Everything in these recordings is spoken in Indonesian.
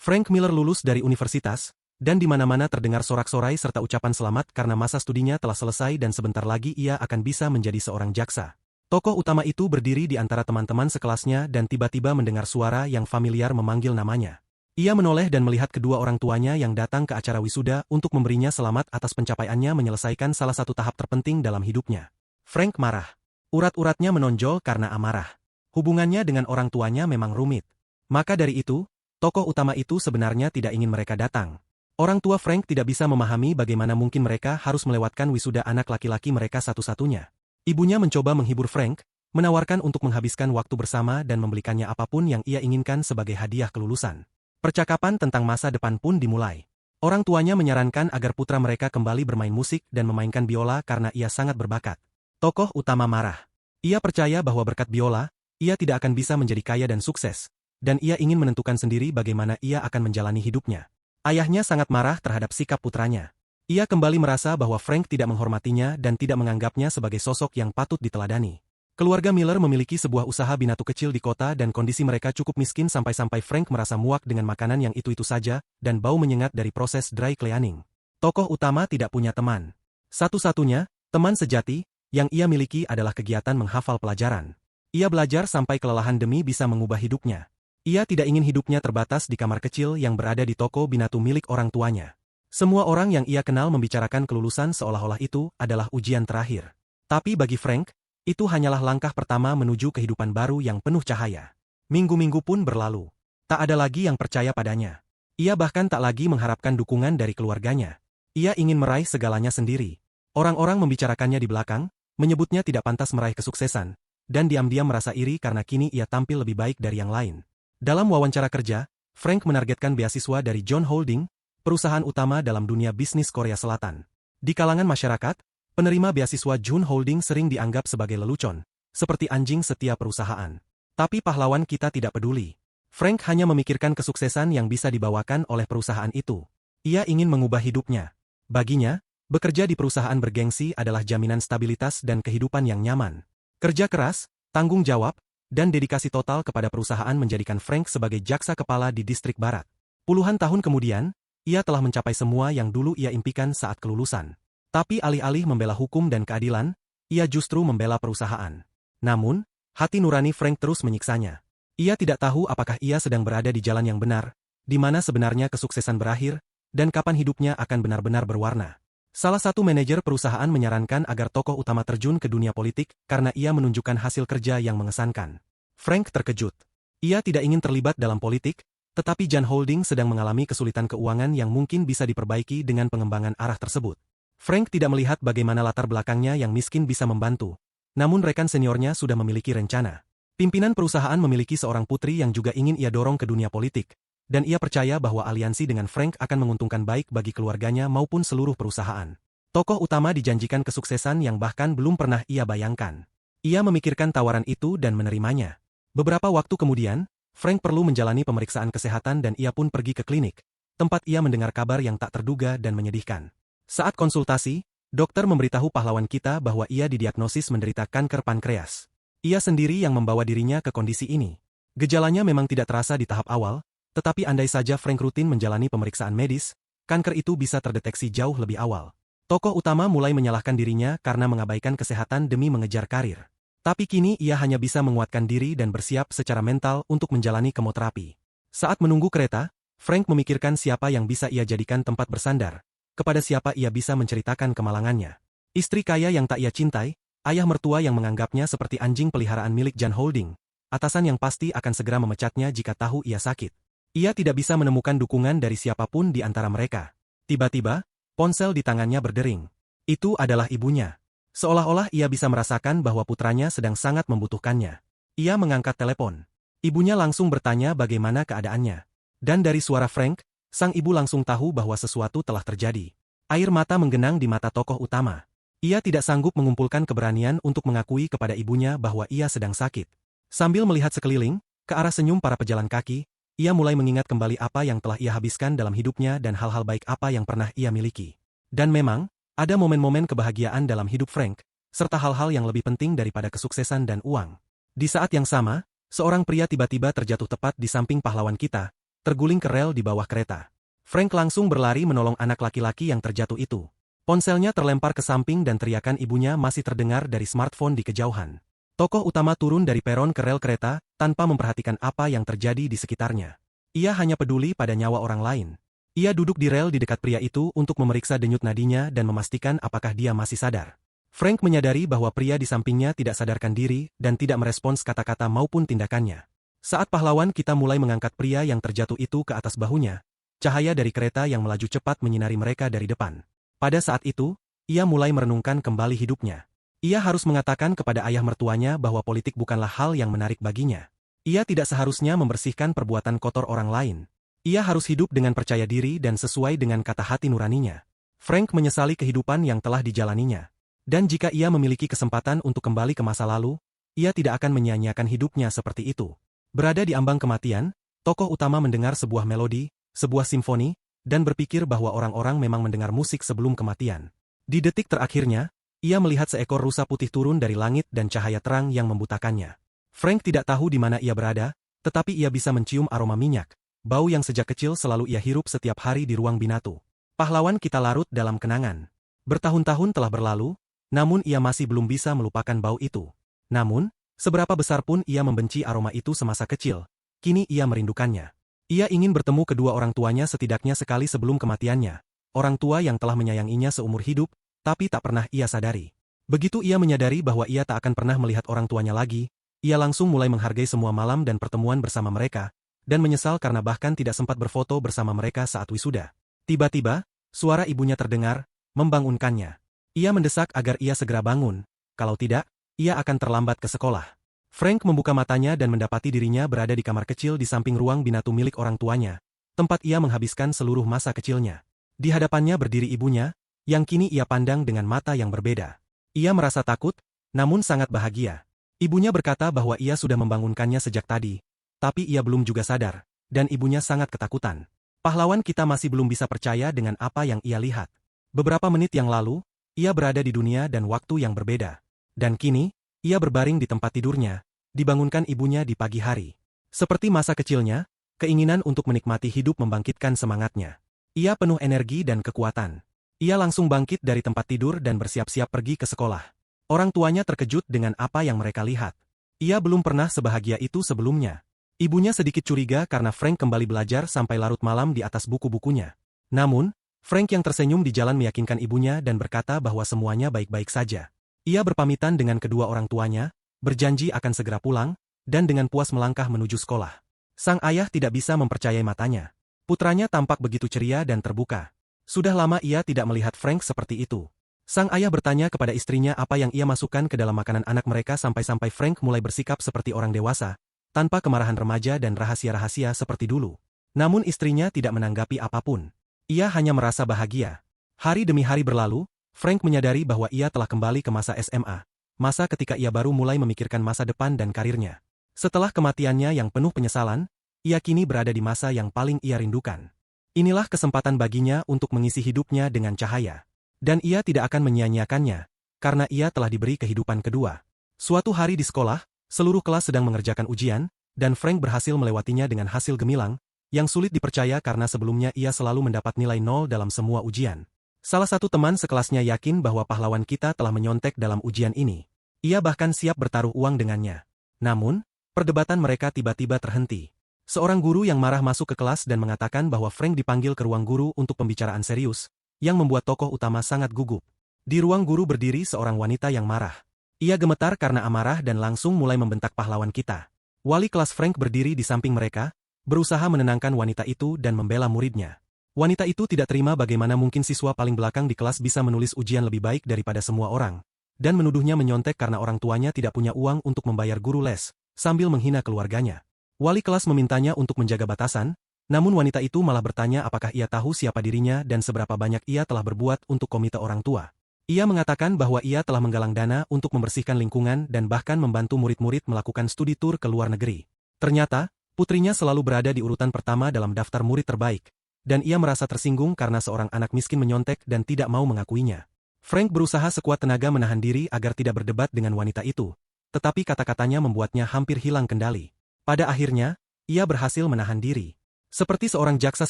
Frank Miller lulus dari universitas, dan di mana-mana terdengar sorak-sorai serta ucapan selamat karena masa studinya telah selesai dan sebentar lagi ia akan bisa menjadi seorang jaksa. Tokoh utama itu berdiri di antara teman-teman sekelasnya dan tiba-tiba mendengar suara yang familiar memanggil namanya. Ia menoleh dan melihat kedua orang tuanya yang datang ke acara wisuda untuk memberinya selamat atas pencapaiannya menyelesaikan salah satu tahap terpenting dalam hidupnya. Frank marah. Urat-uratnya menonjol karena amarah. Hubungannya dengan orang tuanya memang rumit. Maka dari itu, tokoh utama itu sebenarnya tidak ingin mereka datang. Orang tua Frank tidak bisa memahami bagaimana mungkin mereka harus melewatkan wisuda anak laki-laki mereka satu-satunya. Ibunya mencoba menghibur Frank, menawarkan untuk menghabiskan waktu bersama dan membelikannya apapun yang ia inginkan sebagai hadiah kelulusan. Percakapan tentang masa depan pun dimulai. Orang tuanya menyarankan agar putra mereka kembali bermain musik dan memainkan biola karena ia sangat berbakat. Tokoh utama marah. Ia percaya bahwa berkat biola, ia tidak akan bisa menjadi kaya dan sukses, dan ia ingin menentukan sendiri bagaimana ia akan menjalani hidupnya. Ayahnya sangat marah terhadap sikap putranya. Ia kembali merasa bahwa Frank tidak menghormatinya dan tidak menganggapnya sebagai sosok yang patut diteladani. Keluarga Miller memiliki sebuah usaha binatu kecil di kota dan kondisi mereka cukup miskin sampai-sampai Frank merasa muak dengan makanan yang itu-itu saja dan bau menyengat dari proses dry cleaning. Tokoh utama tidak punya teman. Satu-satunya teman sejati yang ia miliki adalah kegiatan menghafal pelajaran. Ia belajar sampai kelelahan demi bisa mengubah hidupnya. Ia tidak ingin hidupnya terbatas di kamar kecil yang berada di toko binatu milik orang tuanya. Semua orang yang ia kenal membicarakan kelulusan seolah-olah itu adalah ujian terakhir. Tapi bagi Frank, itu hanyalah langkah pertama menuju kehidupan baru yang penuh cahaya. Minggu-minggu pun berlalu. Tak ada lagi yang percaya padanya. Ia bahkan tak lagi mengharapkan dukungan dari keluarganya. Ia ingin meraih segalanya sendiri. Orang-orang membicarakannya di belakang, menyebutnya tidak pantas meraih kesuksesan, dan diam-diam merasa iri karena kini ia tampil lebih baik dari yang lain. Dalam wawancara kerja, Frank menargetkan beasiswa dari John Holding, perusahaan utama dalam dunia bisnis Korea Selatan. Di kalangan masyarakat, penerima beasiswa John Holding sering dianggap sebagai lelucon, seperti anjing setiap perusahaan. Tapi pahlawan kita tidak peduli. Frank hanya memikirkan kesuksesan yang bisa dibawakan oleh perusahaan itu. Ia ingin mengubah hidupnya. Baginya, bekerja di perusahaan bergengsi adalah jaminan stabilitas dan kehidupan yang nyaman. Kerja keras, tanggung jawab, dan dedikasi total kepada perusahaan menjadikan Frank sebagai jaksa kepala di distrik barat. Puluhan tahun kemudian, ia telah mencapai semua yang dulu ia impikan saat kelulusan. Tapi alih-alih membela hukum dan keadilan, ia justru membela perusahaan. Namun, hati nurani Frank terus menyiksanya. Ia tidak tahu apakah ia sedang berada di jalan yang benar, di mana sebenarnya kesuksesan berakhir, dan kapan hidupnya akan benar-benar berwarna. Salah satu manajer perusahaan menyarankan agar tokoh utama terjun ke dunia politik karena ia menunjukkan hasil kerja yang mengesankan. Frank terkejut. Ia tidak ingin terlibat dalam politik, tetapi John Holding sedang mengalami kesulitan keuangan yang mungkin bisa diperbaiki dengan pengembangan arah tersebut. Frank tidak melihat bagaimana latar belakangnya yang miskin bisa membantu, namun rekan seniornya sudah memiliki rencana. Pimpinan perusahaan memiliki seorang putri yang juga ingin ia dorong ke dunia politik, dan ia percaya bahwa aliansi dengan Frank akan menguntungkan baik bagi keluarganya maupun seluruh perusahaan. Tokoh utama dijanjikan kesuksesan yang bahkan belum pernah ia bayangkan. Ia memikirkan tawaran itu dan menerimanya. Beberapa waktu kemudian, Frank perlu menjalani pemeriksaan kesehatan dan ia pun pergi ke klinik, tempat ia mendengar kabar yang tak terduga dan menyedihkan. Saat konsultasi, dokter memberitahu pahlawan kita bahwa ia didiagnosis menderita kanker pankreas. Ia sendiri yang membawa dirinya ke kondisi ini. Gejalanya memang tidak terasa di tahap awal, tetapi andai saja Frank rutin menjalani pemeriksaan medis, kanker itu bisa terdeteksi jauh lebih awal. Tokoh utama mulai menyalahkan dirinya karena mengabaikan kesehatan demi mengejar karir. Tapi kini ia hanya bisa menguatkan diri dan bersiap secara mental untuk menjalani kemoterapi. Saat menunggu kereta, Frank memikirkan siapa yang bisa ia jadikan tempat bersandar, kepada siapa ia bisa menceritakan kemalangannya. Istri kaya yang tak ia cintai, ayah mertua yang menganggapnya seperti anjing peliharaan milik John Holding, atasan yang pasti akan segera memecatnya jika tahu ia sakit. Ia tidak bisa menemukan dukungan dari siapapun di antara mereka. Tiba-tiba, ponsel di tangannya berdering. Itu adalah ibunya. Seolah-olah ia bisa merasakan bahwa putranya sedang sangat membutuhkannya. Ia mengangkat telepon. Ibunya langsung bertanya bagaimana keadaannya. Dan dari suara Frank, sang ibu langsung tahu bahwa sesuatu telah terjadi. Air mata menggenang di mata tokoh utama. Ia tidak sanggup mengumpulkan keberanian untuk mengakui kepada ibunya bahwa ia sedang sakit. Sambil melihat sekeliling, ke arah senyum para pejalan kaki, ia mulai mengingat kembali apa yang telah ia habiskan dalam hidupnya dan hal-hal baik apa yang pernah ia miliki. Dan memang, ada momen-momen kebahagiaan dalam hidup Frank, serta hal-hal yang lebih penting daripada kesuksesan dan uang. Di saat yang sama, seorang pria tiba-tiba terjatuh tepat di samping pahlawan kita, terguling ke rel di bawah kereta. Frank langsung berlari menolong anak laki-laki yang terjatuh itu. Ponselnya terlempar ke samping dan teriakan ibunya masih terdengar dari smartphone di kejauhan. Tokoh utama turun dari peron ke rel kereta tanpa memperhatikan apa yang terjadi di sekitarnya. Ia hanya peduli pada nyawa orang lain. Ia duduk di rel di dekat pria itu untuk memeriksa denyut nadinya dan memastikan apakah dia masih sadar. Frank menyadari bahwa pria di sampingnya tidak sadarkan diri dan tidak merespons kata-kata maupun tindakannya. Saat pahlawan kita mulai mengangkat pria yang terjatuh itu ke atas bahunya, cahaya dari kereta yang melaju cepat menyinari mereka dari depan. Pada saat itu, ia mulai merenungkan kembali hidupnya. Ia harus mengatakan kepada ayah mertuanya bahwa politik bukanlah hal yang menarik baginya. Ia tidak seharusnya membersihkan perbuatan kotor orang lain. Ia harus hidup dengan percaya diri dan sesuai dengan kata hati nuraninya. Frank menyesali kehidupan yang telah dijalaninya. Dan jika ia memiliki kesempatan untuk kembali ke masa lalu, ia tidak akan menyia-nyiakan hidupnya seperti itu. Berada di ambang kematian, tokoh utama mendengar sebuah melodi, sebuah simfoni, dan berpikir bahwa orang-orang memang mendengar musik sebelum kematian. Di detik terakhirnya, ia melihat seekor rusa putih turun dari langit dan cahaya terang yang membutakannya. Frank tidak tahu di mana ia berada, tetapi ia bisa mencium aroma minyak, bau yang sejak kecil selalu ia hirup setiap hari di ruang binatu. Pahlawan kita larut dalam kenangan. Bertahun-tahun telah berlalu, namun ia masih belum bisa melupakan bau itu. Namun, seberapa besar pun ia membenci aroma itu semasa kecil, kini ia merindukannya. Ia ingin bertemu kedua orang tuanya setidaknya sekali sebelum kematiannya. Orang tua yang telah menyayanginya seumur hidup, tapi tak pernah ia sadari. Begitu ia menyadari bahwa ia tak akan pernah melihat orang tuanya lagi, ia langsung mulai menghargai semua malam dan pertemuan bersama mereka, dan menyesal karena bahkan tidak sempat berfoto bersama mereka saat wisuda. Tiba-tiba, suara ibunya terdengar, membangunkannya. Ia mendesak agar ia segera bangun, kalau tidak, ia akan terlambat ke sekolah. Frank membuka matanya dan mendapati dirinya berada di kamar kecil di samping ruang binatu milik orang tuanya, tempat ia menghabiskan seluruh masa kecilnya. Di hadapannya berdiri ibunya, yang kini ia pandang dengan mata yang berbeda. Ia merasa takut, namun sangat bahagia. Ibunya berkata bahwa ia sudah membangunkannya sejak tadi, tapi ia belum juga sadar, dan ibunya sangat ketakutan. Pahlawan kita masih belum bisa percaya dengan apa yang ia lihat. Beberapa menit yang lalu, ia berada di dunia dan waktu yang berbeda. Dan kini, ia berbaring di tempat tidurnya, dibangunkan ibunya di pagi hari. Seperti masa kecilnya, keinginan untuk menikmati hidup membangkitkan semangatnya. Ia penuh energi dan kekuatan. Ia langsung bangkit dari tempat tidur dan bersiap-siap pergi ke sekolah. Orang tuanya terkejut dengan apa yang mereka lihat. Ia belum pernah sebahagia itu sebelumnya. Ibunya sedikit curiga karena Frank kembali belajar sampai larut malam di atas buku-bukunya. Namun, Frank yang tersenyum di jalan meyakinkan ibunya dan berkata bahwa semuanya baik-baik saja. Ia berpamitan dengan kedua orang tuanya, berjanji akan segera pulang, dan dengan puas melangkah menuju sekolah. Sang ayah tidak bisa mempercayai matanya. Putranya tampak begitu ceria dan terbuka. Sudah lama ia tidak melihat Frank seperti itu. Sang ayah bertanya kepada istrinya apa yang ia masukkan ke dalam makanan anak mereka sampai-sampai Frank mulai bersikap seperti orang dewasa, tanpa kemarahan remaja dan rahasia-rahasia seperti dulu. Namun istrinya tidak menanggapi apapun. Ia hanya merasa bahagia. Hari demi hari berlalu, Frank menyadari bahwa ia telah kembali ke masa SMA, masa ketika ia baru mulai memikirkan masa depan dan karirnya. Setelah kematiannya yang penuh penyesalan, ia kini berada di masa yang paling ia rindukan. Inilah kesempatan baginya untuk mengisi hidupnya dengan cahaya. Dan ia tidak akan menyia-nyiakannya, karena ia telah diberi kehidupan kedua. Suatu hari di sekolah, seluruh kelas sedang mengerjakan ujian, dan Frank berhasil melewatinya dengan hasil gemilang, yang sulit dipercaya karena sebelumnya ia selalu mendapat nilai 0 dalam semua ujian. Salah satu teman sekelasnya yakin bahwa pahlawan kita telah menyontek dalam ujian ini. Ia bahkan siap bertaruh uang dengannya. Namun, perdebatan mereka tiba-tiba terhenti. Seorang guru yang marah masuk ke kelas dan mengatakan bahwa Frank dipanggil ke ruang guru untuk pembicaraan serius, yang membuat tokoh utama sangat gugup. Di ruang guru berdiri seorang wanita yang marah. Ia gemetar karena amarah dan langsung mulai membentak pahlawan kita. Wali kelas Frank berdiri di samping mereka, berusaha menenangkan wanita itu dan membela muridnya. Wanita itu tidak terima bagaimana mungkin siswa paling belakang di kelas bisa menulis ujian lebih baik daripada semua orang, dan menuduhnya menyontek karena orang tuanya tidak punya uang untuk membayar guru les, sambil menghina keluarganya. Wali kelas memintanya untuk menjaga batasan, namun wanita itu malah bertanya apakah ia tahu siapa dirinya dan seberapa banyak ia telah berbuat untuk komite orang tua. Ia mengatakan bahwa ia telah menggalang dana untuk membersihkan lingkungan dan bahkan membantu murid-murid melakukan studi tur ke luar negeri. Ternyata, putrinya selalu berada di urutan pertama dalam daftar murid terbaik. Dan ia merasa tersinggung karena seorang anak miskin menyontek dan tidak mau mengakuinya. Frank berusaha sekuat tenaga menahan diri agar tidak berdebat dengan wanita itu, tetapi kata-katanya membuatnya hampir hilang kendali. Pada akhirnya, ia berhasil menahan diri. Seperti seorang jaksa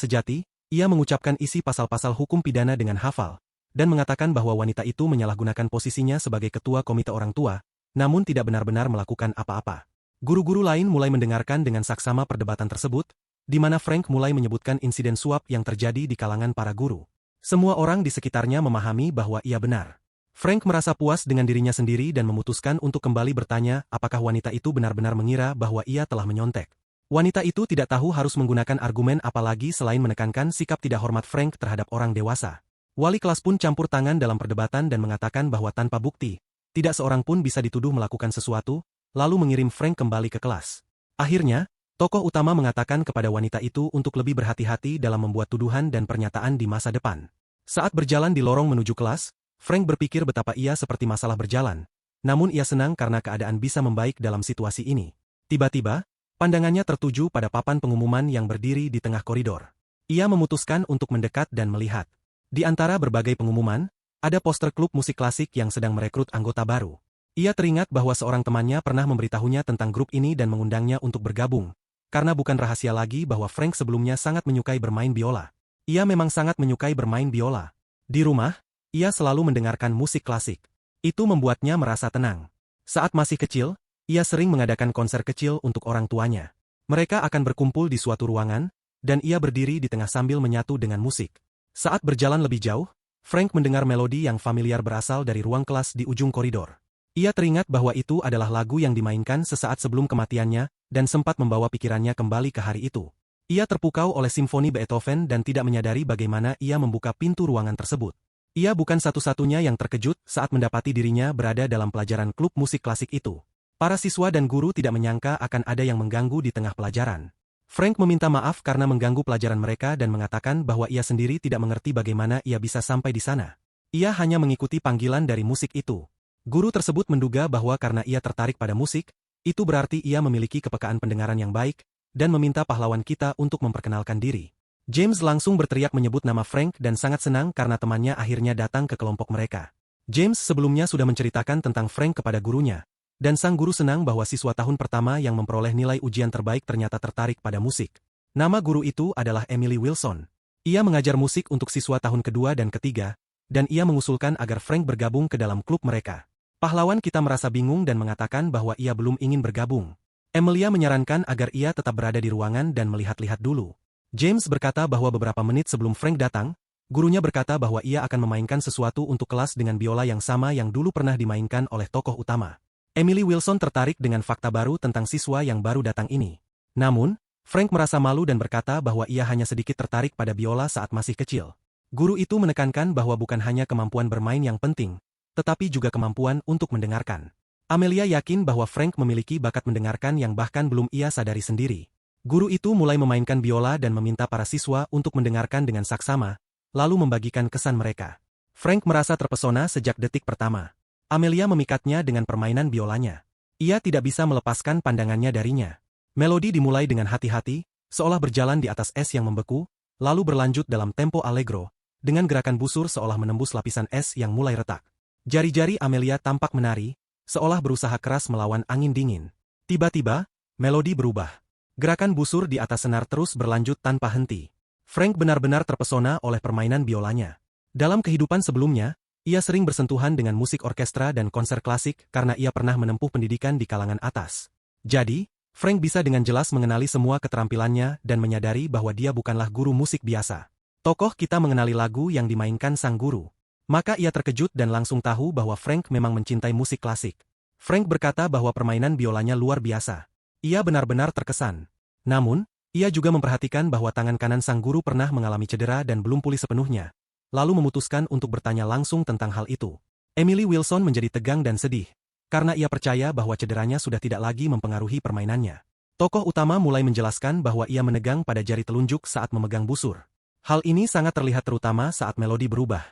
sejati, ia mengucapkan isi pasal-pasal hukum pidana dengan hafal, dan mengatakan bahwa wanita itu menyalahgunakan posisinya sebagai ketua komite orang tua, namun tidak benar-benar melakukan apa-apa. Guru-guru lain mulai mendengarkan dengan saksama perdebatan tersebut, di mana Frank mulai menyebutkan insiden suap yang terjadi di kalangan para guru. Semua orang di sekitarnya memahami bahwa ia benar. Frank merasa puas dengan dirinya sendiri dan memutuskan untuk kembali bertanya apakah wanita itu benar-benar mengira bahwa ia telah menyontek. Wanita itu tidak tahu harus menggunakan argumen apalagi selain menekankan sikap tidak hormat Frank terhadap orang dewasa. Wali kelas pun campur tangan dalam perdebatan dan mengatakan bahwa tanpa bukti, tidak seorang pun bisa dituduh melakukan sesuatu, lalu mengirim Frank kembali ke kelas. Akhirnya, tokoh utama mengatakan kepada wanita itu untuk lebih berhati-hati dalam membuat tuduhan dan pernyataan di masa depan. Saat berjalan di lorong menuju kelas, Frank berpikir betapa ia seperti masalah berjalan, namun ia senang karena keadaan bisa membaik dalam situasi ini. Tiba-tiba, pandangannya tertuju pada papan pengumuman yang berdiri di tengah koridor. Ia memutuskan untuk mendekat dan melihat. Di antara berbagai pengumuman, ada poster klub musik klasik yang sedang merekrut anggota baru. Ia teringat bahwa seorang temannya pernah memberitahunya tentang grup ini dan mengundangnya untuk bergabung, karena bukan rahasia lagi bahwa Frank sebelumnya sangat menyukai bermain biola. Ia memang sangat menyukai bermain biola. Di rumah, ia selalu mendengarkan musik klasik. Itu membuatnya merasa tenang. Saat masih kecil, ia sering mengadakan konser kecil untuk orang tuanya. Mereka akan berkumpul di suatu ruangan, dan ia berdiri di tengah sambil menyatu dengan musik. Saat berjalan lebih jauh, Frank mendengar melodi yang familiar berasal dari ruang kelas di ujung koridor. Ia teringat bahwa itu adalah lagu yang dimainkan sesaat sebelum kematiannya, dan sempat membawa pikirannya kembali ke hari itu. Ia terpukau oleh simfoni Beethoven dan tidak menyadari bagaimana ia membuka pintu ruangan tersebut. Ia bukan satu-satunya yang terkejut saat mendapati dirinya berada dalam pelajaran klub musik klasik itu. Para siswa dan guru tidak menyangka akan ada yang mengganggu di tengah pelajaran. Frank meminta maaf karena mengganggu pelajaran mereka dan mengatakan bahwa ia sendiri tidak mengerti bagaimana ia bisa sampai di sana. Ia hanya mengikuti panggilan dari musik itu. Guru tersebut menduga bahwa karena ia tertarik pada musik, itu berarti ia memiliki kepekaan pendengaran yang baik, dan meminta pahlawan kita untuk memperkenalkan diri. James langsung berteriak menyebut nama Frank dan sangat senang karena temannya akhirnya datang ke kelompok mereka. James sebelumnya sudah menceritakan tentang Frank kepada gurunya, dan sang guru senang bahwa siswa tahun pertama yang memperoleh nilai ujian terbaik ternyata tertarik pada musik. Nama guru itu adalah Emily Wilson. Ia mengajar musik untuk siswa tahun kedua dan ketiga, dan ia mengusulkan agar Frank bergabung ke dalam klub mereka. Pahlawan kita merasa bingung dan mengatakan bahwa ia belum ingin bergabung. Emilia menyarankan agar ia tetap berada di ruangan dan melihat-lihat dulu. James berkata bahwa beberapa menit sebelum Frank datang, gurunya berkata bahwa ia akan memainkan sesuatu untuk kelas dengan biola yang sama yang dulu pernah dimainkan oleh tokoh utama. Emily Wilson tertarik dengan fakta baru tentang siswa yang baru datang ini. Namun, Frank merasa malu dan berkata bahwa ia hanya sedikit tertarik pada biola saat masih kecil. Guru itu menekankan bahwa bukan hanya kemampuan bermain yang penting, tetapi juga kemampuan untuk mendengarkan. Amelia yakin bahwa Frank memiliki bakat mendengarkan yang bahkan belum ia sadari sendiri. Guru itu mulai memainkan biola dan meminta para siswa untuk mendengarkan dengan saksama, lalu membagikan kesan mereka. Frank merasa terpesona sejak detik pertama. Amelia memikatnya dengan permainan biolanya. Ia tidak bisa melepaskan pandangannya darinya. Melodi dimulai dengan hati-hati, seolah berjalan di atas es yang membeku, lalu berlanjut dalam tempo allegro, dengan gerakan busur seolah menembus lapisan es yang mulai retak. Jari-jari Amelia tampak menari, seolah berusaha keras melawan angin dingin. Tiba-tiba, melodi berubah. Gerakan busur di atas senar terus berlanjut tanpa henti. Frank benar-benar terpesona oleh permainan biolanya. Dalam kehidupan sebelumnya, ia sering bersentuhan dengan musik orkestra dan konser klasik karena ia pernah menempuh pendidikan di kalangan atas. Jadi, Frank bisa dengan jelas mengenali semua keterampilannya dan menyadari bahwa dia bukanlah guru musik biasa. Tokoh kita mengenali lagu yang dimainkan sang guru. Maka ia terkejut dan langsung tahu bahwa Frank memang mencintai musik klasik. Frank berkata bahwa permainan biolanya luar biasa. Ia benar-benar terkesan. Namun, ia juga memperhatikan bahwa tangan kanan sang guru pernah mengalami cedera dan belum pulih sepenuhnya, lalu memutuskan untuk bertanya langsung tentang hal itu. Emily Wilson menjadi tegang dan sedih, karena ia percaya bahwa cederanya sudah tidak lagi mempengaruhi permainannya. Tokoh utama mulai menjelaskan bahwa ia menegang pada jari telunjuk saat memegang busur. Hal ini sangat terlihat terutama saat melodi berubah.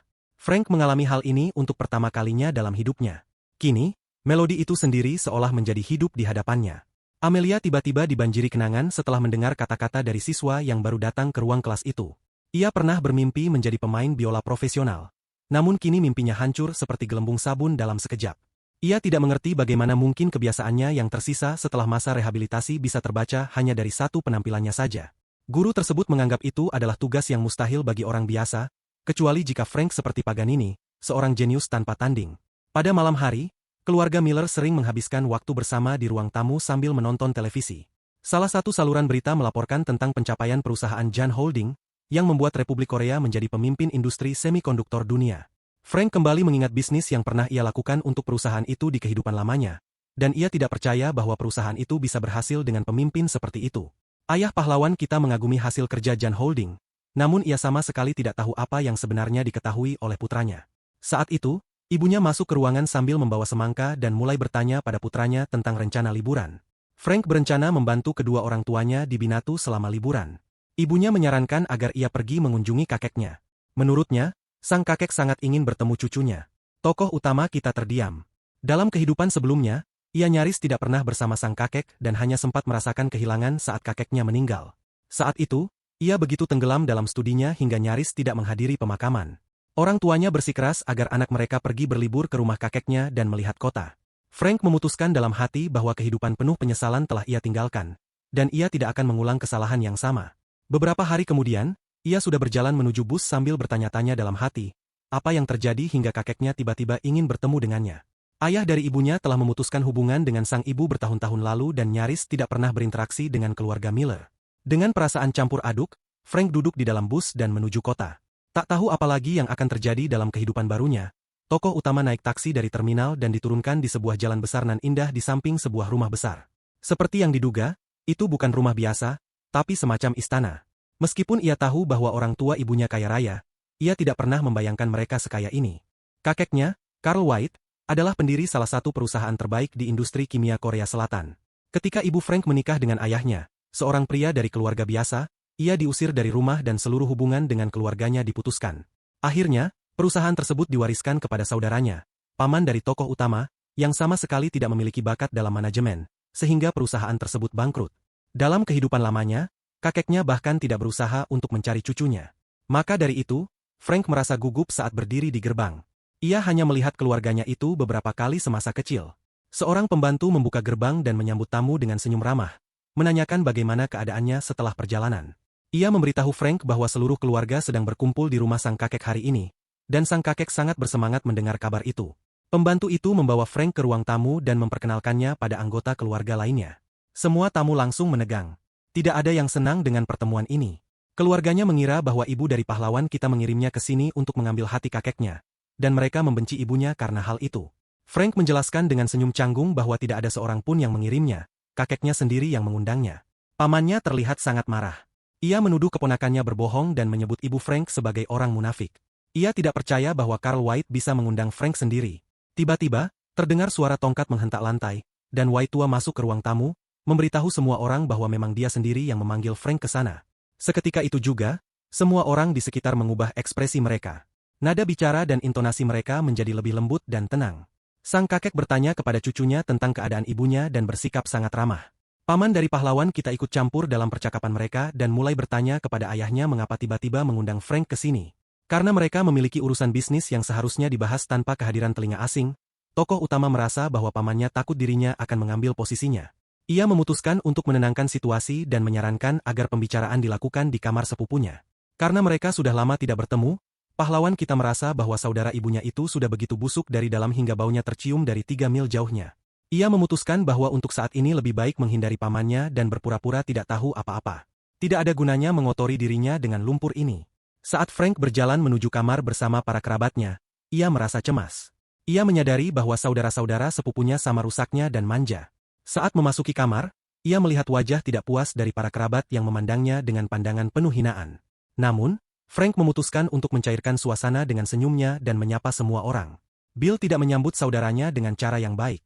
Frank mengalami hal ini untuk pertama kalinya dalam hidupnya. Kini, melodi itu sendiri seolah menjadi hidup di hadapannya. Amelia tiba-tiba dibanjiri kenangan setelah mendengar kata-kata dari siswa yang baru datang ke ruang kelas itu. Ia pernah bermimpi menjadi pemain biola profesional. Namun kini mimpinya hancur seperti gelembung sabun dalam sekejap. Ia tidak mengerti bagaimana mungkin kebiasaannya yang tersisa setelah masa rehabilitasi bisa terbaca hanya dari satu penampilannya saja. Guru tersebut menganggap itu adalah tugas yang mustahil bagi orang biasa, kecuali jika Frank seperti Paganini, seorang jenius tanpa tanding. Pada malam hari, keluarga Miller sering menghabiskan waktu bersama di ruang tamu sambil menonton televisi. Salah satu saluran berita melaporkan tentang pencapaian perusahaan Jian Holding, yang membuat Republik Korea menjadi pemimpin industri semikonduktor dunia. Frank kembali mengingat bisnis yang pernah ia lakukan untuk perusahaan itu di kehidupan lamanya, dan ia tidak percaya bahwa perusahaan itu bisa berhasil dengan pemimpin seperti itu. Ayah pahlawan kita mengagumi hasil kerja Jian Holding, namun ia sama sekali tidak tahu apa yang sebenarnya diketahui oleh putranya. Saat itu, ibunya masuk ke ruangan sambil membawa semangka dan mulai bertanya pada putranya tentang rencana liburan. Frank berencana membantu kedua orang tuanya di Binatu selama liburan. Ibunya menyarankan agar ia pergi mengunjungi kakeknya. Menurutnya, sang kakek sangat ingin bertemu cucunya. Tokoh utama kita terdiam. Dalam kehidupan sebelumnya, ia nyaris tidak pernah bersama sang kakek dan hanya sempat merasakan kehilangan saat kakeknya meninggal. Saat itu, ia begitu tenggelam dalam studinya hingga nyaris tidak menghadiri pemakaman. Orang tuanya bersikeras agar anak mereka pergi berlibur ke rumah kakeknya dan melihat kota. Frank memutuskan dalam hati bahwa kehidupan penuh penyesalan telah ia tinggalkan, dan ia tidak akan mengulang kesalahan yang sama. Beberapa hari kemudian, ia sudah berjalan menuju bus sambil bertanya-tanya dalam hati, apa yang terjadi hingga kakeknya tiba-tiba ingin bertemu dengannya. Ayah dari ibunya telah memutuskan hubungan dengan sang ibu bertahun-tahun lalu dan nyaris tidak pernah berinteraksi dengan keluarga Miller. Dengan perasaan campur aduk, Frank duduk di dalam bus dan menuju kota. Tak tahu apa lagi yang akan terjadi dalam kehidupan barunya, tokoh utama naik taksi dari terminal dan diturunkan di sebuah jalan besar nan indah di samping sebuah rumah besar. Seperti yang diduga, itu bukan rumah biasa, tapi semacam istana. Meskipun ia tahu bahwa orang tua ibunya kaya raya, ia tidak pernah membayangkan mereka sekaya ini. Kakeknya, Carl White, adalah pendiri salah satu perusahaan terbaik di industri kimia Korea Selatan. Ketika ibu Frank menikah dengan ayahnya, seorang pria dari keluarga biasa, ia diusir dari rumah dan seluruh hubungan dengan keluarganya diputuskan. Akhirnya, perusahaan tersebut diwariskan kepada saudaranya, paman dari tokoh utama, yang sama sekali tidak memiliki bakat dalam manajemen, sehingga perusahaan tersebut bangkrut. Dalam kehidupan lamanya, kakeknya bahkan tidak berusaha untuk mencari cucunya. Maka dari itu, Frank merasa gugup saat berdiri di gerbang. Ia hanya melihat keluarganya itu beberapa kali semasa kecil. Seorang pembantu membuka gerbang dan menyambut tamu dengan senyum ramah, menanyakan bagaimana keadaannya setelah perjalanan. Ia memberitahu Frank bahwa seluruh keluarga sedang berkumpul di rumah sang kakek hari ini, dan sang kakek sangat bersemangat mendengar kabar itu. Pembantu itu membawa Frank ke ruang tamu dan memperkenalkannya pada anggota keluarga lainnya. Semua tamu langsung menegang. Tidak ada yang senang dengan pertemuan ini. Keluarganya mengira bahwa ibu dari pahlawan kita mengirimnya ke sini untuk mengambil hati kakeknya, dan mereka membenci ibunya karena hal itu. Frank menjelaskan dengan senyum canggung bahwa tidak ada seorang pun yang mengirimnya, kakeknya sendiri yang mengundangnya. Pamannya terlihat sangat marah. Ia menuduh keponakannya berbohong dan menyebut ibu Frank sebagai orang munafik. Ia tidak percaya bahwa Carl White bisa mengundang Frank sendiri. Tiba-tiba, terdengar suara tongkat menghentak lantai, dan White tua masuk ke ruang tamu, memberitahu semua orang bahwa memang dia sendiri yang memanggil Frank ke sana. Seketika itu juga, semua orang di sekitar mengubah ekspresi mereka. Nada bicara dan intonasi mereka menjadi lebih lembut dan tenang. Sang kakek bertanya kepada cucunya tentang keadaan ibunya dan bersikap sangat ramah. Paman dari pahlawan kita ikut campur dalam percakapan mereka dan mulai bertanya kepada ayahnya mengapa tiba-tiba mengundang Frank ke sini. Karena mereka memiliki urusan bisnis yang seharusnya dibahas tanpa kehadiran telinga asing, tokoh utama merasa bahwa pamannya takut dirinya akan mengambil posisinya. Ia memutuskan untuk menenangkan situasi dan menyarankan agar pembicaraan dilakukan di kamar sepupunya. Karena mereka sudah lama tidak bertemu, pahlawan kita merasa bahwa saudara ibunya itu sudah begitu busuk dari dalam hingga baunya tercium dari 3 mil jauhnya. Ia memutuskan bahwa untuk saat ini lebih baik menghindari pamannya dan berpura-pura tidak tahu apa-apa. Tidak ada gunanya mengotori dirinya dengan lumpur ini. Saat Frank berjalan menuju kamar bersama para kerabatnya, ia merasa cemas. Ia menyadari bahwa saudara-saudara sepupunya sama rusaknya dan manja. Saat memasuki kamar, ia melihat wajah tidak puas dari para kerabat yang memandangnya dengan pandangan penuh hinaan. Namun, Frank memutuskan untuk mencairkan suasana dengan senyumnya dan menyapa semua orang. Bill tidak menyambut saudaranya dengan cara yang baik.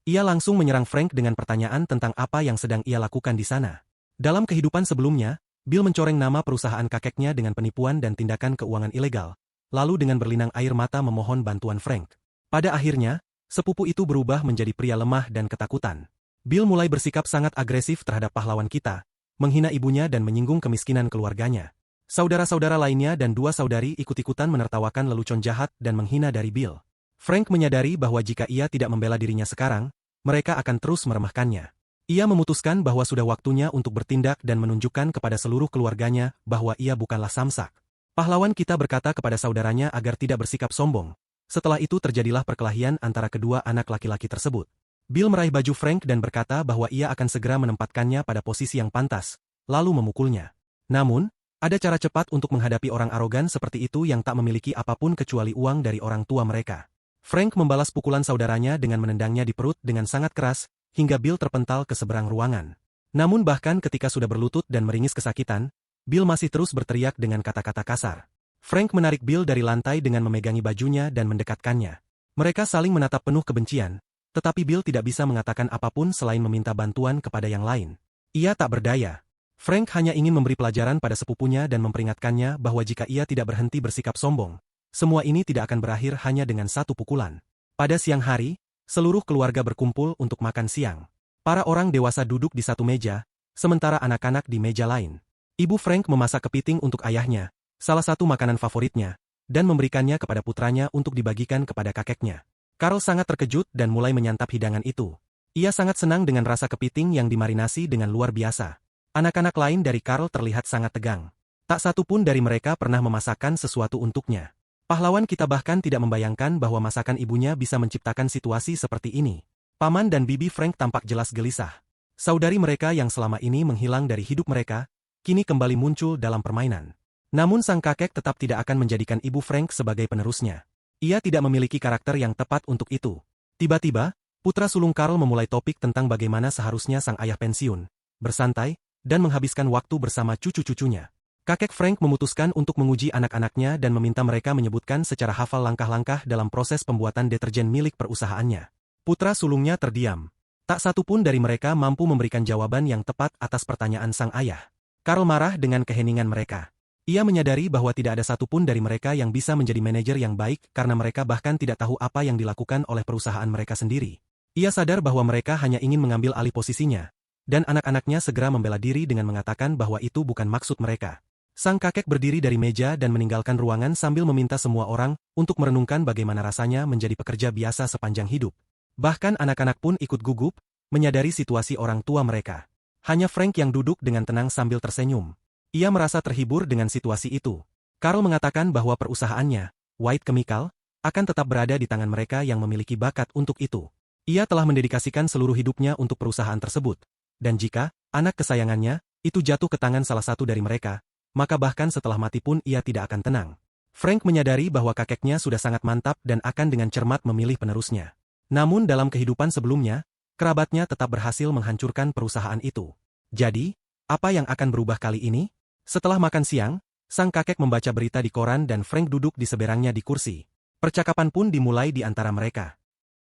Ia langsung menyerang Frank dengan pertanyaan tentang apa yang sedang ia lakukan di sana. Dalam kehidupan sebelumnya, Bill mencoreng nama perusahaan kakeknya dengan penipuan dan tindakan keuangan ilegal, lalu dengan berlinang air mata memohon bantuan Frank. Pada akhirnya, sepupu itu berubah menjadi pria lemah dan ketakutan. Bill mulai bersikap sangat agresif terhadap pahlawan kita, menghina ibunya dan menyinggung kemiskinan keluarganya. Saudara-saudara lainnya dan 2 saudari ikut-ikutan menertawakan lelucon jahat dan menghina dari Bill. Frank menyadari bahwa jika ia tidak membela dirinya sekarang, mereka akan terus meremehkannya. Ia memutuskan bahwa sudah waktunya untuk bertindak dan menunjukkan kepada seluruh keluarganya bahwa ia bukanlah samsak. Pahlawan kita berkata kepada saudaranya agar tidak bersikap sombong. Setelah itu terjadilah perkelahian antara kedua anak laki-laki tersebut. Bill meraih baju Frank dan berkata bahwa ia akan segera menempatkannya pada posisi yang pantas, lalu memukulnya. Namun, ada cara cepat untuk menghadapi orang arogan seperti itu yang tak memiliki apapun kecuali uang dari orang tua mereka. Frank membalas pukulan saudaranya dengan menendangnya di perut dengan sangat keras, hingga Bill terpental ke seberang ruangan. Namun bahkan ketika sudah berlutut dan meringis kesakitan, Bill masih terus berteriak dengan kata-kata kasar. Frank menarik Bill dari lantai dengan memegangi bajunya dan mendekatkannya. Mereka saling menatap penuh kebencian, tetapi Bill tidak bisa mengatakan apapun selain meminta bantuan kepada yang lain. Ia tak berdaya. Frank hanya ingin memberi pelajaran pada sepupunya dan memperingatkannya bahwa jika ia tidak berhenti bersikap sombong, semua ini tidak akan berakhir hanya dengan satu pukulan. Pada siang hari, seluruh keluarga berkumpul untuk makan siang. Para orang dewasa duduk di satu meja, sementara anak-anak di meja lain. Ibu Frank memasak kepiting untuk ayahnya, salah satu makanan favoritnya, dan memberikannya kepada putranya untuk dibagikan kepada kakeknya. Carl sangat terkejut dan mulai menyantap hidangan itu. Ia sangat senang dengan rasa kepiting yang dimarinasi dengan luar biasa. Anak-anak lain dari Carl terlihat sangat tegang. Tak satu pun dari mereka pernah memasakkan sesuatu untuknya. Pahlawan kita bahkan tidak membayangkan bahwa masakan ibunya bisa menciptakan situasi seperti ini. Paman dan bibi Frank tampak jelas gelisah. Saudari mereka yang selama ini menghilang dari hidup mereka, kini kembali muncul dalam permainan. Namun sang kakek tetap tidak akan menjadikan ibu Frank sebagai penerusnya. Ia tidak memiliki karakter yang tepat untuk itu. Tiba-tiba, putra sulung Carl memulai topik tentang bagaimana seharusnya sang ayah pensiun, bersantai, dan menghabiskan waktu bersama cucu-cucunya. Kakek Frank memutuskan untuk menguji anak-anaknya dan meminta mereka menyebutkan secara hafal langkah-langkah dalam proses pembuatan deterjen milik perusahaannya. Putra sulungnya terdiam. Tak satu pun dari mereka mampu memberikan jawaban yang tepat atas pertanyaan sang ayah. Carl marah dengan keheningan mereka. Ia menyadari bahwa tidak ada satupun dari mereka yang bisa menjadi manajer yang baik karena mereka bahkan tidak tahu apa yang dilakukan oleh perusahaan mereka sendiri. Ia sadar bahwa mereka hanya ingin mengambil alih posisinya, dan anak-anaknya segera membela diri dengan mengatakan bahwa itu bukan maksud mereka. Sang kakek berdiri dari meja dan meninggalkan ruangan sambil meminta semua orang untuk merenungkan bagaimana rasanya menjadi pekerja biasa sepanjang hidup. Bahkan anak-anak pun ikut gugup, menyadari situasi orang tua mereka. Hanya Frank yang duduk dengan tenang sambil tersenyum. Ia merasa terhibur dengan situasi itu. Carl mengatakan bahwa perusahaannya, White Chemical, akan tetap berada di tangan mereka yang memiliki bakat untuk itu. Ia telah mendedikasikan seluruh hidupnya untuk perusahaan tersebut. Dan jika anak kesayangannya itu jatuh ke tangan salah satu dari mereka, maka bahkan setelah mati pun ia tidak akan tenang. Frank menyadari bahwa kakeknya sudah sangat mantap dan akan dengan cermat memilih penerusnya. Namun dalam kehidupan sebelumnya, kerabatnya tetap berhasil menghancurkan perusahaan itu. Jadi, apa yang akan berubah kali ini? Setelah makan siang, sang kakek membaca berita di koran dan Frank duduk di seberangnya di kursi. Percakapan pun dimulai di antara mereka.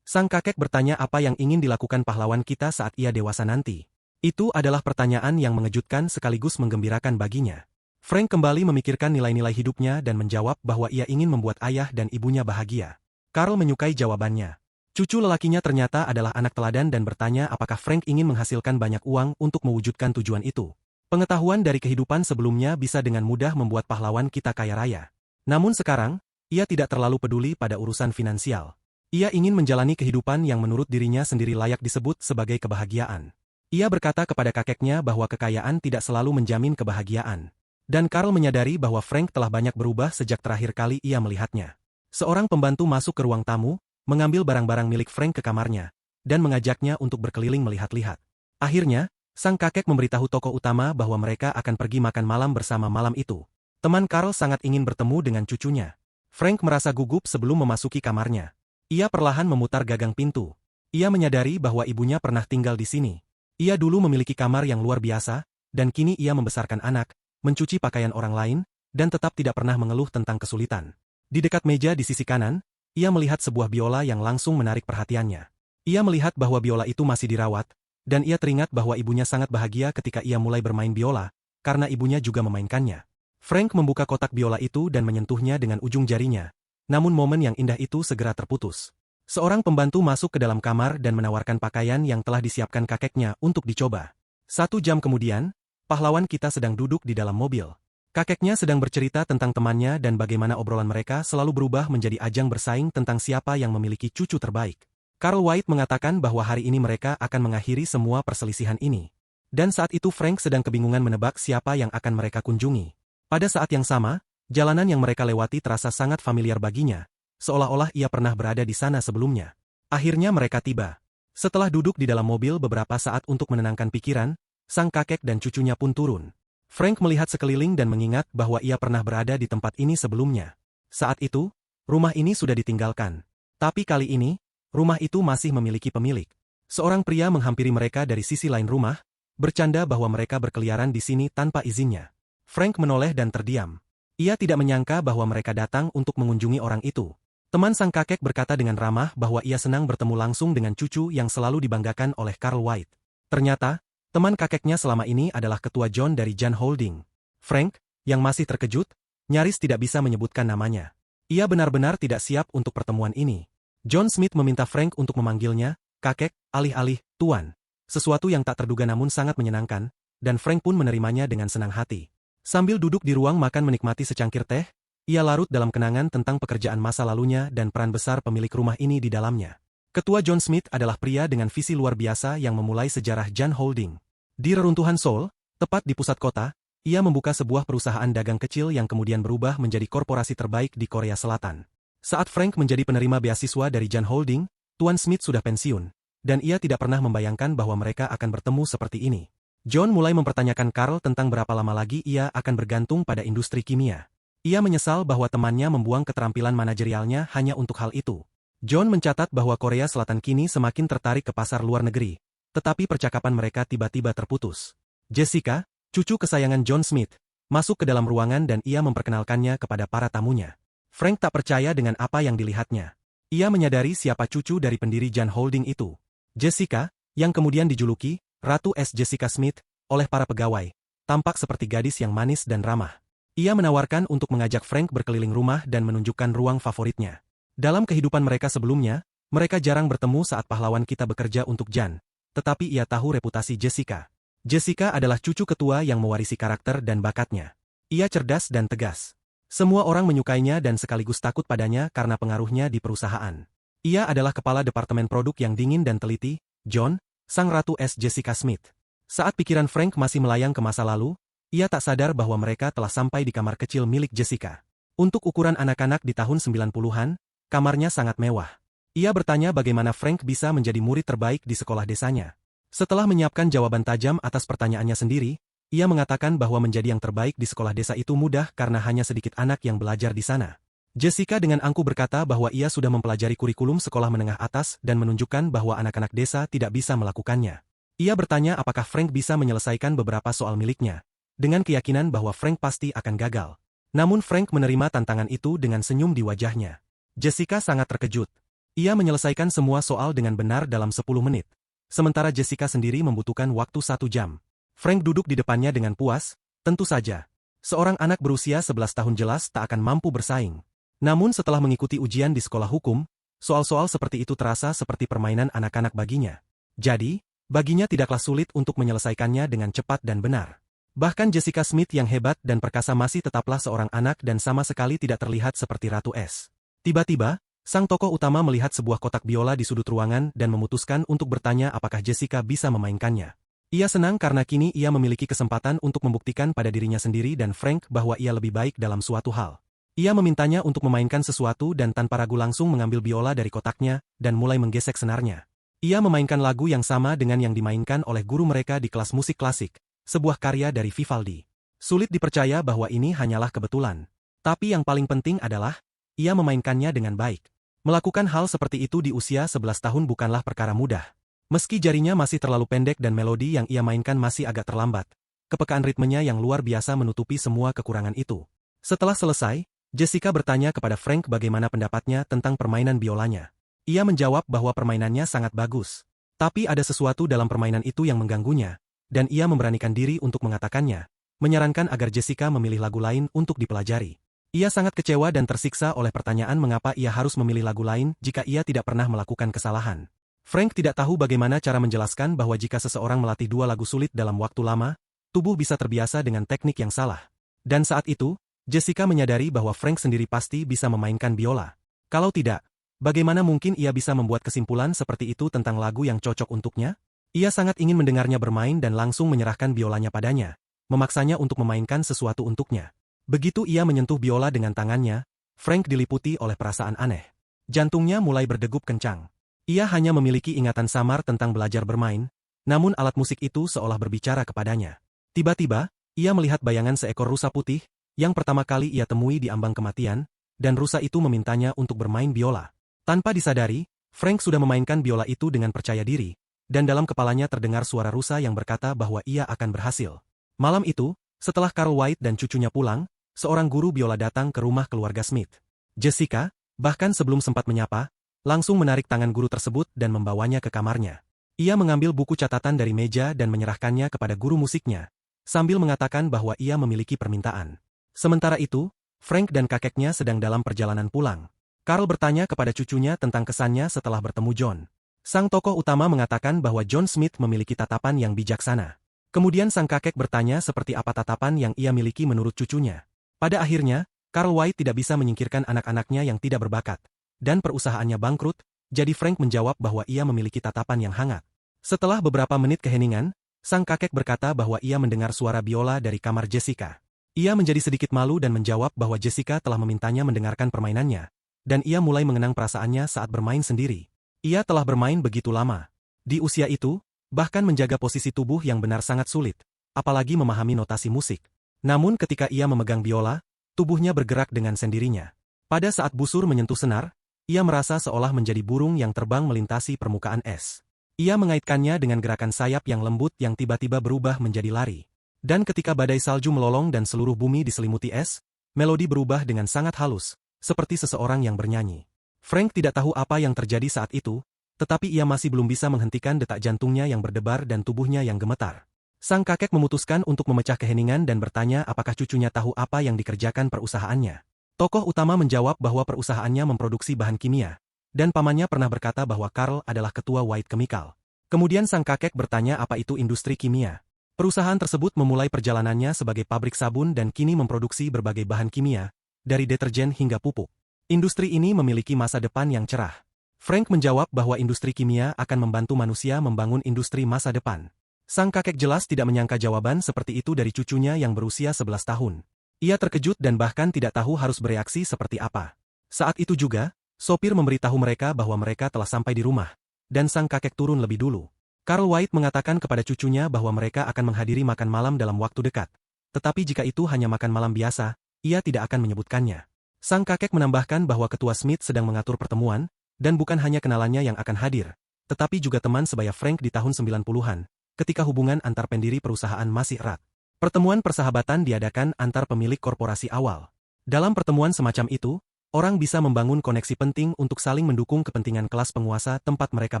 Sang kakek bertanya apa yang ingin dilakukan pahlawan kita saat ia dewasa nanti. Itu adalah pertanyaan yang mengejutkan sekaligus menggembirakan baginya. Frank kembali memikirkan nilai-nilai hidupnya dan menjawab bahwa ia ingin membuat ayah dan ibunya bahagia. Carl menyukai jawabannya. Cucu lelakinya ternyata adalah anak teladan dan bertanya apakah Frank ingin menghasilkan banyak uang untuk mewujudkan tujuan itu. Pengetahuan dari kehidupan sebelumnya bisa dengan mudah membuat pahlawan kita kaya raya. Namun sekarang, ia tidak terlalu peduli pada urusan finansial. Ia ingin menjalani kehidupan yang menurut dirinya sendiri layak disebut sebagai kebahagiaan. Ia berkata kepada kakeknya bahwa kekayaan tidak selalu menjamin kebahagiaan. Dan Carl menyadari bahwa Frank telah banyak berubah sejak terakhir kali ia melihatnya. Seorang pembantu masuk ke ruang tamu, mengambil barang-barang milik Frank ke kamarnya, dan mengajaknya untuk berkeliling melihat-lihat. Akhirnya, sang kakek memberitahu tokoh utama bahwa mereka akan pergi makan malam bersama malam itu. Teman Carl sangat ingin bertemu dengan cucunya. Frank merasa gugup sebelum memasuki kamarnya. Ia perlahan memutar gagang pintu. Ia menyadari bahwa ibunya pernah tinggal di sini. Ia dulu memiliki kamar yang luar biasa, dan kini ia membesarkan anak, mencuci pakaian orang lain, dan tetap tidak pernah mengeluh tentang kesulitan. Di dekat meja di sisi kanan, ia melihat sebuah biola yang langsung menarik perhatiannya. Ia melihat bahwa biola itu masih dirawat, dan ia teringat bahwa ibunya sangat bahagia ketika ia mulai bermain biola, karena ibunya juga memainkannya. Frank membuka kotak biola itu dan menyentuhnya dengan ujung jarinya, namun momen yang indah itu segera terputus. Seorang pembantu masuk ke dalam kamar dan menawarkan pakaian yang telah disiapkan kakeknya untuk dicoba. 1 jam kemudian, pahlawan kita sedang duduk di dalam mobil. Kakeknya sedang bercerita tentang temannya dan bagaimana obrolan mereka selalu berubah menjadi ajang bersaing tentang siapa yang memiliki cucu terbaik. Carl White mengatakan bahwa hari ini mereka akan mengakhiri semua perselisihan ini. Dan saat itu Frank sedang kebingungan menebak siapa yang akan mereka kunjungi. Pada saat yang sama, jalanan yang mereka lewati terasa sangat familiar baginya, seolah-olah ia pernah berada di sana sebelumnya. Akhirnya mereka tiba. Setelah duduk di dalam mobil beberapa saat untuk menenangkan pikiran, sang kakek dan cucunya pun turun. Frank melihat sekeliling dan mengingat bahwa ia pernah berada di tempat ini sebelumnya. Saat itu, rumah ini sudah ditinggalkan. Tapi kali ini, rumah itu masih memiliki pemilik. Seorang pria menghampiri mereka dari sisi lain rumah, bercanda bahwa mereka berkeliaran di sini tanpa izinnya. Frank menoleh dan terdiam. Ia tidak menyangka bahwa mereka datang untuk mengunjungi orang itu. Teman sang kakek berkata dengan ramah bahwa ia senang bertemu langsung dengan cucu yang selalu dibanggakan oleh Carl White. Ternyata, teman kakeknya selama ini adalah ketua John dari Jan Holding. Frank, yang masih terkejut, nyaris tidak bisa menyebutkan namanya. Ia benar-benar tidak siap untuk pertemuan ini. John Smith meminta Frank untuk memanggilnya, kakek, alih-alih, tuan. Sesuatu yang tak terduga namun sangat menyenangkan, dan Frank pun menerimanya dengan senang hati. Sambil duduk di ruang makan menikmati secangkir teh, ia larut dalam kenangan tentang pekerjaan masa lalunya dan peran besar pemilik rumah ini di dalamnya. Ketua John Smith adalah pria dengan visi luar biasa yang memulai sejarah Jan Holding. Di reruntuhan Seoul, tepat di pusat kota, ia membuka sebuah perusahaan dagang kecil yang kemudian berubah menjadi korporasi terbaik di Korea Selatan. Saat Frank menjadi penerima beasiswa dari Jan Holding, Tuan Smith sudah pensiun, dan ia tidak pernah membayangkan bahwa mereka akan bertemu seperti ini. John mulai mempertanyakan Carl tentang berapa lama lagi ia akan bergantung pada industri kimia. Ia menyesal bahwa temannya membuang keterampilan manajerialnya hanya untuk hal itu. John mencatat bahwa Korea Selatan kini semakin tertarik ke pasar luar negeri, tetapi percakapan mereka tiba-tiba terputus. Jessica, cucu kesayangan John Smith, masuk ke dalam ruangan dan ia memperkenalkannya kepada para tamunya. Frank tak percaya dengan apa yang dilihatnya. Ia menyadari siapa cucu dari pendiri Jan Holding itu. Jessica, yang kemudian dijuluki Ratu S. Jessica Smith oleh para pegawai, tampak seperti gadis yang manis dan ramah. Ia menawarkan untuk mengajak Frank berkeliling rumah dan menunjukkan ruang favoritnya. Dalam kehidupan mereka sebelumnya, mereka jarang bertemu saat pahlawan kita bekerja untuk Jan, tetapi ia tahu reputasi Jessica. Jessica adalah cucu ketua yang mewarisi karakter dan bakatnya. Ia cerdas dan tegas. Semua orang menyukainya dan sekaligus takut padanya karena pengaruhnya di perusahaan. Ia adalah kepala departemen produk yang dingin dan teliti, John, sang Ratu S. Jessica Smith. Saat pikiran Frank masih melayang ke masa lalu, ia tak sadar bahwa mereka telah sampai di kamar kecil milik Jessica. Untuk ukuran anak-anak di tahun 90-an, kamarnya sangat mewah. Ia bertanya bagaimana Frank bisa menjadi murid terbaik di sekolah desanya. Setelah menyiapkan jawaban tajam atas pertanyaannya sendiri, ia mengatakan bahwa menjadi yang terbaik di sekolah desa itu mudah karena hanya sedikit anak yang belajar di sana. Jessica dengan angkuh berkata bahwa ia sudah mempelajari kurikulum sekolah menengah atas dan menunjukkan bahwa anak-anak desa tidak bisa melakukannya. Ia bertanya apakah Frank bisa menyelesaikan beberapa soal miliknya, dengan keyakinan bahwa Frank pasti akan gagal. Namun Frank menerima tantangan itu dengan senyum di wajahnya. Jessica sangat terkejut. Ia menyelesaikan semua soal dengan benar dalam 10 menit. Sementara Jessica sendiri membutuhkan waktu 1 jam. Frank duduk di depannya dengan puas, tentu saja. Seorang anak berusia 11 tahun jelas tak akan mampu bersaing. Namun setelah mengikuti ujian di sekolah hukum, soal-soal seperti itu terasa seperti permainan anak-anak baginya. Jadi, baginya tidaklah sulit untuk menyelesaikannya dengan cepat dan benar. Bahkan Jessica Smith yang hebat dan perkasa masih tetaplah seorang anak dan sama sekali tidak terlihat seperti Ratu S. Tiba-tiba, sang tokoh utama melihat sebuah kotak biola di sudut ruangan dan memutuskan untuk bertanya apakah Jessica bisa memainkannya. Ia senang karena kini ia memiliki kesempatan untuk membuktikan pada dirinya sendiri dan Frank bahwa ia lebih baik dalam suatu hal. Ia memintanya untuk memainkan sesuatu dan tanpa ragu langsung mengambil biola dari kotaknya dan mulai menggesek senarnya. Ia memainkan lagu yang sama dengan yang dimainkan oleh guru mereka di kelas musik klasik, sebuah karya dari Vivaldi. Sulit dipercaya bahwa ini hanyalah kebetulan. Tapi yang paling penting adalah, ia memainkannya dengan baik. Melakukan hal seperti itu di usia 11 tahun bukanlah perkara mudah. Meski jarinya masih terlalu pendek dan melodi yang ia mainkan masih agak terlambat, kepekaan ritmenya yang luar biasa menutupi semua kekurangan itu. Setelah selesai, Jessica bertanya kepada Frank bagaimana pendapatnya tentang permainan biolanya. Ia menjawab bahwa permainannya sangat bagus. Tapi ada sesuatu dalam permainan itu yang mengganggunya, dan ia memberanikan diri untuk mengatakannya, menyarankan agar Jessica memilih lagu lain untuk dipelajari. Ia sangat kecewa dan tersiksa oleh pertanyaan mengapa ia harus memilih lagu lain jika ia tidak pernah melakukan kesalahan. Frank tidak tahu bagaimana cara menjelaskan bahwa jika seseorang melatih 2 lagu sulit dalam waktu lama, tubuh bisa terbiasa dengan teknik yang salah. Dan saat itu, Jessica menyadari bahwa Frank sendiri pasti bisa memainkan biola. Kalau tidak, Bagaimana mungkin ia bisa membuat kesimpulan seperti itu tentang lagu yang cocok untuknya? Ia sangat ingin mendengarnya bermain dan langsung menyerahkan biolanya padanya, memaksanya untuk memainkan sesuatu untuknya. Begitu ia menyentuh biola dengan tangannya, Frank diliputi oleh perasaan aneh. Jantungnya mulai berdegup kencang. Ia hanya memiliki ingatan samar tentang belajar bermain, namun alat musik itu seolah berbicara kepadanya. Tiba-tiba, ia melihat bayangan seekor rusa putih, yang pertama kali ia temui di ambang kematian, dan rusa itu memintanya untuk bermain biola. Tanpa disadari, Frank sudah memainkan biola itu dengan percaya diri, dan dalam kepalanya terdengar suara rusa yang berkata bahwa ia akan berhasil. Malam itu, setelah Carl White dan cucunya pulang, seorang guru biola datang ke rumah keluarga Smith. Jessica, bahkan sebelum sempat menyapa, langsung menarik tangan guru tersebut dan membawanya ke kamarnya. Ia mengambil buku catatan dari meja dan menyerahkannya kepada guru musiknya, sambil mengatakan bahwa ia memiliki permintaan. Sementara itu, Frank dan kakeknya sedang dalam perjalanan pulang. Carl bertanya kepada cucunya tentang kesannya setelah bertemu John. Sang tokoh utama mengatakan bahwa John Smith memiliki tatapan yang bijaksana. Kemudian sang kakek bertanya seperti apa tatapan yang ia miliki menurut cucunya. Pada akhirnya, Carl White tidak bisa menyingkirkan anak-anaknya yang tidak berbakat, dan perusahaannya bangkrut, jadi Frank menjawab bahwa ia memiliki tatapan yang hangat. Setelah beberapa menit keheningan, sang kakek berkata bahwa ia mendengar suara biola dari kamar Jessica. Ia menjadi sedikit malu dan menjawab bahwa Jessica telah memintanya mendengarkan permainannya, dan ia mulai mengenang perasaannya saat bermain sendiri. Ia telah bermain begitu lama. Di usia itu, bahkan menjaga posisi tubuh yang benar sangat sulit, apalagi memahami notasi musik. Namun ketika ia memegang biola, tubuhnya bergerak dengan sendirinya. Pada saat busur menyentuh senar, ia merasa seolah menjadi burung yang terbang melintasi permukaan es. Ia mengaitkannya dengan gerakan sayap yang lembut yang tiba-tiba berubah menjadi lari. Dan ketika badai salju melolong dan seluruh bumi diselimuti es, melodi berubah dengan sangat halus, seperti seseorang yang bernyanyi. Frank tidak tahu apa yang terjadi saat itu, tetapi ia masih belum bisa menghentikan detak jantungnya yang berdebar dan tubuhnya yang gemetar. Sang kakek memutuskan untuk memecah keheningan dan bertanya apakah cucunya tahu apa yang dikerjakan perusahaannya. Tokoh utama menjawab bahwa perusahaannya memproduksi bahan kimia, dan pamannya pernah berkata bahwa Carl adalah ketua White Chemical. Kemudian sang kakek bertanya apa itu industri kimia. Perusahaan tersebut memulai perjalanannya sebagai pabrik sabun dan kini memproduksi berbagai bahan kimia, dari deterjen hingga pupuk. Industri ini memiliki masa depan yang cerah. Frank menjawab bahwa industri kimia akan membantu manusia membangun industri masa depan. Sang kakek jelas tidak menyangka jawaban seperti itu dari cucunya yang berusia 11 tahun. Ia terkejut dan bahkan tidak tahu harus bereaksi seperti apa. Saat itu juga, sopir memberitahu mereka bahwa mereka telah sampai di rumah, dan sang kakek turun lebih dulu. Carl White mengatakan kepada cucunya bahwa mereka akan menghadiri makan malam dalam waktu dekat. Tetapi jika itu hanya makan malam biasa, ia tidak akan menyebutkannya. Sang kakek menambahkan bahwa ketua Smith sedang mengatur pertemuan, dan bukan hanya kenalannya yang akan hadir, tetapi juga teman sebaya Frank di tahun 90-an, ketika hubungan antar pendiri perusahaan masih erat. Pertemuan persahabatan diadakan antar pemilik korporasi awal. Dalam pertemuan semacam itu, orang bisa membangun koneksi penting untuk saling mendukung kepentingan kelas penguasa tempat mereka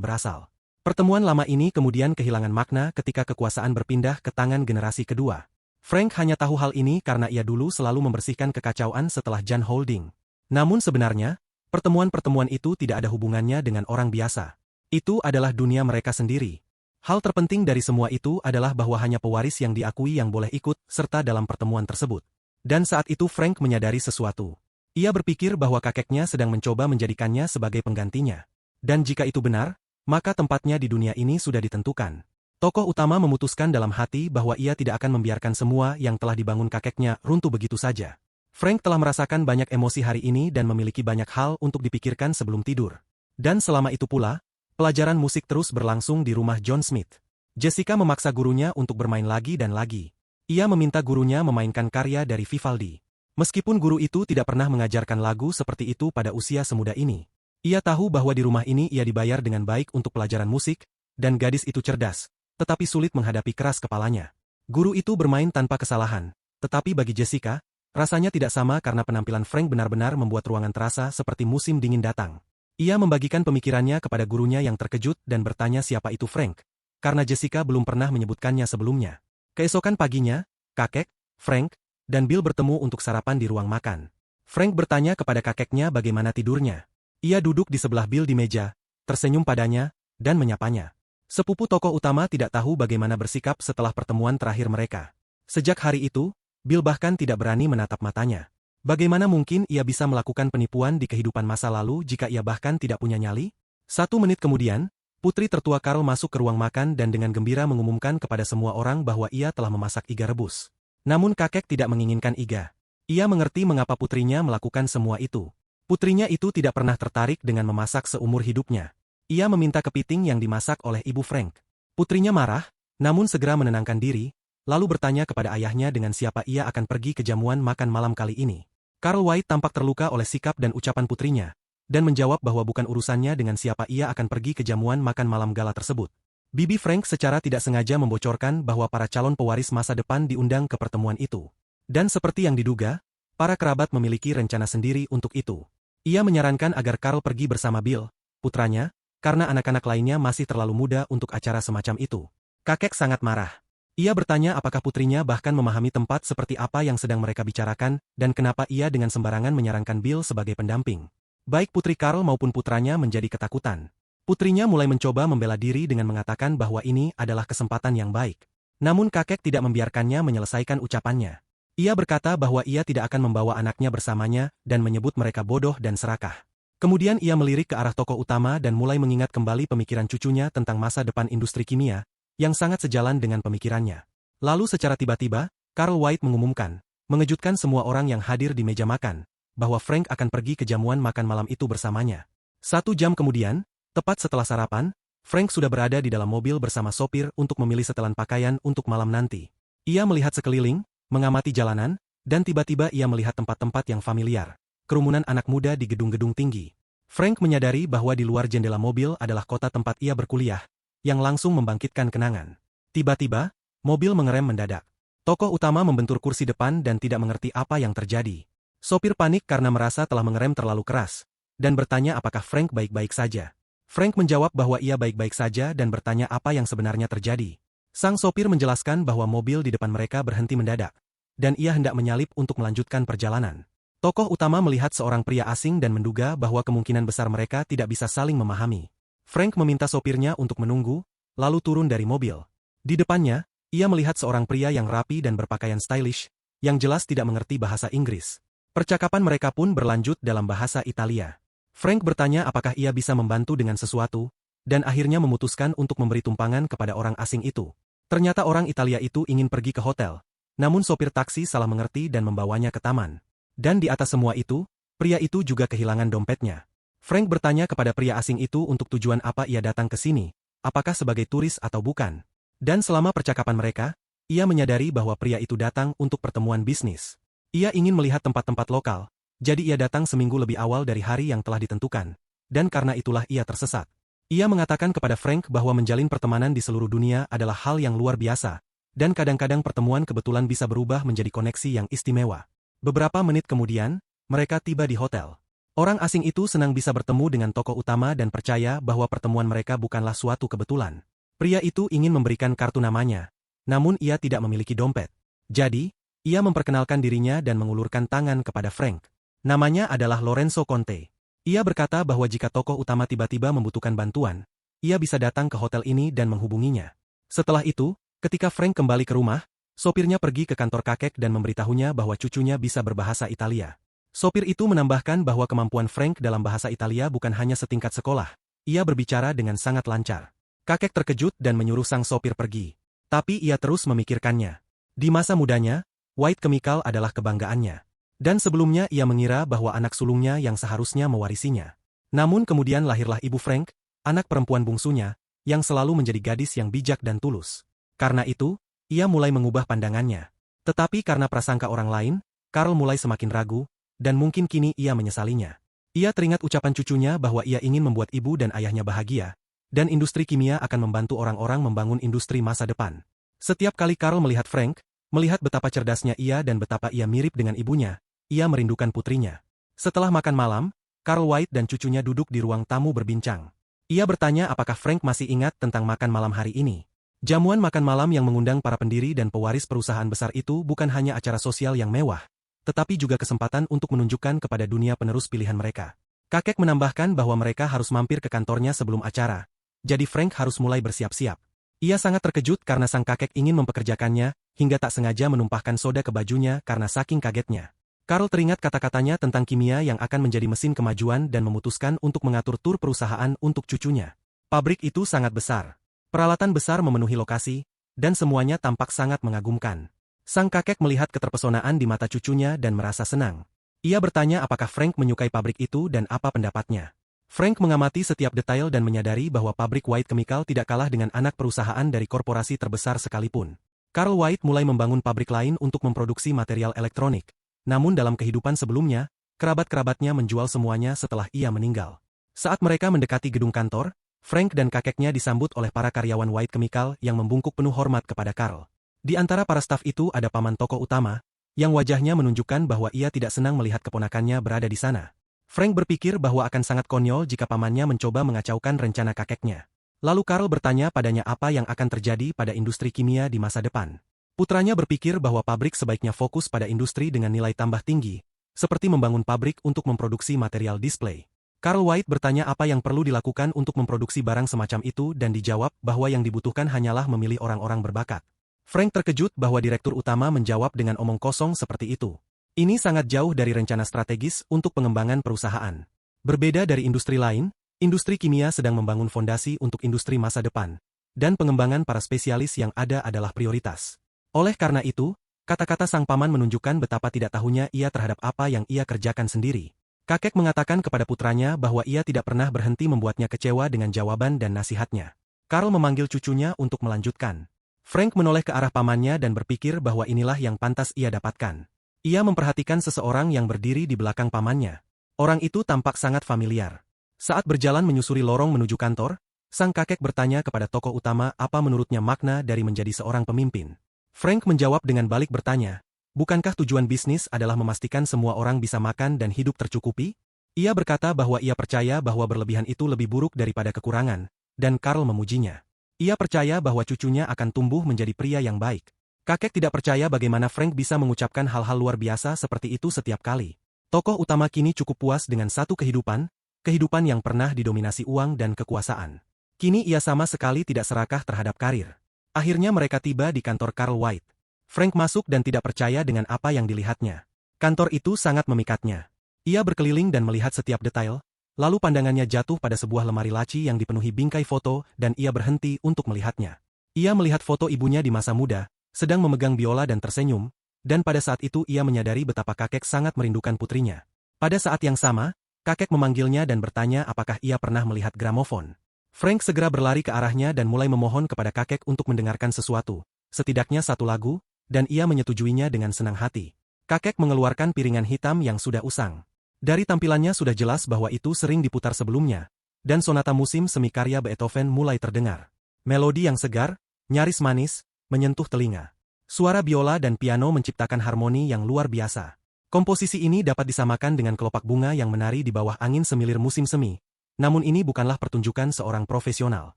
berasal. Pertemuan lama ini kemudian kehilangan makna ketika kekuasaan berpindah ke tangan generasi kedua. Frank hanya tahu hal ini karena ia dulu selalu membersihkan kekacauan setelah John Holding. Namun sebenarnya, pertemuan-pertemuan itu tidak ada hubungannya dengan orang biasa. Itu adalah dunia mereka sendiri. Hal terpenting dari semua itu adalah bahwa hanya pewaris yang diakui yang boleh ikut serta dalam pertemuan tersebut. Dan saat itu Frank menyadari sesuatu. Ia berpikir bahwa kakeknya sedang mencoba menjadikannya sebagai penggantinya. Dan jika itu benar, maka tempatnya di dunia ini sudah ditentukan. Tokoh utama memutuskan dalam hati bahwa ia tidak akan membiarkan semua yang telah dibangun kakeknya runtuh begitu saja. Frank telah merasakan banyak emosi hari ini dan memiliki banyak hal untuk dipikirkan sebelum tidur. Dan selama itu pula, pelajaran musik terus berlangsung di rumah John Smith. Jessica memaksa gurunya untuk bermain lagi dan lagi. Ia meminta gurunya memainkan karya dari Vivaldi. Meskipun guru itu tidak pernah mengajarkan lagu seperti itu pada usia semuda ini. Ia tahu bahwa di rumah ini ia dibayar dengan baik untuk pelajaran musik, dan gadis itu cerdas, tetapi sulit menghadapi keras kepalanya. Guru itu bermain tanpa kesalahan, tetapi bagi Jessica, rasanya tidak sama karena penampilan Frank benar-benar membuat ruangan terasa seperti musim dingin datang. Ia membagikan pemikirannya kepada gurunya yang terkejut dan bertanya siapa itu Frank, karena Jessica belum pernah menyebutkannya sebelumnya. Keesokan paginya, kakek, Frank, dan Bill bertemu untuk sarapan di ruang makan. Frank bertanya kepada kakeknya bagaimana tidurnya. Ia duduk di sebelah Bill di meja, tersenyum padanya, dan menyapanya. Sepupu tokoh utama tidak tahu bagaimana bersikap setelah pertemuan terakhir mereka. Sejak hari itu, Bill bahkan tidak berani menatap matanya. Bagaimana mungkin ia bisa melakukan penipuan di kehidupan masa lalu jika ia bahkan tidak punya nyali? 1 menit kemudian, putri tertua Karl masuk ke ruang makan dan dengan gembira mengumumkan kepada semua orang bahwa ia telah memasak iga rebus. Namun kakek tidak menginginkan iga. Ia mengerti mengapa putrinya melakukan semua itu. Putrinya itu tidak pernah tertarik dengan memasak seumur hidupnya. Ia meminta kepiting yang dimasak oleh ibu Frank. Putrinya marah, namun segera menenangkan diri, lalu bertanya kepada ayahnya dengan siapa ia akan pergi ke jamuan makan malam kali ini. Karl White tampak terluka oleh sikap dan ucapan putrinya, dan menjawab bahwa bukan urusannya dengan siapa ia akan pergi ke jamuan makan malam gala tersebut. Bibi Frank secara tidak sengaja membocorkan bahwa para calon pewaris masa depan diundang ke pertemuan itu. Dan seperti yang diduga, para kerabat memiliki rencana sendiri untuk itu. Ia menyarankan agar Karl pergi bersama Bill, putranya, karena anak-anak lainnya masih terlalu muda untuk acara semacam itu. Kakek sangat marah. Ia bertanya apakah putrinya bahkan memahami tempat seperti apa yang sedang mereka bicarakan, dan kenapa ia dengan sembarangan menyarankan Bill sebagai pendamping. Baik putri Karl maupun putranya menjadi ketakutan. Putrinya mulai mencoba membela diri dengan mengatakan bahwa ini adalah kesempatan yang baik. Namun kakek tidak membiarkannya menyelesaikan ucapannya. Ia berkata bahwa ia tidak akan membawa anaknya bersamanya dan menyebut mereka bodoh dan serakah. Kemudian ia melirik ke arah tokoh utama dan mulai mengingat kembali pemikiran cucunya tentang masa depan industri kimia, yang sangat sejalan dengan pemikirannya. Lalu secara tiba-tiba, Karl White mengumumkan, mengejutkan semua orang yang hadir di meja makan, bahwa Frank akan pergi ke jamuan makan malam itu bersamanya. 1 jam kemudian, tepat setelah sarapan, Frank sudah berada di dalam mobil bersama sopir untuk memilih setelan pakaian untuk malam nanti. Ia melihat sekeliling, mengamati jalanan, dan tiba-tiba ia melihat tempat-tempat yang familiar. Kerumunan anak muda di gedung-gedung tinggi. Frank menyadari bahwa di luar jendela mobil adalah kota tempat ia berkuliah, yang langsung membangkitkan kenangan. Tiba-tiba, mobil mengerem mendadak. Tokoh utama membentur kursi depan dan tidak mengerti apa yang terjadi. Sopir panik karena merasa telah mengerem terlalu keras, dan bertanya apakah Frank baik-baik saja. Frank menjawab bahwa ia baik-baik saja dan bertanya apa yang sebenarnya terjadi. Sang sopir menjelaskan bahwa mobil di depan mereka berhenti mendadak, dan ia hendak menyalip untuk melanjutkan perjalanan. Tokoh utama melihat seorang pria asing dan menduga bahwa kemungkinan besar mereka tidak bisa saling memahami. Frank meminta sopirnya untuk menunggu, lalu turun dari mobil. Di depannya, ia melihat seorang pria yang rapi dan berpakaian stylish, yang jelas tidak mengerti bahasa Inggris. Percakapan mereka pun berlanjut dalam bahasa Italia. Frank bertanya apakah ia bisa membantu dengan sesuatu, dan akhirnya memutuskan untuk memberi tumpangan kepada orang asing itu. Ternyata orang Italia itu ingin pergi ke hotel, namun sopir taksi salah mengerti dan membawanya ke taman. Dan di atas semua itu, pria itu juga kehilangan dompetnya. Frank bertanya kepada pria asing itu untuk tujuan apa ia datang ke sini, apakah sebagai turis atau bukan. Dan selama percakapan mereka, ia menyadari bahwa pria itu datang untuk pertemuan bisnis. Ia ingin melihat tempat-tempat lokal, jadi ia datang seminggu lebih awal dari hari yang telah ditentukan. Dan karena itulah ia tersesat. Ia mengatakan kepada Frank bahwa menjalin pertemanan di seluruh dunia adalah hal yang luar biasa, dan kadang-kadang pertemuan kebetulan bisa berubah menjadi koneksi yang istimewa. Beberapa menit kemudian, mereka tiba di hotel. Orang asing itu senang bisa bertemu dengan tokoh utama dan percaya bahwa pertemuan mereka bukanlah suatu kebetulan. Pria itu ingin memberikan kartu namanya, namun ia tidak memiliki dompet. Jadi, ia memperkenalkan dirinya dan mengulurkan tangan kepada Frank. Namanya adalah Lorenzo Conte. Ia berkata bahwa jika tokoh utama tiba-tiba membutuhkan bantuan, ia bisa datang ke hotel ini dan menghubunginya. Setelah itu, ketika Frank kembali ke rumah, sopirnya pergi ke kantor kakek dan memberitahunya bahwa cucunya bisa berbahasa Italia. Sopir itu menambahkan bahwa kemampuan Frank dalam bahasa Italia bukan hanya setingkat sekolah. Ia berbicara dengan sangat lancar. Kakek terkejut dan menyuruh sang sopir pergi. Tapi ia terus memikirkannya. Di masa mudanya, White Chemical adalah kebanggaannya. Dan sebelumnya ia mengira bahwa anak sulungnya yang seharusnya mewarisinya. Namun kemudian lahirlah ibu Frank, anak perempuan bungsunya, yang selalu menjadi gadis yang bijak dan tulus. Karena itu, ia mulai mengubah pandangannya. Tetapi karena prasangka orang lain, Karl mulai semakin ragu, dan mungkin kini ia menyesalinya. Ia teringat ucapan cucunya bahwa ia ingin membuat ibu dan ayahnya bahagia, dan industri kimia akan membantu orang-orang membangun industri masa depan. Setiap kali Karl melihat Frank, melihat betapa cerdasnya ia dan betapa ia mirip dengan ibunya, ia merindukan putrinya. Setelah makan malam, Karl White dan cucunya duduk di ruang tamu berbincang. Ia bertanya apakah Frank masih ingat tentang makan malam hari ini. Jamuan makan malam yang mengundang para pendiri dan pewaris perusahaan besar itu bukan hanya acara sosial yang mewah, tetapi juga kesempatan untuk menunjukkan kepada dunia penerus pilihan mereka. Kakek menambahkan bahwa mereka harus mampir ke kantornya sebelum acara, jadi Frank harus mulai bersiap-siap. Ia sangat terkejut karena sang kakek ingin mempekerjakannya, hingga tak sengaja menumpahkan soda ke bajunya karena saking kagetnya. Karl teringat kata-katanya tentang kimia yang akan menjadi mesin kemajuan dan memutuskan untuk mengatur tur perusahaan untuk cucunya. Pabrik itu sangat besar. Peralatan besar memenuhi lokasi, dan semuanya tampak sangat mengagumkan. Sang kakek melihat keterpesonaan di mata cucunya dan merasa senang. Ia bertanya apakah Frank menyukai pabrik itu dan apa pendapatnya. Frank mengamati setiap detail dan menyadari bahwa pabrik White Chemical tidak kalah dengan anak perusahaan dari korporasi terbesar sekalipun. Carl White mulai membangun pabrik lain untuk memproduksi material elektronik. Namun dalam kehidupan sebelumnya, kerabat-kerabatnya menjual semuanya setelah ia meninggal. Saat mereka mendekati gedung kantor, Frank dan kakeknya disambut oleh para karyawan White Chemical yang membungkuk penuh hormat kepada Carl. Di antara para staf itu ada paman tokoh utama, yang wajahnya menunjukkan bahwa ia tidak senang melihat keponakannya berada di sana. Frank berpikir bahwa akan sangat konyol jika pamannya mencoba mengacaukan rencana kakeknya. Lalu Carl bertanya padanya apa yang akan terjadi pada industri kimia di masa depan. Putranya berpikir bahwa pabrik sebaiknya fokus pada industri dengan nilai tambah tinggi, seperti membangun pabrik untuk memproduksi material display. Carl White bertanya apa yang perlu dilakukan untuk memproduksi barang semacam itu dan dijawab bahwa yang dibutuhkan hanyalah memilih orang-orang berbakat. Frank terkejut bahwa direktur utama menjawab dengan omong kosong seperti itu. Ini sangat jauh dari rencana strategis untuk pengembangan perusahaan. Berbeda dari industri lain, industri kimia sedang membangun fondasi untuk industri masa depan, dan pengembangan para spesialis yang ada adalah prioritas. Oleh karena itu, kata-kata sang paman menunjukkan betapa tidak tahunya ia terhadap apa yang ia kerjakan sendiri. Kakek mengatakan kepada putranya bahwa ia tidak pernah berhenti membuatnya kecewa dengan jawaban dan nasihatnya. Carl memanggil cucunya untuk melanjutkan. Frank menoleh ke arah pamannya dan berpikir bahwa inilah yang pantas ia dapatkan. Ia memperhatikan seseorang yang berdiri di belakang pamannya. Orang itu tampak sangat familiar. Saat berjalan menyusuri lorong menuju kantor, sang kakek bertanya kepada tokoh utama apa menurutnya makna dari menjadi seorang pemimpin. Frank menjawab dengan balik bertanya, bukankah tujuan bisnis adalah memastikan semua orang bisa makan dan hidup tercukupi? Ia berkata bahwa ia percaya bahwa berlebihan itu lebih buruk daripada kekurangan, dan Carl memujinya. Ia percaya bahwa cucunya akan tumbuh menjadi pria yang baik. Kakek tidak percaya bagaimana Frank bisa mengucapkan hal-hal luar biasa seperti itu setiap kali. Tokoh utama kini cukup puas dengan satu kehidupan yang pernah didominasi uang dan kekuasaan. Kini ia sama sekali tidak serakah terhadap karir. Akhirnya mereka tiba di kantor Carl White. Frank masuk dan tidak percaya dengan apa yang dilihatnya. Kantor itu sangat memikatnya. Ia berkeliling dan melihat setiap detail, lalu pandangannya jatuh pada sebuah lemari laci yang dipenuhi bingkai foto dan ia berhenti untuk melihatnya. Ia melihat foto ibunya di masa muda, sedang memegang biola dan tersenyum, dan pada saat itu ia menyadari betapa kakek sangat merindukan putrinya. Pada saat yang sama, kakek memanggilnya dan bertanya apakah ia pernah melihat gramofon. Frank segera berlari ke arahnya dan mulai memohon kepada kakek untuk mendengarkan sesuatu, setidaknya satu lagu, dan ia menyetujuinya dengan senang hati. Kakek mengeluarkan piringan hitam yang sudah usang. Dari tampilannya sudah jelas bahwa itu sering diputar sebelumnya, dan sonata musim semi karya Beethoven mulai terdengar. Melodi yang segar, nyaris manis, menyentuh telinga. Suara biola dan piano menciptakan harmoni yang luar biasa. Komposisi ini dapat disamakan dengan kelopak bunga yang menari di bawah angin semilir musim semi. Namun ini bukanlah pertunjukan seorang profesional.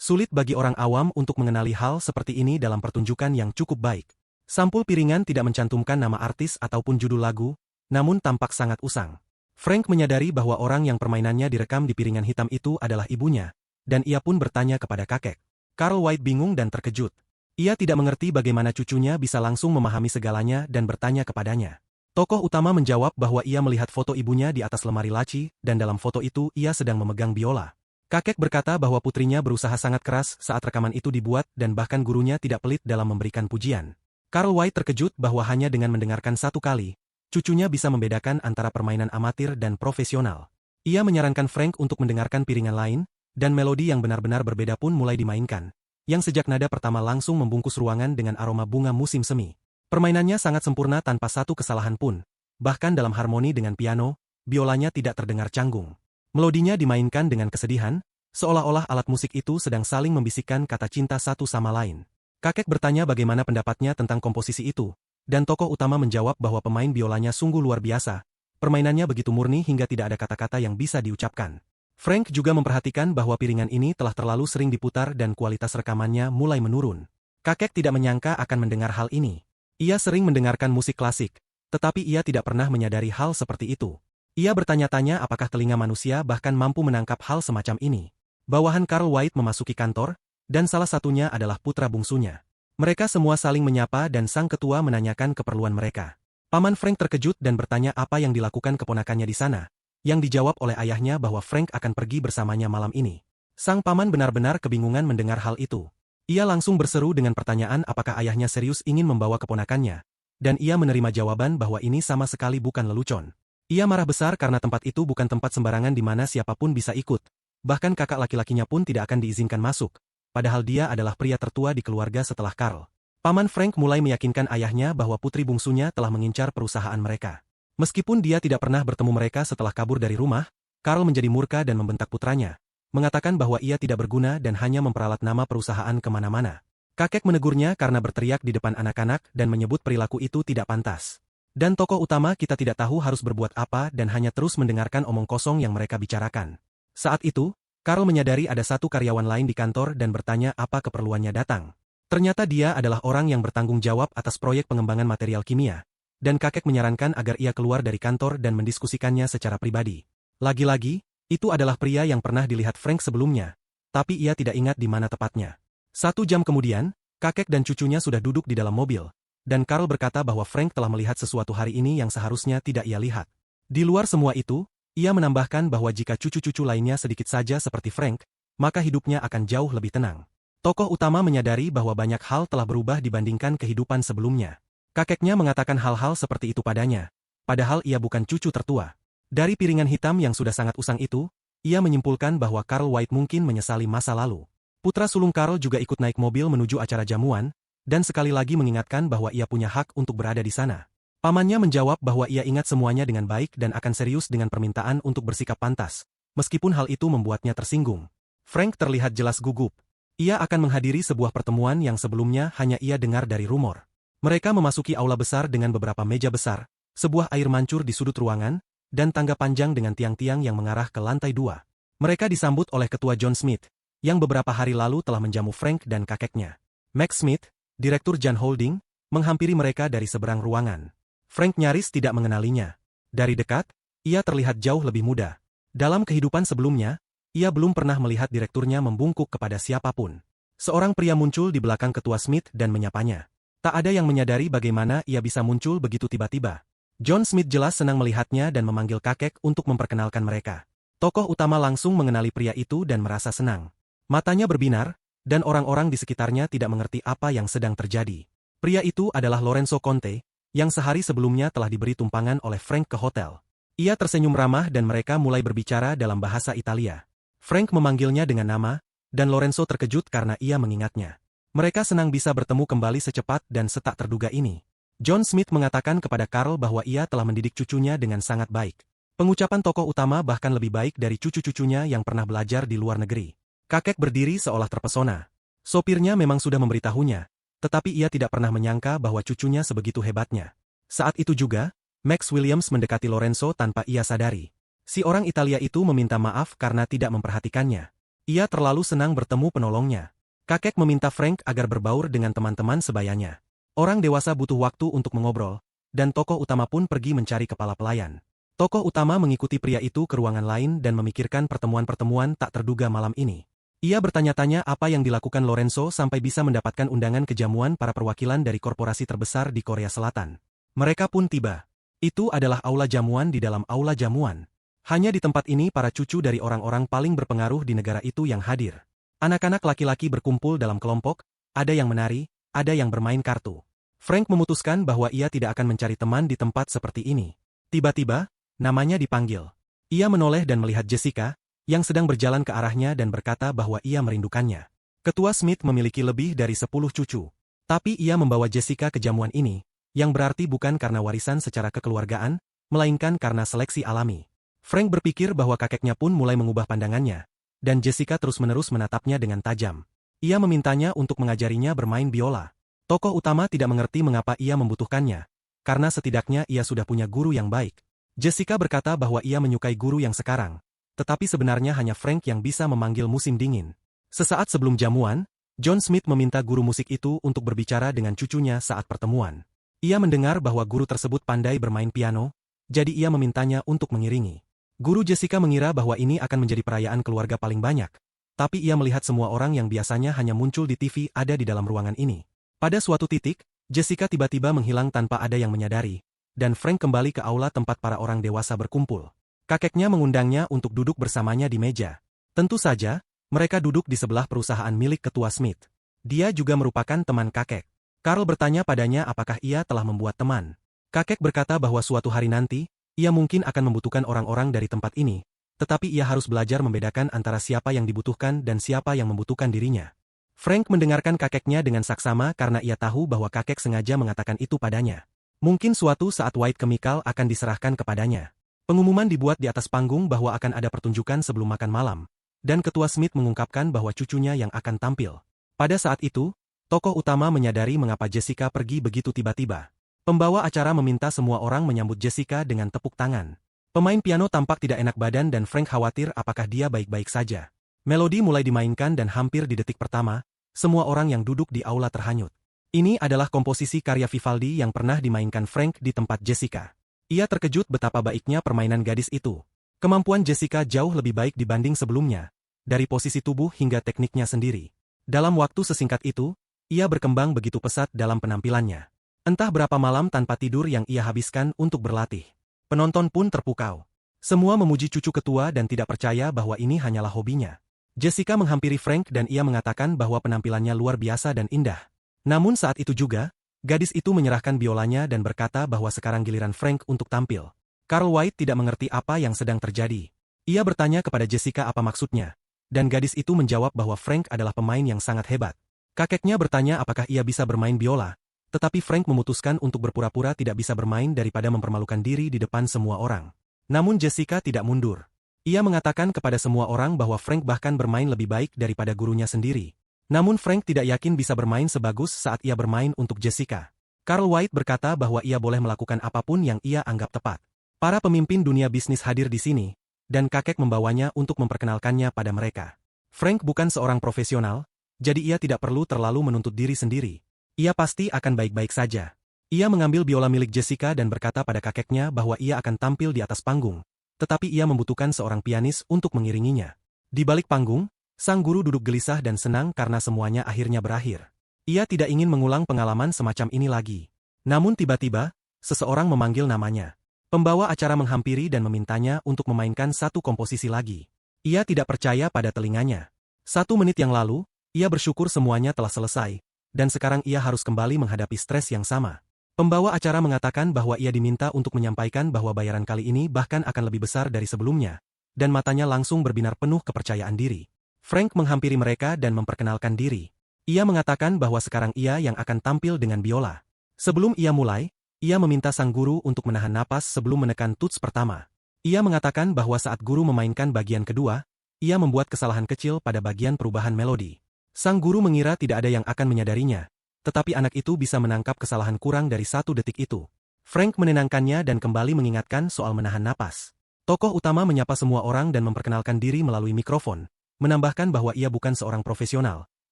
Sulit bagi orang awam untuk mengenali hal seperti ini dalam pertunjukan yang cukup baik. Sampul piringan tidak mencantumkan nama artis ataupun judul lagu, namun tampak sangat usang. Frank menyadari bahwa orang yang permainannya direkam di piringan hitam itu adalah ibunya, dan ia pun bertanya kepada kakek. Carl White bingung dan terkejut. Ia tidak mengerti bagaimana cucunya bisa langsung memahami segalanya dan bertanya kepadanya. Tokoh utama menjawab bahwa ia melihat foto ibunya di atas lemari laci, dan dalam foto itu ia sedang memegang biola. Kakek berkata bahwa putrinya berusaha sangat keras saat rekaman itu dibuat dan bahkan gurunya tidak pelit dalam memberikan pujian. Carl White terkejut bahwa hanya dengan mendengarkan satu kali, cucunya bisa membedakan antara permainan amatir dan profesional. Ia menyarankan Frank untuk mendengarkan piringan lain, dan melodi yang benar-benar berbeda pun mulai dimainkan, yang sejak nada pertama langsung membungkus ruangan dengan aroma bunga musim semi. Permainannya sangat sempurna tanpa satu kesalahan pun. Bahkan dalam harmoni dengan piano, biolanya tidak terdengar canggung. Melodinya dimainkan dengan kesedihan, seolah-olah alat musik itu sedang saling membisikkan kata cinta satu sama lain. Kakek bertanya bagaimana pendapatnya tentang komposisi itu, dan tokoh utama menjawab bahwa pemain biolanya sungguh luar biasa. Permainannya begitu murni hingga tidak ada kata-kata yang bisa diucapkan. Frank juga memperhatikan bahwa piringan ini telah terlalu sering diputar dan kualitas rekamannya mulai menurun. Kakek tidak menyangka akan mendengar hal ini. Ia sering mendengarkan musik klasik, tetapi ia tidak pernah menyadari hal seperti itu. Ia bertanya-tanya apakah telinga manusia bahkan mampu menangkap hal semacam ini. Bawahan Carl White memasuki kantor, dan salah satunya adalah putra bungsunya. Mereka semua saling menyapa dan sang ketua menanyakan keperluan mereka. Paman Frank terkejut dan bertanya apa yang dilakukan keponakannya di sana, yang dijawab oleh ayahnya bahwa Frank akan pergi bersamanya malam ini. Sang paman benar-benar kebingungan mendengar hal itu. Ia langsung berseru dengan pertanyaan apakah ayahnya serius ingin membawa keponakannya, dan ia menerima jawaban bahwa ini sama sekali bukan lelucon. Ia marah besar karena tempat itu bukan tempat sembarangan di mana siapapun bisa ikut, bahkan kakak laki-lakinya pun tidak akan diizinkan masuk, padahal dia adalah pria tertua di keluarga setelah Carl. Paman Frank mulai meyakinkan ayahnya bahwa putri bungsunya telah mengincar perusahaan mereka. Meskipun dia tidak pernah bertemu mereka setelah kabur dari rumah, Carl menjadi murka dan membentak putranya, mengatakan bahwa ia tidak berguna dan hanya memperalat nama perusahaan kemana-mana. Kakek menegurnya karena berteriak di depan anak-anak dan menyebut perilaku itu tidak pantas. Dan tokoh utama kita tidak tahu harus berbuat apa dan hanya terus mendengarkan omong kosong yang mereka bicarakan. Saat itu, Carl menyadari ada satu karyawan lain di kantor dan bertanya apa keperluannya datang. Ternyata dia adalah orang yang bertanggung jawab atas proyek pengembangan material kimia, dan kakek menyarankan agar ia keluar dari kantor dan mendiskusikannya secara pribadi. Lagi-lagi, itu adalah pria yang pernah dilihat Frank sebelumnya, tapi ia tidak ingat di mana tepatnya. 1 jam kemudian, kakek dan cucunya sudah duduk di dalam mobil, dan Carl berkata bahwa Frank telah melihat sesuatu hari ini yang seharusnya tidak ia lihat. Di luar semua itu, ia menambahkan bahwa jika cucu-cucu lainnya sedikit saja seperti Frank, maka hidupnya akan jauh lebih tenang. Tokoh utama menyadari bahwa banyak hal telah berubah dibandingkan kehidupan sebelumnya. Kakeknya mengatakan hal-hal seperti itu padanya, padahal ia bukan cucu tertua. Dari piringan hitam yang sudah sangat usang itu, ia menyimpulkan bahwa Carl White mungkin menyesali masa lalu. Putra sulung Carl juga ikut naik mobil menuju acara jamuan, dan sekali lagi mengingatkan bahwa ia punya hak untuk berada di sana. Pamannya menjawab bahwa ia ingat semuanya dengan baik dan akan serius dengan permintaan untuk bersikap pantas, meskipun hal itu membuatnya tersinggung. Frank terlihat jelas gugup. Ia akan menghadiri sebuah pertemuan yang sebelumnya hanya ia dengar dari rumor. Mereka memasuki aula besar dengan beberapa meja besar, sebuah air mancur di sudut ruangan, dan tangga panjang dengan tiang-tiang yang mengarah ke lantai 2. Mereka disambut oleh ketua John Smith, yang beberapa hari lalu telah menjamu Frank dan kakeknya. Max Smith, direktur Jan Holding, menghampiri mereka dari seberang ruangan. Frank nyaris tidak mengenalinya. Dari dekat, ia terlihat jauh lebih muda. Dalam kehidupan sebelumnya, ia belum pernah melihat direkturnya membungkuk kepada siapapun. Seorang pria muncul di belakang ketua Smith dan menyapanya. Tak ada yang menyadari bagaimana ia bisa muncul begitu tiba-tiba. John Smith jelas senang melihatnya dan memanggil kakek untuk memperkenalkan mereka. Tokoh utama langsung mengenali pria itu dan merasa senang. Matanya berbinar, dan orang-orang di sekitarnya tidak mengerti apa yang sedang terjadi. Pria itu adalah Lorenzo Conte, yang sehari sebelumnya telah diberi tumpangan oleh Frank ke hotel. Ia tersenyum ramah dan mereka mulai berbicara dalam bahasa Italia. Frank memanggilnya dengan nama, dan Lorenzo terkejut karena ia mengingatnya. Mereka senang bisa bertemu kembali secepat dan setak terduga ini. John Smith mengatakan kepada Carl bahwa ia telah mendidik cucunya dengan sangat baik. Pengucapan tokoh utama bahkan lebih baik dari cucu-cucunya yang pernah belajar di luar negeri. Kakek berdiri seolah terpesona. Sopirnya memang sudah memberitahunya, tetapi ia tidak pernah menyangka bahwa cucunya sebegitu hebatnya. Saat itu juga, Max Williams mendekati Lorenzo tanpa ia sadari. Si orang Italia itu meminta maaf karena tidak memperhatikannya. Ia terlalu senang bertemu penolongnya. Kakek meminta Frank agar berbaur dengan teman-teman sebayanya. Orang dewasa butuh waktu untuk mengobrol, dan tokoh utama pun pergi mencari kepala pelayan. Tokoh utama mengikuti pria itu ke ruangan lain dan memikirkan pertemuan-pertemuan tak terduga malam ini. Ia bertanya-tanya apa yang dilakukan Lorenzo sampai bisa mendapatkan undangan ke jamuan para perwakilan dari korporasi terbesar di Korea Selatan. Mereka pun tiba. Itu adalah aula jamuan di dalam aula jamuan. Hanya di tempat ini para cucu dari orang-orang paling berpengaruh di negara itu yang hadir. Anak-anak laki-laki berkumpul dalam kelompok, ada yang menari, ada yang bermain kartu. Frank memutuskan bahwa ia tidak akan mencari teman di tempat seperti ini. Tiba-tiba, namanya dipanggil. Ia menoleh dan melihat Jessica, yang sedang berjalan ke arahnya dan berkata bahwa ia merindukannya. Ketua Smith memiliki lebih dari 10 cucu. Tapi ia membawa Jessica ke jamuan ini, yang berarti bukan karena warisan secara kekeluargaan, melainkan karena seleksi alami. Frank berpikir bahwa kakeknya pun mulai mengubah pandangannya, dan Jessica terus-menerus menatapnya dengan tajam. Ia memintanya untuk mengajarinya bermain biola. Tokoh utama tidak mengerti mengapa ia membutuhkannya, karena setidaknya ia sudah punya guru yang baik. Jessica berkata bahwa ia menyukai guru yang sekarang, tetapi sebenarnya hanya Frank yang bisa memanggil musim dingin. Sesaat sebelum jamuan, John Smith meminta guru musik itu untuk berbicara dengan cucunya saat pertemuan. Ia mendengar bahwa guru tersebut pandai bermain piano, jadi ia memintanya untuk mengiringi. Guru Jessica mengira bahwa ini akan menjadi perayaan keluarga paling banyak, tapi ia melihat semua orang yang biasanya hanya muncul di TV ada di dalam ruangan ini. Pada suatu titik, Jessica tiba-tiba menghilang tanpa ada yang menyadari, dan Frank kembali ke aula tempat para orang dewasa berkumpul. Kakeknya mengundangnya untuk duduk bersamanya di meja. Tentu saja, mereka duduk di sebelah perusahaan milik ketua Smith. Dia juga merupakan teman kakek. Carl bertanya padanya apakah ia telah membuat teman. Kakek berkata bahwa suatu hari nanti, ia mungkin akan membutuhkan orang-orang dari tempat ini, tetapi ia harus belajar membedakan antara siapa yang dibutuhkan dan siapa yang membutuhkan dirinya. Frank mendengarkan kakeknya dengan saksama karena ia tahu bahwa kakek sengaja mengatakan itu padanya. Mungkin suatu saat White Chemical akan diserahkan kepadanya. Pengumuman dibuat di atas panggung bahwa akan ada pertunjukan sebelum makan malam, dan ketua Smith mengungkapkan bahwa cucunya yang akan tampil. Pada saat itu, tokoh utama menyadari mengapa Jessica pergi begitu tiba-tiba. Pembawa acara meminta semua orang menyambut Jessica dengan tepuk tangan. Pemain piano tampak tidak enak badan dan Frank khawatir apakah dia baik-baik saja. Melodi mulai dimainkan dan hampir di detik pertama, semua orang yang duduk di aula terhanyut. Ini adalah komposisi karya Vivaldi yang pernah dimainkan Frank di tempat Jessica. Ia terkejut betapa baiknya permainan gadis itu. Kemampuan Jessica jauh lebih baik dibanding sebelumnya, dari posisi tubuh hingga tekniknya sendiri. Dalam waktu sesingkat itu, ia berkembang begitu pesat dalam penampilannya. Entah berapa malam tanpa tidur yang ia habiskan untuk berlatih. Penonton pun terpukau. Semua memuji cucu ketua dan tidak percaya bahwa ini hanyalah hobinya. Jessica menghampiri Frank dan ia mengatakan bahwa penampilannya luar biasa dan indah. Namun saat itu juga, gadis itu menyerahkan biolanya dan berkata bahwa sekarang giliran Frank untuk tampil. Carl White tidak mengerti apa yang sedang terjadi. Ia bertanya kepada Jessica apa maksudnya, dan gadis itu menjawab bahwa Frank adalah pemain yang sangat hebat. Kakeknya bertanya apakah ia bisa bermain biola, tetapi Frank memutuskan untuk berpura-pura tidak bisa bermain daripada mempermalukan diri di depan semua orang. Namun Jessica tidak mundur. Ia mengatakan kepada semua orang bahwa Frank bahkan bermain lebih baik daripada gurunya sendiri. Namun Frank tidak yakin bisa bermain sebagus saat ia bermain untuk Jessica. Carl White berkata bahwa ia boleh melakukan apapun yang ia anggap tepat. Para pemimpin dunia bisnis hadir di sini, dan kakek membawanya untuk memperkenalkannya pada mereka. Frank bukan seorang profesional, jadi ia tidak perlu terlalu menuntut diri sendiri. Ia pasti akan baik-baik saja. Ia mengambil biola milik Jessica dan berkata pada kakeknya bahwa ia akan tampil di atas panggung, tetapi ia membutuhkan seorang pianis untuk mengiringinya. Di balik panggung, sang guru duduk gelisah dan senang karena semuanya akhirnya berakhir. Ia tidak ingin mengulang pengalaman semacam ini lagi. Namun tiba-tiba, seseorang memanggil namanya. Pembawa acara menghampiri dan memintanya untuk memainkan satu komposisi lagi. Ia tidak percaya pada telinganya. 1 menit yang lalu, ia bersyukur semuanya telah selesai, dan sekarang ia harus kembali menghadapi stres yang sama. Pembawa acara mengatakan bahwa ia diminta untuk menyampaikan bahwa bayaran kali ini bahkan akan lebih besar dari sebelumnya, dan matanya langsung berbinar penuh kepercayaan diri. Frank menghampiri mereka dan memperkenalkan diri. Ia mengatakan bahwa sekarang ia yang akan tampil dengan biola. Sebelum ia mulai, ia meminta sang guru untuk menahan napas sebelum menekan tuts pertama. Ia mengatakan bahwa saat guru memainkan bagian kedua, ia membuat kesalahan kecil pada bagian perubahan melodi. Sang guru mengira tidak ada yang akan menyadarinya, tetapi anak itu bisa menangkap kesalahan kurang dari 1 detik itu. Frank menenangkannya dan kembali mengingatkan soal menahan napas. Tokoh utama menyapa semua orang dan memperkenalkan diri melalui mikrofon, menambahkan bahwa ia bukan seorang profesional,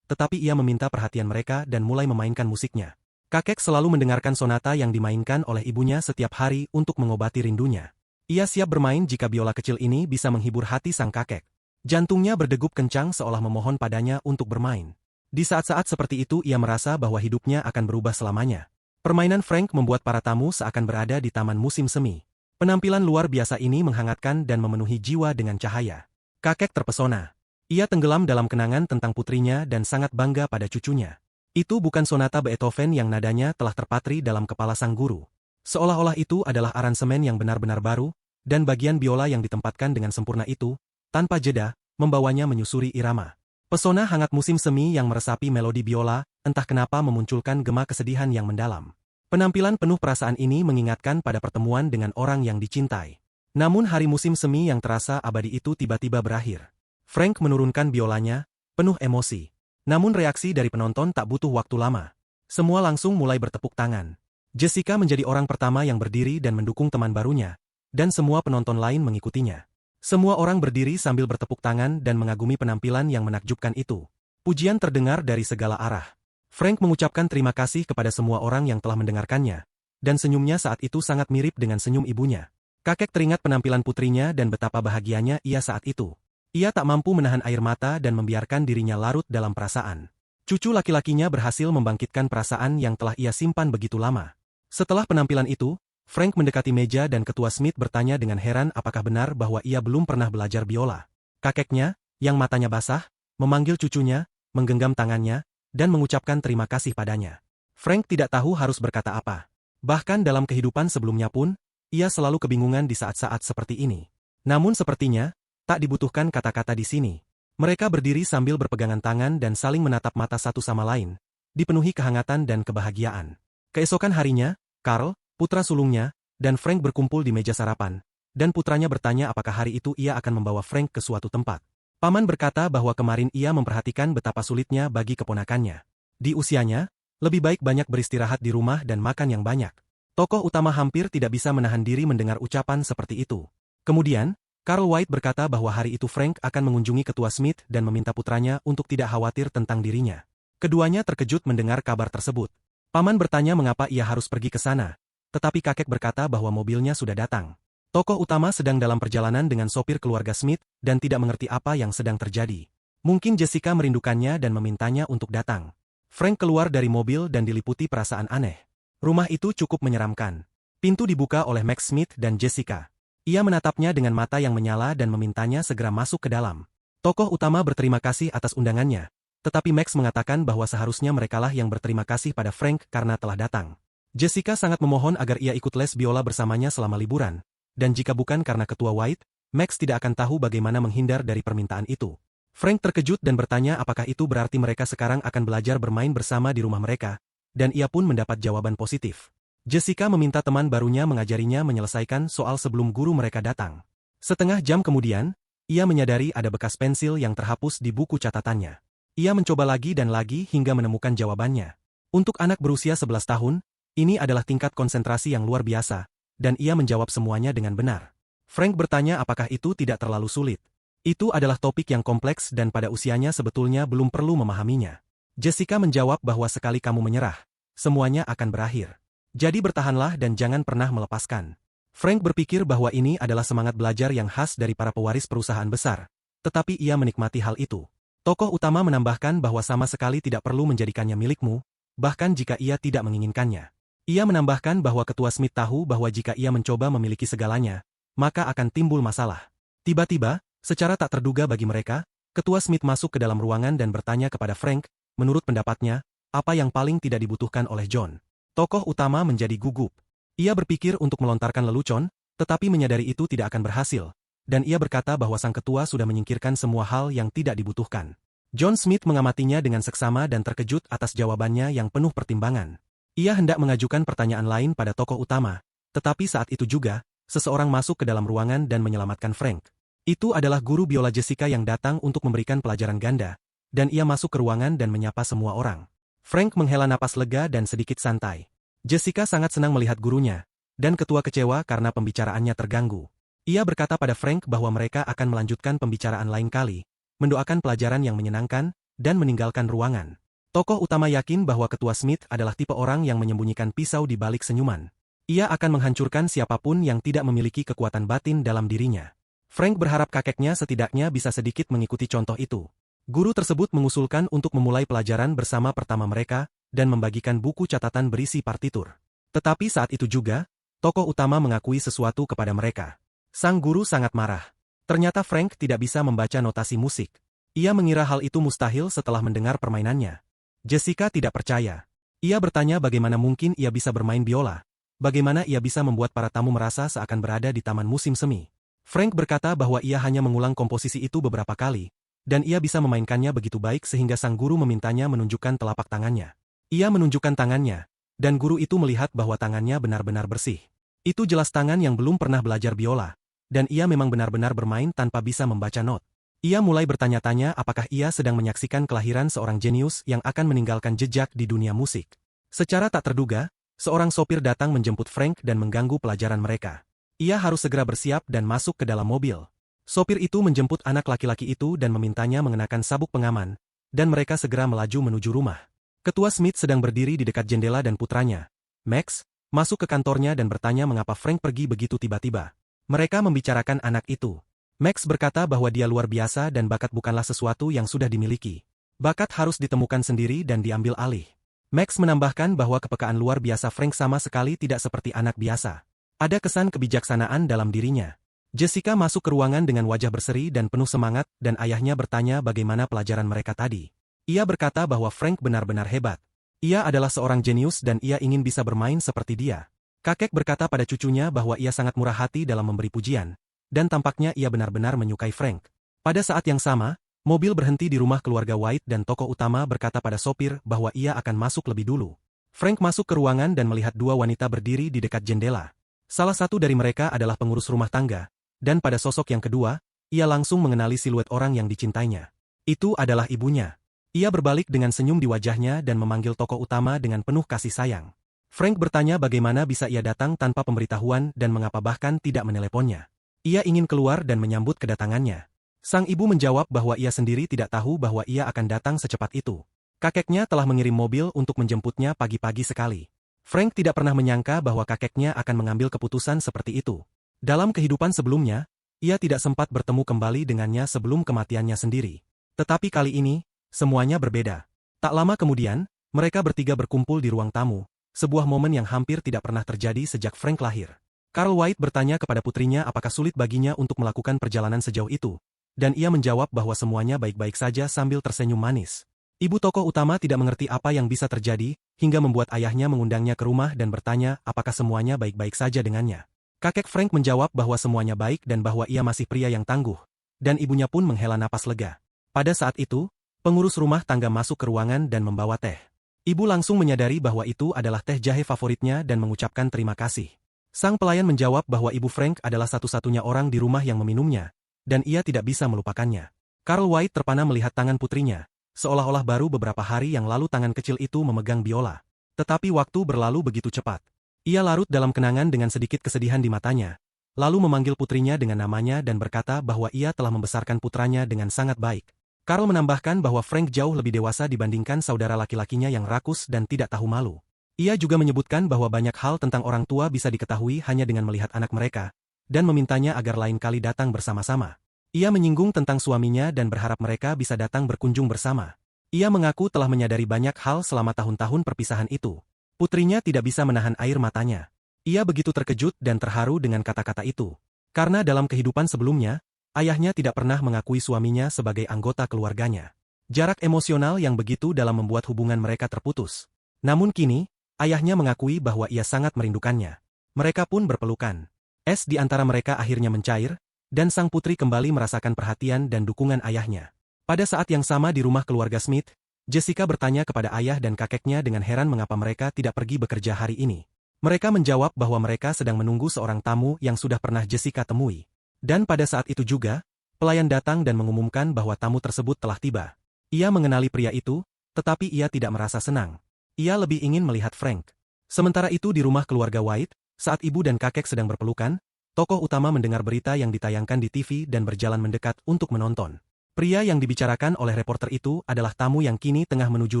tetapi ia meminta perhatian mereka dan mulai memainkan musiknya. Kakek selalu mendengarkan sonata yang dimainkan oleh ibunya setiap hari untuk mengobati rindunya. Ia siap bermain jika biola kecil ini bisa menghibur hati sang kakek. Jantungnya berdegup kencang seolah memohon padanya untuk bermain. Di saat-saat seperti itu ia merasa bahwa hidupnya akan berubah selamanya. Permainan Frank membuat para tamu seakan berada di taman musim semi. Penampilan luar biasa ini menghangatkan dan memenuhi jiwa dengan cahaya. Kakek terpesona. Ia tenggelam dalam kenangan tentang putrinya dan sangat bangga pada cucunya. Itu bukan sonata Beethoven yang nadanya telah terpatri dalam kepala sang guru. Seolah-olah itu adalah aransemen yang benar-benar baru, dan bagian biola yang ditempatkan dengan sempurna itu, tanpa jeda, membawanya menyusuri irama. Pesona hangat musim semi yang meresapi melodi biola, entah kenapa memunculkan gema kesedihan yang mendalam. Penampilan penuh perasaan ini mengingatkan pada pertemuan dengan orang yang dicintai. Namun hari musim semi yang terasa abadi itu tiba-tiba berakhir. Frank menurunkan biolanya, penuh emosi. Namun reaksi dari penonton tak butuh waktu lama. Semua langsung mulai bertepuk tangan. Jessica menjadi orang pertama yang berdiri dan mendukung teman barunya, dan semua penonton lain mengikutinya. Semua orang berdiri sambil bertepuk tangan dan mengagumi penampilan yang menakjubkan itu. Pujian terdengar dari segala arah. Frank mengucapkan terima kasih kepada semua orang yang telah mendengarkannya, dan senyumnya saat itu sangat mirip dengan senyum ibunya. Kakek teringat penampilan putrinya dan betapa bahagianya ia saat itu. Ia tak mampu menahan air mata dan membiarkan dirinya larut dalam perasaan. Cucu laki-lakinya berhasil membangkitkan perasaan yang telah ia simpan begitu lama. Setelah penampilan itu, Frank mendekati meja dan ketua Smith bertanya dengan heran apakah benar bahwa ia belum pernah belajar biola. Kakeknya, yang matanya basah, memanggil cucunya, menggenggam tangannya, dan mengucapkan terima kasih padanya. Frank tidak tahu harus berkata apa. Bahkan dalam kehidupan sebelumnya pun, ia selalu kebingungan di saat-saat seperti ini. Namun sepertinya, tak dibutuhkan kata-kata di sini. Mereka berdiri sambil berpegangan tangan dan saling menatap mata satu sama lain, dipenuhi kehangatan dan kebahagiaan. Keesokan harinya, Carl, putra sulungnya, dan Frank berkumpul di meja sarapan, dan putranya bertanya apakah hari itu ia akan membawa Frank ke suatu tempat. Paman berkata bahwa kemarin ia memperhatikan betapa sulitnya bagi keponakannya. Di usianya, lebih baik banyak beristirahat di rumah dan makan yang banyak. Tokoh utama hampir tidak bisa menahan diri mendengar ucapan seperti itu. Kemudian, Carl White berkata bahwa hari itu Frank akan mengunjungi ketua Smith dan meminta putranya untuk tidak khawatir tentang dirinya. Keduanya terkejut mendengar kabar tersebut. Paman bertanya mengapa ia harus pergi ke sana. Tetapi kakek berkata bahwa mobilnya sudah datang. Tokoh utama sedang dalam perjalanan dengan sopir keluarga Smith dan tidak mengerti apa yang sedang terjadi. Mungkin Jessica merindukannya dan memintanya untuk datang. Frank keluar dari mobil dan diliputi perasaan aneh. Rumah itu cukup menyeramkan. Pintu dibuka oleh Max Smith dan Jessica. Ia menatapnya dengan mata yang menyala dan memintanya segera masuk ke dalam. Tokoh utama berterima kasih atas undangannya, tetapi Max mengatakan bahwa seharusnya merekalah yang berterima kasih pada Frank karena telah datang. Jessica sangat memohon agar ia ikut les biola bersamanya selama liburan, dan jika bukan karena ketua White, Max tidak akan tahu bagaimana menghindar dari permintaan itu. Frank terkejut dan bertanya apakah itu berarti mereka sekarang akan belajar bermain bersama di rumah mereka, dan ia pun mendapat jawaban positif. Jessica meminta teman barunya mengajarinya menyelesaikan soal sebelum guru mereka datang. Setengah jam kemudian, ia menyadari ada bekas pensil yang terhapus di buku catatannya. Ia mencoba lagi dan lagi hingga menemukan jawabannya. Untuk anak berusia 11 tahun, ini adalah tingkat konsentrasi yang luar biasa, dan ia menjawab semuanya dengan benar. Frank bertanya apakah itu tidak terlalu sulit. Itu adalah topik yang kompleks dan pada usianya sebetulnya belum perlu memahaminya. Jessica menjawab bahwa sekali kamu menyerah, semuanya akan berakhir. Jadi bertahanlah dan jangan pernah melepaskan. Frank berpikir bahwa ini adalah semangat belajar yang khas dari para pewaris perusahaan besar, tetapi ia menikmati hal itu. Tokoh utama menambahkan bahwa sama sekali tidak perlu menjadikannya milikmu, bahkan jika ia tidak menginginkannya. Ia menambahkan bahwa ketua Smith tahu bahwa jika ia mencoba memiliki segalanya, maka akan timbul masalah. Tiba-tiba, secara tak terduga bagi mereka, ketua Smith masuk ke dalam ruangan dan bertanya kepada Frank, menurut pendapatnya, apa yang paling tidak dibutuhkan oleh John. Tokoh utama menjadi gugup. Ia berpikir untuk melontarkan lelucon, tetapi menyadari itu tidak akan berhasil, dan ia berkata bahwa sang ketua sudah menyingkirkan semua hal yang tidak dibutuhkan. John Smith mengamatinya dengan seksama dan terkejut atas jawabannya yang penuh pertimbangan. Ia hendak mengajukan pertanyaan lain pada tokoh utama, tetapi saat itu juga, seseorang masuk ke dalam ruangan dan menyelamatkan Frank. Itu adalah guru biola Jessica yang datang untuk memberikan pelajaran ganda, dan ia masuk ke ruangan dan menyapa semua orang. Frank menghela napas lega dan sedikit santai. Jessica sangat senang melihat gurunya, dan ketua kecewa karena pembicaraannya terganggu. Ia berkata pada Frank bahwa mereka akan melanjutkan pembicaraan lain kali, mendoakan pelajaran yang menyenangkan, dan meninggalkan ruangan. Tokoh utama yakin bahwa ketua Smith adalah tipe orang yang menyembunyikan pisau di balik senyuman. Ia akan menghancurkan siapapun yang tidak memiliki kekuatan batin dalam dirinya. Frank berharap kakeknya setidaknya bisa sedikit mengikuti contoh itu. Guru tersebut mengusulkan untuk memulai pelajaran bersama pertama mereka, dan membagikan buku catatan berisi partitur. Tetapi saat itu juga, tokoh utama mengakui sesuatu kepada mereka. Sang guru sangat marah. Ternyata Frank tidak bisa membaca notasi musik. Ia mengira hal itu mustahil setelah mendengar permainannya. Jessica tidak percaya. Ia bertanya bagaimana mungkin ia bisa bermain biola, bagaimana ia bisa membuat para tamu merasa seakan berada di taman musim semi. Frank berkata bahwa ia hanya mengulang komposisi itu beberapa kali, dan ia bisa memainkannya begitu baik sehingga sang guru memintanya menunjukkan telapak tangannya. Ia menunjukkan tangannya, dan guru itu melihat bahwa tangannya benar-benar bersih. Itu jelas tangan yang belum pernah belajar biola, dan ia memang benar-benar bermain tanpa bisa membaca not. Ia mulai bertanya-tanya apakah ia sedang menyaksikan kelahiran seorang jenius yang akan meninggalkan jejak di dunia musik. Secara tak terduga, seorang sopir datang menjemput Frank dan mengganggu pelajaran mereka. Ia harus segera bersiap dan masuk ke dalam mobil. Sopir itu menjemput anak laki-laki itu dan memintanya mengenakan sabuk pengaman, dan mereka segera melaju menuju rumah. Ketua Smith sedang berdiri di dekat jendela dan putranya, Max, masuk ke kantornya dan bertanya mengapa Frank pergi begitu tiba-tiba. Mereka membicarakan anak itu. Max berkata bahwa dia luar biasa dan bakat bukanlah sesuatu yang sudah dimiliki. Bakat harus ditemukan sendiri dan diambil alih. Max menambahkan bahwa kepekaan luar biasa Frank sama sekali tidak seperti anak biasa. Ada kesan kebijaksanaan dalam dirinya. Jessica masuk ke ruangan dengan wajah berseri dan penuh semangat dan ayahnya bertanya bagaimana pelajaran mereka tadi. Ia berkata bahwa Frank benar-benar hebat. Ia adalah seorang jenius dan ia ingin bisa bermain seperti dia. Kakek berkata pada cucunya bahwa ia sangat murah hati dalam memberi pujian. Dan tampaknya ia benar-benar menyukai Frank. Pada saat yang sama, mobil berhenti di rumah keluarga White dan tokoh utama berkata pada sopir bahwa ia akan masuk lebih dulu. Frank masuk ke ruangan dan melihat dua wanita berdiri di dekat jendela. Salah satu dari mereka adalah pengurus rumah tangga, dan pada sosok yang kedua, ia langsung mengenali siluet orang yang dicintainya. Itu adalah ibunya. Ia berbalik dengan senyum di wajahnya dan memanggil tokoh utama dengan penuh kasih sayang. Frank bertanya bagaimana bisa ia datang tanpa pemberitahuan dan mengapa bahkan tidak meneleponnya. Ia ingin keluar dan menyambut kedatangannya. Sang ibu menjawab bahwa ia sendiri tidak tahu bahwa ia akan datang secepat itu. Kakeknya telah mengirim mobil untuk menjemputnya pagi-pagi sekali. Frank tidak pernah menyangka bahwa kakeknya akan mengambil keputusan seperti itu. Dalam kehidupan sebelumnya, ia tidak sempat bertemu kembali dengannya sebelum kematiannya sendiri. Tetapi kali ini, semuanya berbeda. Tak lama kemudian, mereka bertiga berkumpul di ruang tamu, sebuah momen yang hampir tidak pernah terjadi sejak Frank lahir. Carl White bertanya kepada putrinya apakah sulit baginya untuk melakukan perjalanan sejauh itu, dan ia menjawab bahwa semuanya baik-baik saja sambil tersenyum manis. Ibu tokoh utama tidak mengerti apa yang bisa terjadi, hingga membuat ayahnya mengundangnya ke rumah dan bertanya apakah semuanya baik-baik saja dengannya. Kakek Frank menjawab bahwa semuanya baik dan bahwa ia masih pria yang tangguh, dan ibunya pun menghela napas lega. Pada saat itu, pengurus rumah tangga masuk ke ruangan dan membawa teh. Ibu langsung menyadari bahwa itu adalah teh jahe favoritnya dan mengucapkan terima kasih. Sang pelayan menjawab bahwa ibu Frank adalah satu-satunya orang di rumah yang meminumnya, dan ia tidak bisa melupakannya. Carl White terpana melihat tangan putrinya, seolah-olah baru beberapa hari yang lalu tangan kecil itu memegang biola. Tetapi waktu berlalu begitu cepat. Ia larut dalam kenangan dengan sedikit kesedihan di matanya, lalu memanggil putrinya dengan namanya dan berkata bahwa ia telah membesarkan putranya dengan sangat baik. Carl menambahkan bahwa Frank jauh lebih dewasa dibandingkan saudara laki-lakinya yang rakus dan tidak tahu malu. Ia juga menyebutkan bahwa banyak hal tentang orang tua bisa diketahui hanya dengan melihat anak mereka, dan memintanya agar lain kali datang bersama-sama. Ia menyinggung tentang suaminya dan berharap mereka bisa datang berkunjung bersama. Ia mengaku telah menyadari banyak hal selama tahun-tahun perpisahan itu. Putrinya tidak bisa menahan air matanya. Ia begitu terkejut dan terharu dengan kata-kata itu. Karena dalam kehidupan sebelumnya, ayahnya tidak pernah mengakui suaminya sebagai anggota keluarganya. Jarak emosional yang begitu dalam membuat hubungan mereka terputus. Namun kini, ayahnya mengakui bahwa ia sangat merindukannya. Mereka pun berpelukan. Es di antara mereka akhirnya mencair, dan sang putri kembali merasakan perhatian dan dukungan ayahnya. Pada saat yang sama di rumah keluarga Smith, Jessica bertanya kepada ayah dan kakeknya dengan heran mengapa mereka tidak pergi bekerja hari ini. Mereka menjawab bahwa mereka sedang menunggu seorang tamu yang sudah pernah Jessica temui. Dan pada saat itu juga, pelayan datang dan mengumumkan bahwa tamu tersebut telah tiba. Ia mengenali pria itu, tetapi ia tidak merasa senang. Ia lebih ingin melihat Frank. Sementara itu di rumah keluarga White, saat ibu dan kakek sedang berpelukan, tokoh utama mendengar berita yang ditayangkan di TV dan berjalan mendekat untuk menonton. Pria yang dibicarakan oleh reporter itu adalah tamu yang kini tengah menuju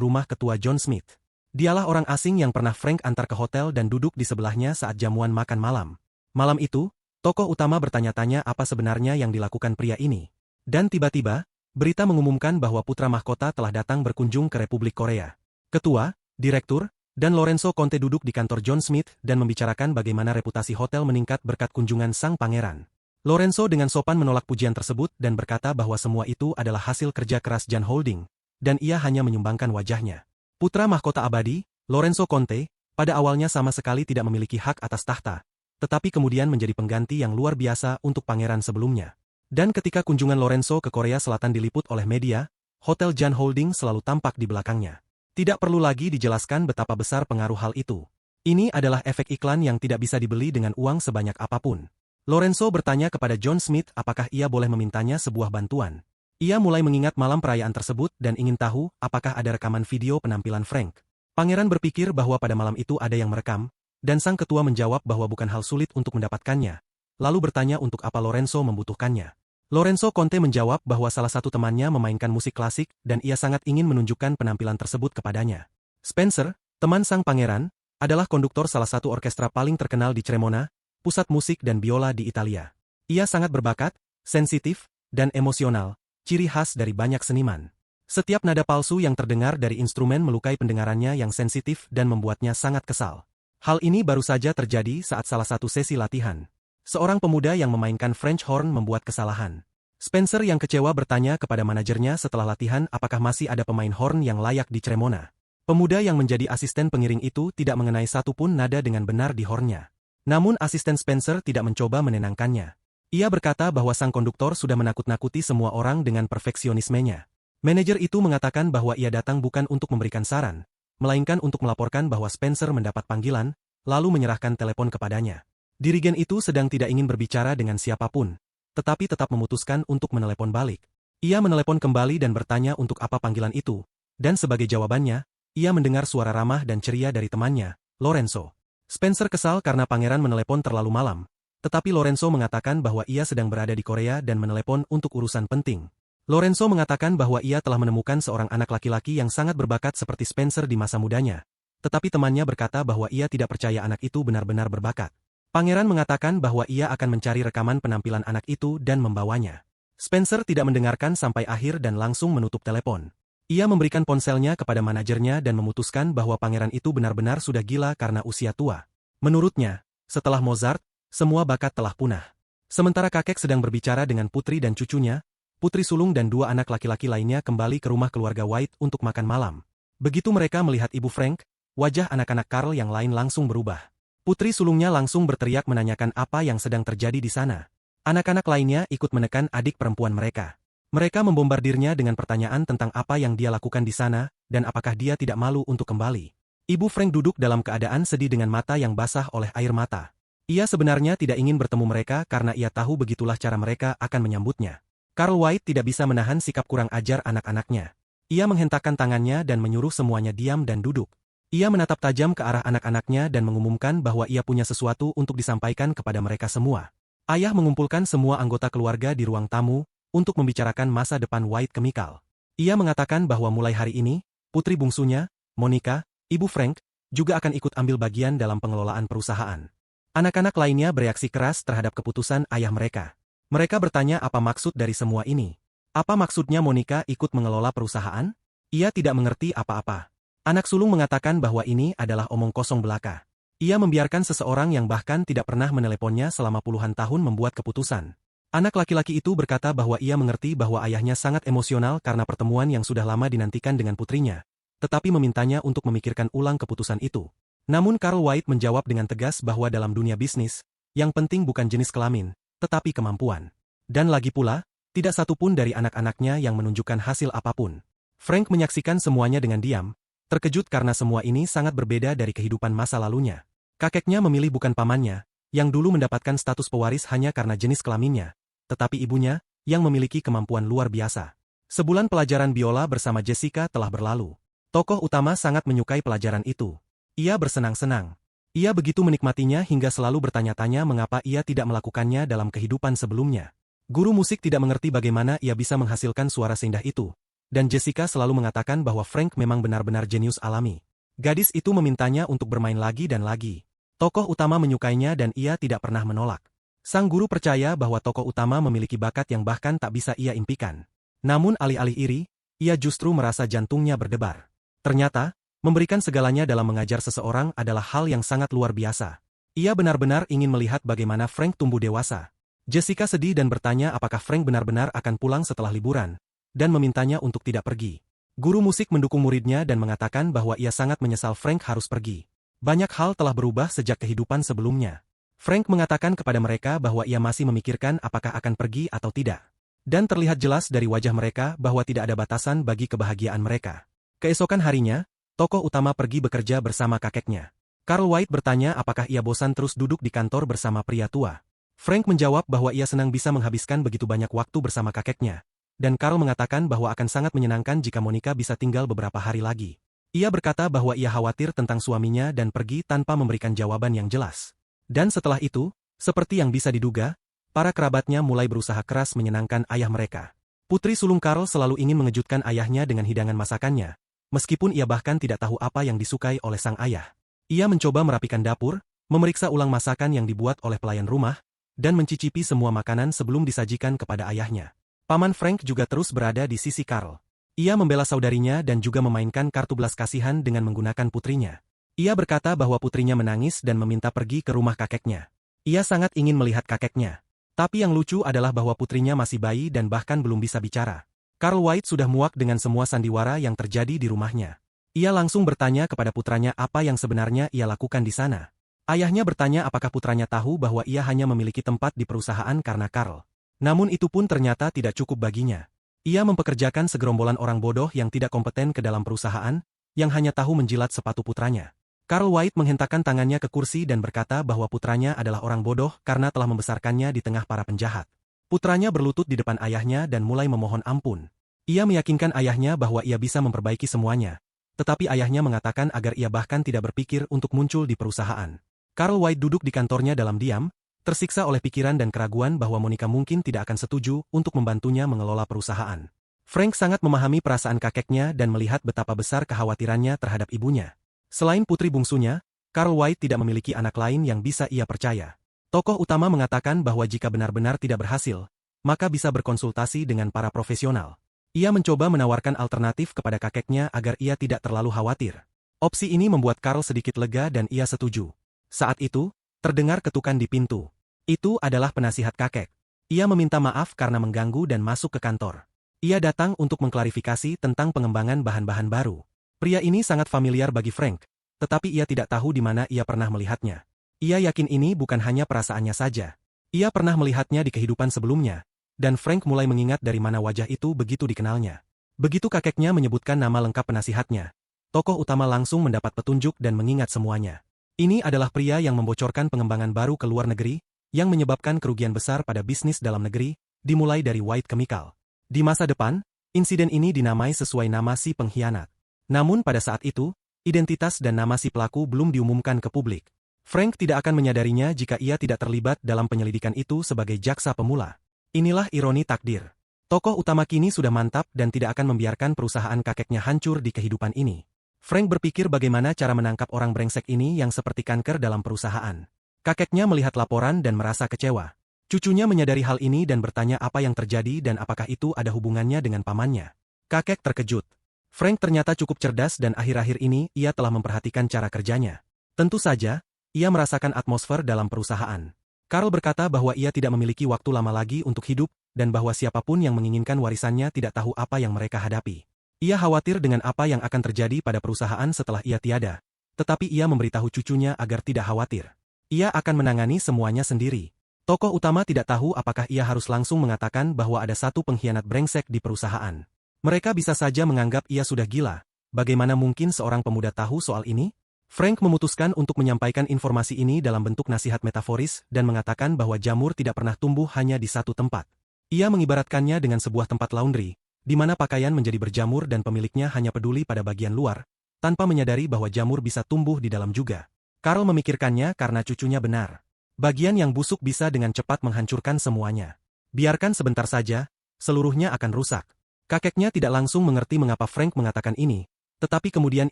rumah ketua John Smith. Dialah orang asing yang pernah Frank antar ke hotel dan duduk di sebelahnya saat jamuan makan malam. Malam itu, tokoh utama bertanya-tanya apa sebenarnya yang dilakukan pria ini. Dan tiba-tiba, berita mengumumkan bahwa putra mahkota telah datang berkunjung ke Republik Korea. Ketua, direktur, dan Lorenzo Conte duduk di kantor John Smith dan membicarakan bagaimana reputasi hotel meningkat berkat kunjungan sang pangeran. Lorenzo dengan sopan menolak pujian tersebut dan berkata bahwa semua itu adalah hasil kerja keras John Holding, dan ia hanya menyumbangkan wajahnya. Putra mahkota abadi, Lorenzo Conte, pada awalnya sama sekali tidak memiliki hak atas tahta, tetapi kemudian menjadi pengganti yang luar biasa untuk pangeran sebelumnya. Dan ketika kunjungan Lorenzo ke Korea Selatan diliput oleh media, Hotel John Holding selalu tampak di belakangnya. Tidak perlu lagi dijelaskan betapa besar pengaruh hal itu. Ini adalah efek iklan yang tidak bisa dibeli dengan uang sebanyak apapun. Lorenzo bertanya kepada John Smith apakah ia boleh memintanya sebuah bantuan. Ia mulai mengingat malam perayaan tersebut dan ingin tahu apakah ada rekaman video penampilan Frank. Pangeran berpikir bahwa pada malam itu ada yang merekam, dan sang ketua menjawab bahwa bukan hal sulit untuk mendapatkannya, lalu bertanya untuk apa Lorenzo membutuhkannya. Lorenzo Conte menjawab bahwa salah satu temannya memainkan musik klasik dan ia sangat ingin menunjukkan penampilan tersebut kepadanya. Spencer, teman sang pangeran, adalah konduktor salah satu orkestra paling terkenal di Cremona, pusat musik dan biola di Italia. Ia sangat berbakat, sensitif, dan emosional, ciri khas dari banyak seniman. Setiap nada palsu yang terdengar dari instrumen melukai pendengarannya yang sensitif dan membuatnya sangat kesal. Hal ini baru saja terjadi saat salah satu sesi latihan. Seorang pemuda yang memainkan French horn membuat kesalahan. Spencer yang kecewa bertanya kepada manajernya setelah latihan apakah masih ada pemain horn yang layak di Cremona. Pemuda yang menjadi asisten pengiring itu tidak mengenai satupun nada dengan benar di hornnya. Namun asisten Spencer tidak mencoba menenangkannya. Ia berkata bahwa sang konduktor sudah menakut-nakuti semua orang dengan perfeksionismenya. Manajer itu mengatakan bahwa ia datang bukan untuk memberikan saran, melainkan untuk melaporkan bahwa Spencer mendapat panggilan, lalu menyerahkan telepon kepadanya. Dirigen itu sedang tidak ingin berbicara dengan siapapun, tetapi tetap memutuskan untuk menelepon balik. Ia menelepon kembali dan bertanya untuk apa panggilan itu, dan sebagai jawabannya, ia mendengar suara ramah dan ceria dari temannya, Lorenzo. Spencer kesal karena pangeran menelepon terlalu malam, tetapi Lorenzo mengatakan bahwa ia sedang berada di Korea dan menelepon untuk urusan penting. Lorenzo mengatakan bahwa ia telah menemukan seorang anak laki-laki yang sangat berbakat seperti Spencer di masa mudanya, tetapi temannya berkata bahwa ia tidak percaya anak itu benar-benar berbakat. Pangeran mengatakan bahwa ia akan mencari rekaman penampilan anak itu dan membawanya. Spencer tidak mendengarkan sampai akhir dan langsung menutup telepon. Ia memberikan ponselnya kepada manajernya dan memutuskan bahwa pangeran itu benar-benar sudah gila karena usia tua. Menurutnya, setelah Mozart, semua bakat telah punah. Sementara kakek sedang berbicara dengan putri dan cucunya, putri sulung dan dua anak laki-laki lainnya kembali ke rumah keluarga White untuk makan malam. Begitu mereka melihat Ibu Frank, wajah anak-anak Carl yang lain langsung berubah. Putri sulungnya langsung berteriak menanyakan apa yang sedang terjadi di sana. Anak-anak lainnya ikut menekan adik perempuan mereka. Mereka membombardirnya dengan pertanyaan tentang apa yang dia lakukan di sana, dan apakah dia tidak malu untuk kembali. Ibu Frank duduk dalam keadaan sedih dengan mata yang basah oleh air mata. Ia sebenarnya tidak ingin bertemu mereka karena ia tahu begitulah cara mereka akan menyambutnya. Carl White tidak bisa menahan sikap kurang ajar anak-anaknya. Ia menghentakkan tangannya dan menyuruh semuanya diam dan duduk. Ia menatap tajam ke arah anak-anaknya dan mengumumkan bahwa ia punya sesuatu untuk disampaikan kepada mereka semua. Ayah mengumpulkan semua anggota keluarga di ruang tamu untuk membicarakan masa depan White Chemical. Ia mengatakan bahwa mulai hari ini, putri bungsunya, Monica, Ibu Frank, juga akan ikut ambil bagian dalam pengelolaan perusahaan. Anak-anak lainnya bereaksi keras terhadap keputusan ayah mereka. Mereka bertanya apa maksud dari semua ini. Apa maksudnya Monica ikut mengelola perusahaan? Ia tidak mengerti apa-apa. Anak sulung mengatakan bahwa ini adalah omong kosong belaka. Ia membiarkan seseorang yang bahkan tidak pernah meneleponnya selama puluhan tahun membuat keputusan. Anak laki-laki itu berkata bahwa ia mengerti bahwa ayahnya sangat emosional karena pertemuan yang sudah lama dinantikan dengan putrinya, tetapi memintanya untuk memikirkan ulang keputusan itu. Namun Carl White menjawab dengan tegas bahwa dalam dunia bisnis, yang penting bukan jenis kelamin, tetapi kemampuan. Dan lagi pula, tidak satupun dari anak-anaknya yang menunjukkan hasil apapun. Frank menyaksikan semuanya dengan diam, terkejut karena semua ini sangat berbeda dari kehidupan masa lalunya. Kakeknya memilih bukan pamannya, yang dulu mendapatkan status pewaris hanya karena jenis kelaminnya, tetapi ibunya, yang memiliki kemampuan luar biasa. Sebulan pelajaran biola bersama Jessica telah berlalu. Tokoh utama sangat menyukai pelajaran itu. Ia bersenang-senang. Ia begitu menikmatinya hingga selalu bertanya-tanya mengapa ia tidak melakukannya dalam kehidupan sebelumnya. Guru musik tidak mengerti bagaimana ia bisa menghasilkan suara seindah itu. Dan Jessica selalu mengatakan bahwa Frank memang benar-benar jenius alami. Gadis itu memintanya untuk bermain lagi dan lagi. Tokoh utama menyukainya dan ia tidak pernah menolak. Sang guru percaya bahwa tokoh utama memiliki bakat yang bahkan tak bisa ia impikan. Namun alih-alih iri, ia justru merasa jantungnya berdebar. Ternyata, memberikan segalanya dalam mengajar seseorang adalah hal yang sangat luar biasa. Ia benar-benar ingin melihat bagaimana Frank tumbuh dewasa. Jessica sedih dan bertanya apakah Frank benar-benar akan pulang setelah liburan, dan memintanya untuk tidak pergi. Guru musik mendukung muridnya dan mengatakan bahwa ia sangat menyesal Frank harus pergi. Banyak hal telah berubah sejak kehidupan sebelumnya. Frank mengatakan kepada mereka bahwa ia masih memikirkan apakah akan pergi atau tidak. Dan terlihat jelas dari wajah mereka bahwa tidak ada batasan bagi kebahagiaan mereka. Keesokan harinya, tokoh utama pergi bekerja bersama kakeknya. Carl White bertanya apakah ia bosan terus duduk di kantor bersama pria tua. Frank menjawab bahwa ia senang bisa menghabiskan begitu banyak waktu bersama kakeknya. Dan Carl mengatakan bahwa akan sangat menyenangkan jika Monica bisa tinggal beberapa hari lagi. Ia berkata bahwa ia khawatir tentang suaminya dan pergi tanpa memberikan jawaban yang jelas. Dan setelah itu, seperti yang bisa diduga, para kerabatnya mulai berusaha keras menyenangkan ayah mereka. Putri sulung Carl selalu ingin mengejutkan ayahnya dengan hidangan masakannya, meskipun ia bahkan tidak tahu apa yang disukai oleh sang ayah. Ia mencoba merapikan dapur, memeriksa ulang masakan yang dibuat oleh pelayan rumah, dan mencicipi semua makanan sebelum disajikan kepada ayahnya. Paman Frank juga terus berada di sisi Carl. Ia membela saudarinya dan juga memainkan kartu belas kasihan dengan menggunakan putrinya. Ia berkata bahwa putrinya menangis dan meminta pergi ke rumah kakeknya. Ia sangat ingin melihat kakeknya. Tapi yang lucu adalah bahwa putrinya masih bayi dan bahkan belum bisa bicara. Carl White sudah muak dengan semua sandiwara yang terjadi di rumahnya. Ia langsung bertanya kepada putranya apa yang sebenarnya ia lakukan di sana. Ayahnya bertanya apakah putranya tahu bahwa ia hanya memiliki tempat di perusahaan karena Carl. Namun itu pun ternyata tidak cukup baginya. Ia mempekerjakan segerombolan orang bodoh yang tidak kompeten ke dalam perusahaan, yang hanya tahu menjilat sepatu putranya. Carl White menghentakkan tangannya ke kursi dan berkata bahwa putranya adalah orang bodoh karena telah membesarkannya di tengah para penjahat. Putranya berlutut di depan ayahnya dan mulai memohon ampun. Ia meyakinkan ayahnya bahwa ia bisa memperbaiki semuanya, tetapi ayahnya mengatakan agar ia bahkan tidak berpikir untuk muncul di perusahaan. Carl White duduk di kantornya dalam diam, tersiksa oleh pikiran dan keraguan bahwa Monica mungkin tidak akan setuju untuk membantunya mengelola perusahaan. Frank sangat memahami perasaan kakeknya dan melihat betapa besar kekhawatirannya terhadap ibunya. Selain putri bungsunya, Carl White tidak memiliki anak lain yang bisa ia percaya. Tokoh utama mengatakan bahwa jika benar-benar tidak berhasil, maka bisa berkonsultasi dengan para profesional. Ia mencoba menawarkan alternatif kepada kakeknya agar ia tidak terlalu khawatir. Opsi ini membuat Carl sedikit lega dan ia setuju. Saat itu, terdengar ketukan di pintu. Itu adalah penasihat kakek. Ia meminta maaf karena mengganggu dan masuk ke kantor. Ia datang untuk mengklarifikasi tentang pengembangan bahan-bahan baru. Pria ini sangat familiar bagi Frank, tetapi ia tidak tahu di mana ia pernah melihatnya. Ia yakin ini bukan hanya perasaannya saja. Ia pernah melihatnya di kehidupan sebelumnya, dan Frank mulai mengingat dari mana wajah itu begitu dikenalnya. Begitu kakeknya menyebutkan nama lengkap penasihatnya, tokoh utama langsung mendapat petunjuk dan mengingat semuanya. Ini adalah pria yang membocorkan pengembangan baru ke luar negeri, yang menyebabkan kerugian besar pada bisnis dalam negeri, dimulai dari White Chemical. Di masa depan, insiden ini dinamai sesuai nama si pengkhianat. Namun pada saat itu, identitas dan nama si pelaku belum diumumkan ke publik. Frank tidak akan menyadarinya jika ia tidak terlibat dalam penyelidikan itu sebagai jaksa pemula. Inilah ironi takdir. Tokoh utama kini sudah mantap dan tidak akan membiarkan perusahaan kakeknya hancur di kehidupan ini. Frank berpikir bagaimana cara menangkap orang brengsek ini yang seperti kanker dalam perusahaan. Kakeknya melihat laporan dan merasa kecewa. Cucunya menyadari hal ini dan bertanya apa yang terjadi dan apakah itu ada hubungannya dengan pamannya. Kakek terkejut. Frank ternyata cukup cerdas dan akhir-akhir ini ia telah memperhatikan cara kerjanya. Tentu saja, ia merasakan atmosfer dalam perusahaan. Carl berkata bahwa ia tidak memiliki waktu lama lagi untuk hidup, dan bahwa siapapun yang menginginkan warisannya tidak tahu apa yang mereka hadapi. Ia khawatir dengan apa yang akan terjadi pada perusahaan setelah ia tiada, tetapi ia memberitahu cucunya agar tidak khawatir. Ia akan menangani semuanya sendiri. Tokoh utama tidak tahu apakah ia harus langsung mengatakan bahwa ada satu pengkhianat brengsek di perusahaan. Mereka bisa saja menganggap ia sudah gila. Bagaimana mungkin seorang pemuda tahu soal ini? Frank memutuskan untuk menyampaikan informasi ini dalam bentuk nasihat metaforis dan mengatakan bahwa jamur tidak pernah tumbuh hanya di satu tempat. Ia mengibaratkannya dengan sebuah tempat laundry, di mana pakaian menjadi berjamur dan pemiliknya hanya peduli pada bagian luar, tanpa menyadari bahwa jamur bisa tumbuh di dalam juga. Carl memikirkannya karena cucunya benar. Bagian yang busuk bisa dengan cepat menghancurkan semuanya. Biarkan sebentar saja, seluruhnya akan rusak. Kakeknya tidak langsung mengerti mengapa Frank mengatakan ini, tetapi kemudian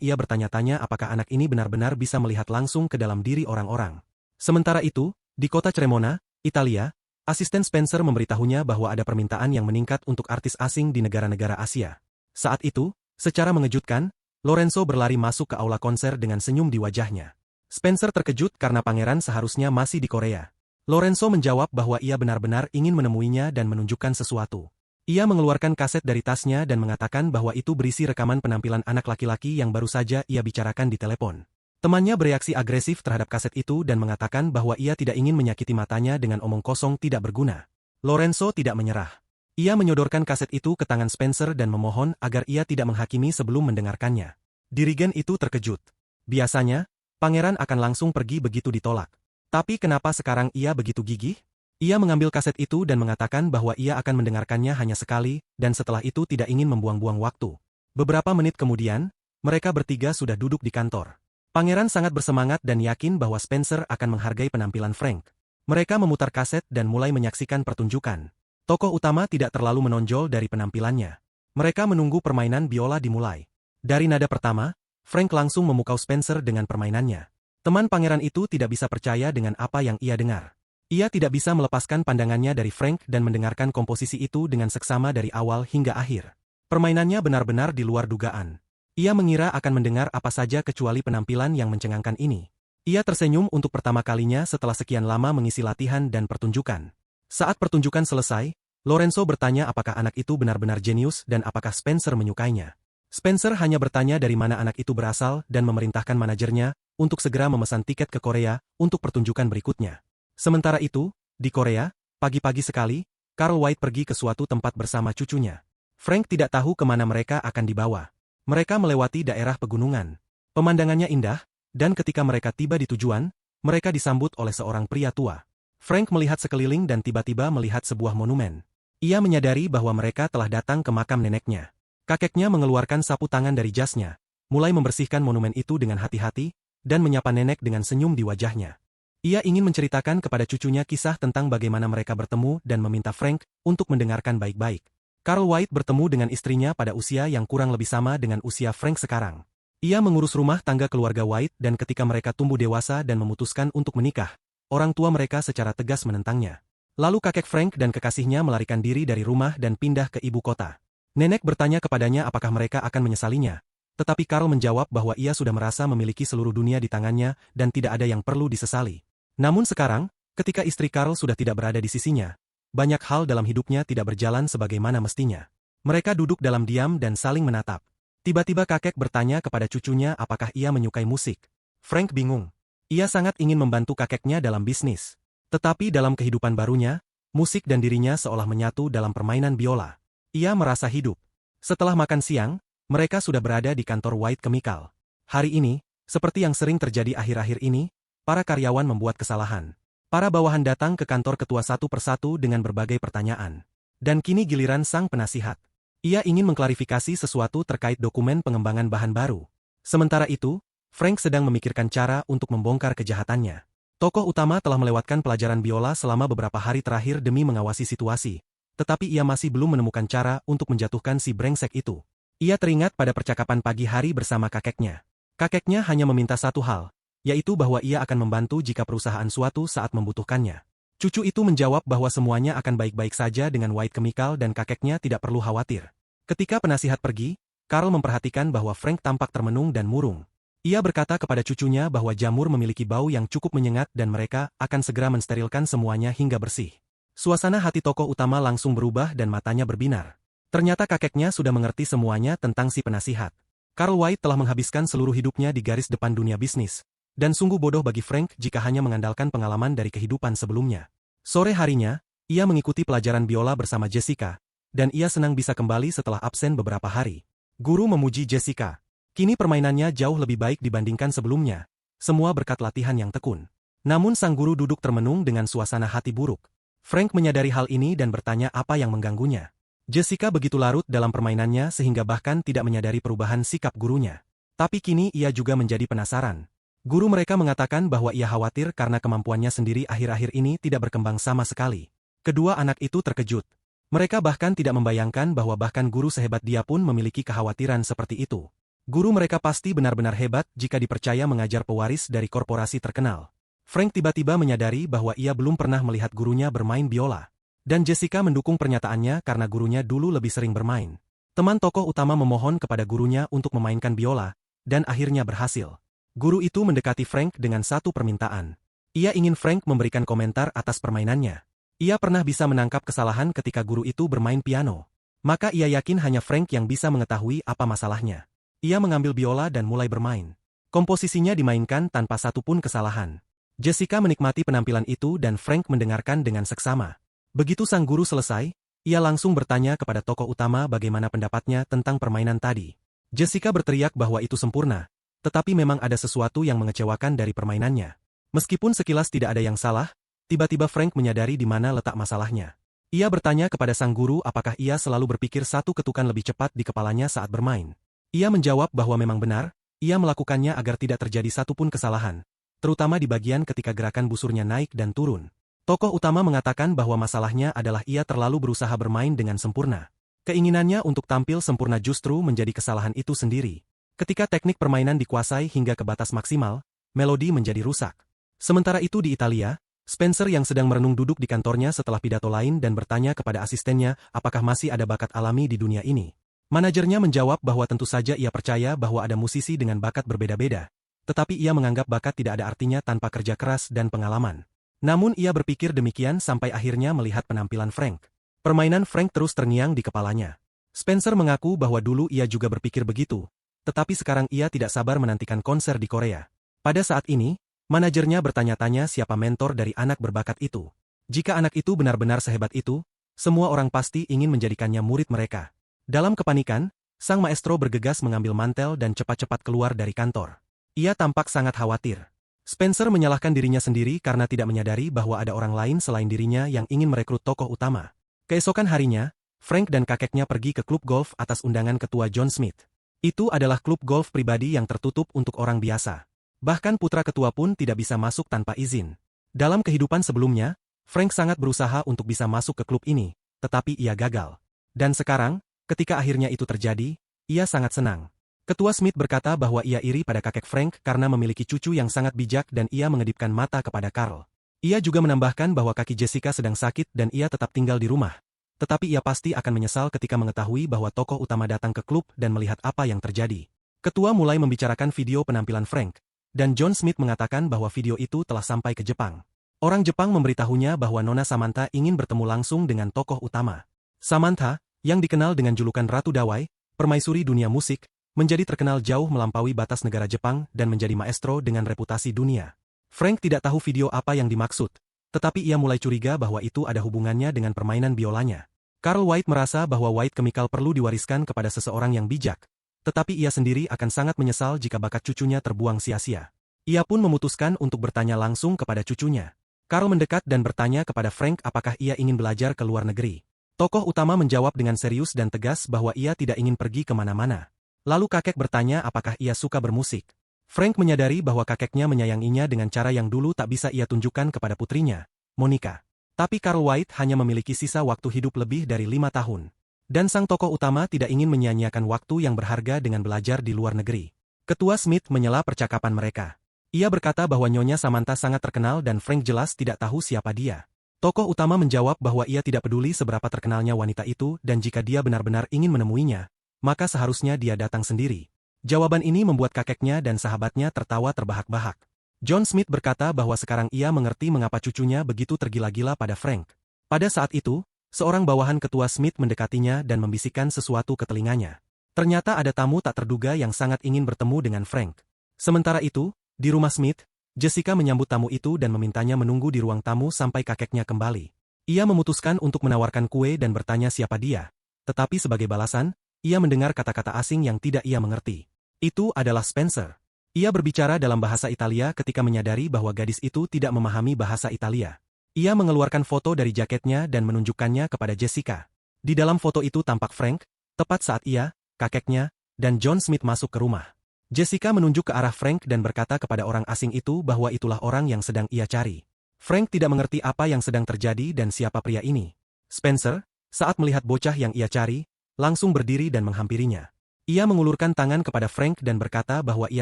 ia bertanya-tanya apakah anak ini benar-benar bisa melihat langsung ke dalam diri orang-orang. Sementara itu, di kota Cremona, Italia, asisten Spencer memberitahunya bahwa ada permintaan yang meningkat untuk artis asing di negara-negara Asia. Saat itu, secara mengejutkan, Lorenzo berlari masuk ke aula konser dengan senyum di wajahnya. Spencer terkejut karena pangeran seharusnya masih di Korea. Lorenzo menjawab bahwa ia benar-benar ingin menemuinya dan menunjukkan sesuatu. Ia mengeluarkan kaset dari tasnya dan mengatakan bahwa itu berisi rekaman penampilan anak laki-laki yang baru saja ia bicarakan di telepon. Temannya bereaksi agresif terhadap kaset itu dan mengatakan bahwa ia tidak ingin menyakiti matanya dengan omong kosong tidak berguna. Lorenzo tidak menyerah. Ia menyodorkan kaset itu ke tangan Spencer dan memohon agar ia tidak menghakimi sebelum mendengarkannya. Dirigen itu terkejut. Biasanya, pangeran akan langsung pergi begitu ditolak. Tapi kenapa sekarang ia begitu gigih? Ia mengambil kaset itu dan mengatakan bahwa ia akan mendengarkannya hanya sekali, dan setelah itu tidak ingin membuang-buang waktu. Beberapa menit kemudian, mereka bertiga sudah duduk di kantor. Pangeran sangat bersemangat dan yakin bahwa Spencer akan menghargai penampilan Frank. Mereka memutar kaset dan mulai menyaksikan pertunjukan. Tokoh utama tidak terlalu menonjol dari penampilannya. Mereka menunggu permainan biola dimulai. Dari nada pertama, Frank langsung memukau Spencer dengan permainannya. Teman pangeran itu tidak bisa percaya dengan apa yang ia dengar. Ia tidak bisa melepaskan pandangannya dari Frank dan mendengarkan komposisi itu dengan seksama dari awal hingga akhir. Permainannya benar-benar di luar dugaan. Ia mengira akan mendengar apa saja kecuali penampilan yang mencengangkan ini. Ia tersenyum untuk pertama kalinya setelah sekian lama mengisi latihan dan pertunjukan. Saat pertunjukan selesai, Lorenzo bertanya apakah anak itu benar-benar jenius dan apakah Spencer menyukainya. Spencer hanya bertanya dari mana anak itu berasal dan memerintahkan manajernya untuk segera memesan tiket ke Korea untuk pertunjukan berikutnya. Sementara itu, di Korea, pagi-pagi sekali, Carl White pergi ke suatu tempat bersama cucunya. Frank tidak tahu kemana mereka akan dibawa. Mereka melewati daerah pegunungan. Pemandangannya indah, dan ketika mereka tiba di tujuan, mereka disambut oleh seorang pria tua. Frank melihat sekeliling dan tiba-tiba melihat sebuah monumen. Ia menyadari bahwa mereka telah datang ke makam neneknya. Kakeknya mengeluarkan sapu tangan dari jasnya, mulai membersihkan monumen itu dengan hati-hati, dan menyapa nenek dengan senyum di wajahnya. Ia ingin menceritakan kepada cucunya kisah tentang bagaimana mereka bertemu dan meminta Frank untuk mendengarkan baik-baik. Carl White bertemu dengan istrinya pada usia yang kurang lebih sama dengan usia Frank sekarang. Ia mengurus rumah tangga keluarga White dan ketika mereka tumbuh dewasa dan memutuskan untuk menikah, orang tua mereka secara tegas menentangnya. Lalu kakek Frank dan kekasihnya melarikan diri dari rumah dan pindah ke ibu kota. Nenek bertanya kepadanya apakah mereka akan menyesalinya. Tetapi Carl menjawab bahwa ia sudah merasa memiliki seluruh dunia di tangannya dan tidak ada yang perlu disesali. Namun sekarang, ketika istri Carl sudah tidak berada di sisinya, banyak hal dalam hidupnya tidak berjalan sebagaimana mestinya. Mereka duduk dalam diam dan saling menatap. Tiba-tiba kakek bertanya kepada cucunya apakah ia menyukai musik. Frank bingung. Ia sangat ingin membantu kakeknya dalam bisnis. Tetapi dalam kehidupan barunya, musik dan dirinya seolah menyatu dalam permainan biola. Ia merasa hidup. Setelah makan siang, mereka sudah berada di kantor White Chemical. Hari ini, seperti yang sering terjadi akhir-akhir ini, para karyawan membuat kesalahan. Para bawahan datang ke kantor ketua satu persatu dengan berbagai pertanyaan. Dan kini giliran sang penasihat. Ia ingin mengklarifikasi sesuatu terkait dokumen pengembangan bahan baru. Sementara itu, Frank sedang memikirkan cara untuk membongkar kejahatannya. Tokoh utama telah melewatkan pelajaran biola selama beberapa hari terakhir demi mengawasi situasi. Tetapi ia masih belum menemukan cara untuk menjatuhkan si brengsek itu. Ia teringat pada percakapan pagi hari bersama kakeknya. Kakeknya hanya meminta satu hal, yaitu bahwa ia akan membantu jika perusahaan suatu saat membutuhkannya. Cucu itu menjawab bahwa semuanya akan baik-baik saja dengan White Chemical dan kakeknya tidak perlu khawatir. Ketika penasihat pergi, Carl memperhatikan bahwa Frank tampak termenung dan murung. Ia berkata kepada cucunya bahwa jamur memiliki bau yang cukup menyengat dan mereka akan segera mensterilkan semuanya hingga bersih. Suasana hati tokoh utama langsung berubah dan matanya berbinar. Ternyata kakeknya sudah mengerti semuanya tentang si penasihat. Carl White telah menghabiskan seluruh hidupnya di garis depan dunia bisnis. Dan sungguh bodoh bagi Frank jika hanya mengandalkan pengalaman dari kehidupan sebelumnya. Sore harinya, ia mengikuti pelajaran biola bersama Jessica, dan ia senang bisa kembali setelah absen beberapa hari. Guru memuji Jessica. Kini permainannya jauh lebih baik dibandingkan sebelumnya, semua berkat latihan yang tekun. Namun sang guru duduk termenung dengan suasana hati buruk. Frank menyadari hal ini dan bertanya apa yang mengganggunya. Jessica begitu larut dalam permainannya sehingga bahkan tidak menyadari perubahan sikap gurunya. Tapi kini ia juga menjadi penasaran. Guru mereka mengatakan bahwa ia khawatir karena kemampuannya sendiri akhir-akhir ini tidak berkembang sama sekali. Kedua anak itu terkejut. Mereka bahkan tidak membayangkan bahwa bahkan guru sehebat dia pun memiliki kekhawatiran seperti itu. Guru mereka pasti benar-benar hebat jika dipercaya mengajar pewaris dari korporasi terkenal. Frank tiba-tiba menyadari bahwa ia belum pernah melihat gurunya bermain biola. Dan Jessica mendukung pernyataannya karena gurunya dulu lebih sering bermain. Teman tokoh utama memohon kepada gurunya untuk memainkan biola, dan akhirnya berhasil. Guru itu mendekati Frank dengan satu permintaan. Ia ingin Frank memberikan komentar atas permainannya. Ia pernah bisa menangkap kesalahan ketika guru itu bermain piano. Maka ia yakin hanya Frank yang bisa mengetahui apa masalahnya. Ia mengambil biola dan mulai bermain. Komposisinya dimainkan tanpa satupun kesalahan. Jessica menikmati penampilan itu dan Frank mendengarkan dengan seksama. Begitu sang guru selesai, ia langsung bertanya kepada tokoh utama bagaimana pendapatnya tentang permainan tadi. Jessica berteriak bahwa itu sempurna. Tetapi memang ada sesuatu yang mengecewakan dari permainannya. Meskipun sekilas tidak ada yang salah, tiba-tiba Frank menyadari di mana letak masalahnya. Ia bertanya kepada sang guru apakah ia selalu berpikir satu ketukan lebih cepat di kepalanya saat bermain. Ia menjawab bahwa memang benar, ia melakukannya agar tidak terjadi satupun kesalahan, terutama di bagian ketika gerakan busurnya naik dan turun. Tokoh utama mengatakan bahwa masalahnya adalah ia terlalu berusaha bermain dengan sempurna. Keinginannya untuk tampil sempurna justru menjadi kesalahan itu sendiri. Ketika teknik permainan dikuasai hingga ke batas maksimal, melodi menjadi rusak. Sementara itu di Italia, Spencer yang sedang merenung duduk di kantornya setelah pidato lain dan bertanya kepada asistennya apakah masih ada bakat alami di dunia ini. Manajernya menjawab bahwa tentu saja ia percaya bahwa ada musisi dengan bakat berbeda-beda, tetapi ia menganggap bakat tidak ada artinya tanpa kerja keras dan pengalaman. Namun ia berpikir demikian sampai akhirnya melihat penampilan Frank. Permainan Frank terus terngiang di kepalanya. Spencer mengaku bahwa dulu ia juga berpikir begitu, tetapi sekarang ia tidak sabar menantikan konser di Korea. Pada saat ini, manajernya bertanya-tanya siapa mentor dari anak berbakat itu. Jika anak itu benar-benar sehebat itu, semua orang pasti ingin menjadikannya murid mereka. Dalam kepanikan, sang maestro bergegas mengambil mantel dan cepat-cepat keluar dari kantor. Ia tampak sangat khawatir. Spencer menyalahkan dirinya sendiri karena tidak menyadari bahwa ada orang lain selain dirinya yang ingin merekrut tokoh utama. Keesokan harinya, Frank dan kakeknya pergi ke klub golf atas undangan ketua John Smith. Itu adalah klub golf pribadi yang tertutup untuk orang biasa. Bahkan putra ketua pun tidak bisa masuk tanpa izin. Dalam kehidupan sebelumnya, Frank sangat berusaha untuk bisa masuk ke klub ini, tetapi ia gagal. Dan sekarang, ketika akhirnya itu terjadi, ia sangat senang. Ketua Smith berkata bahwa ia iri pada kakek Frank karena memiliki cucu yang sangat bijak dan ia mengedipkan mata kepada Carl. Ia juga menambahkan bahwa kaki Jessica sedang sakit dan ia tetap tinggal di rumah. Tetapi ia pasti akan menyesal ketika mengetahui bahwa tokoh utama datang ke klub dan melihat apa yang terjadi. Ketua mulai membicarakan video penampilan Frank, dan John Smith mengatakan bahwa video itu telah sampai ke Jepang. Orang Jepang memberitahunya bahwa Nona Samantha ingin bertemu langsung dengan tokoh utama. Samantha, yang dikenal dengan julukan Ratu Dawai, permaisuri dunia musik, menjadi terkenal jauh melampaui batas negara Jepang dan menjadi maestro dengan reputasi dunia. Frank tidak tahu video apa yang dimaksud, tetapi ia mulai curiga bahwa itu ada hubungannya dengan permainan biolanya. Carl White merasa bahwa White Chemical perlu diwariskan kepada seseorang yang bijak, tetapi ia sendiri akan sangat menyesal jika bakat cucunya terbuang sia-sia. Ia pun memutuskan untuk bertanya langsung kepada cucunya. Carl mendekat dan bertanya kepada Frank apakah ia ingin belajar ke luar negeri. Tokoh utama menjawab dengan serius dan tegas bahwa ia tidak ingin pergi kemana-mana. Lalu kakek bertanya apakah ia suka bermusik. Frank menyadari bahwa kakeknya menyayanginya dengan cara yang dulu tak bisa ia tunjukkan kepada putrinya, Monica. Tapi Carl White hanya memiliki sisa waktu hidup lebih dari 5 tahun. Dan sang tokoh utama tidak ingin menyia-nyiakan waktu yang berharga dengan belajar di luar negeri. Ketua Smith menyela percakapan mereka. Ia berkata bahwa Nyonya Samantha sangat terkenal dan Frank jelas tidak tahu siapa dia. Tokoh utama menjawab bahwa ia tidak peduli seberapa terkenalnya wanita itu dan jika dia benar-benar ingin menemuinya, maka seharusnya dia datang sendiri. Jawaban ini membuat kakeknya dan sahabatnya tertawa terbahak-bahak. John Smith berkata bahwa sekarang ia mengerti mengapa cucunya begitu tergila-gila pada Frank. Pada saat itu, seorang bawahan ketua Smith mendekatinya dan membisikkan sesuatu ke telinganya. Ternyata ada tamu tak terduga yang sangat ingin bertemu dengan Frank. Sementara itu, di rumah Smith, Jessica menyambut tamu itu dan memintanya menunggu di ruang tamu sampai kakeknya kembali. Ia memutuskan untuk menawarkan kue dan bertanya siapa dia. Tetapi sebagai balasan, ia mendengar kata-kata asing yang tidak ia mengerti. Itu adalah Spencer. Ia berbicara dalam bahasa Italia ketika menyadari bahwa gadis itu tidak memahami bahasa Italia. Ia mengeluarkan foto dari jaketnya dan menunjukkannya kepada Jessica. Di dalam foto itu tampak Frank, tepat saat ia, kakeknya, dan John Smith masuk ke rumah. Jessica menunjuk ke arah Frank dan berkata kepada orang asing itu bahwa itulah orang yang sedang ia cari. Frank tidak mengerti apa yang sedang terjadi dan siapa pria ini. Spencer, saat melihat bocah yang ia cari, langsung berdiri dan menghampirinya. Ia mengulurkan tangan kepada Frank dan berkata bahwa ia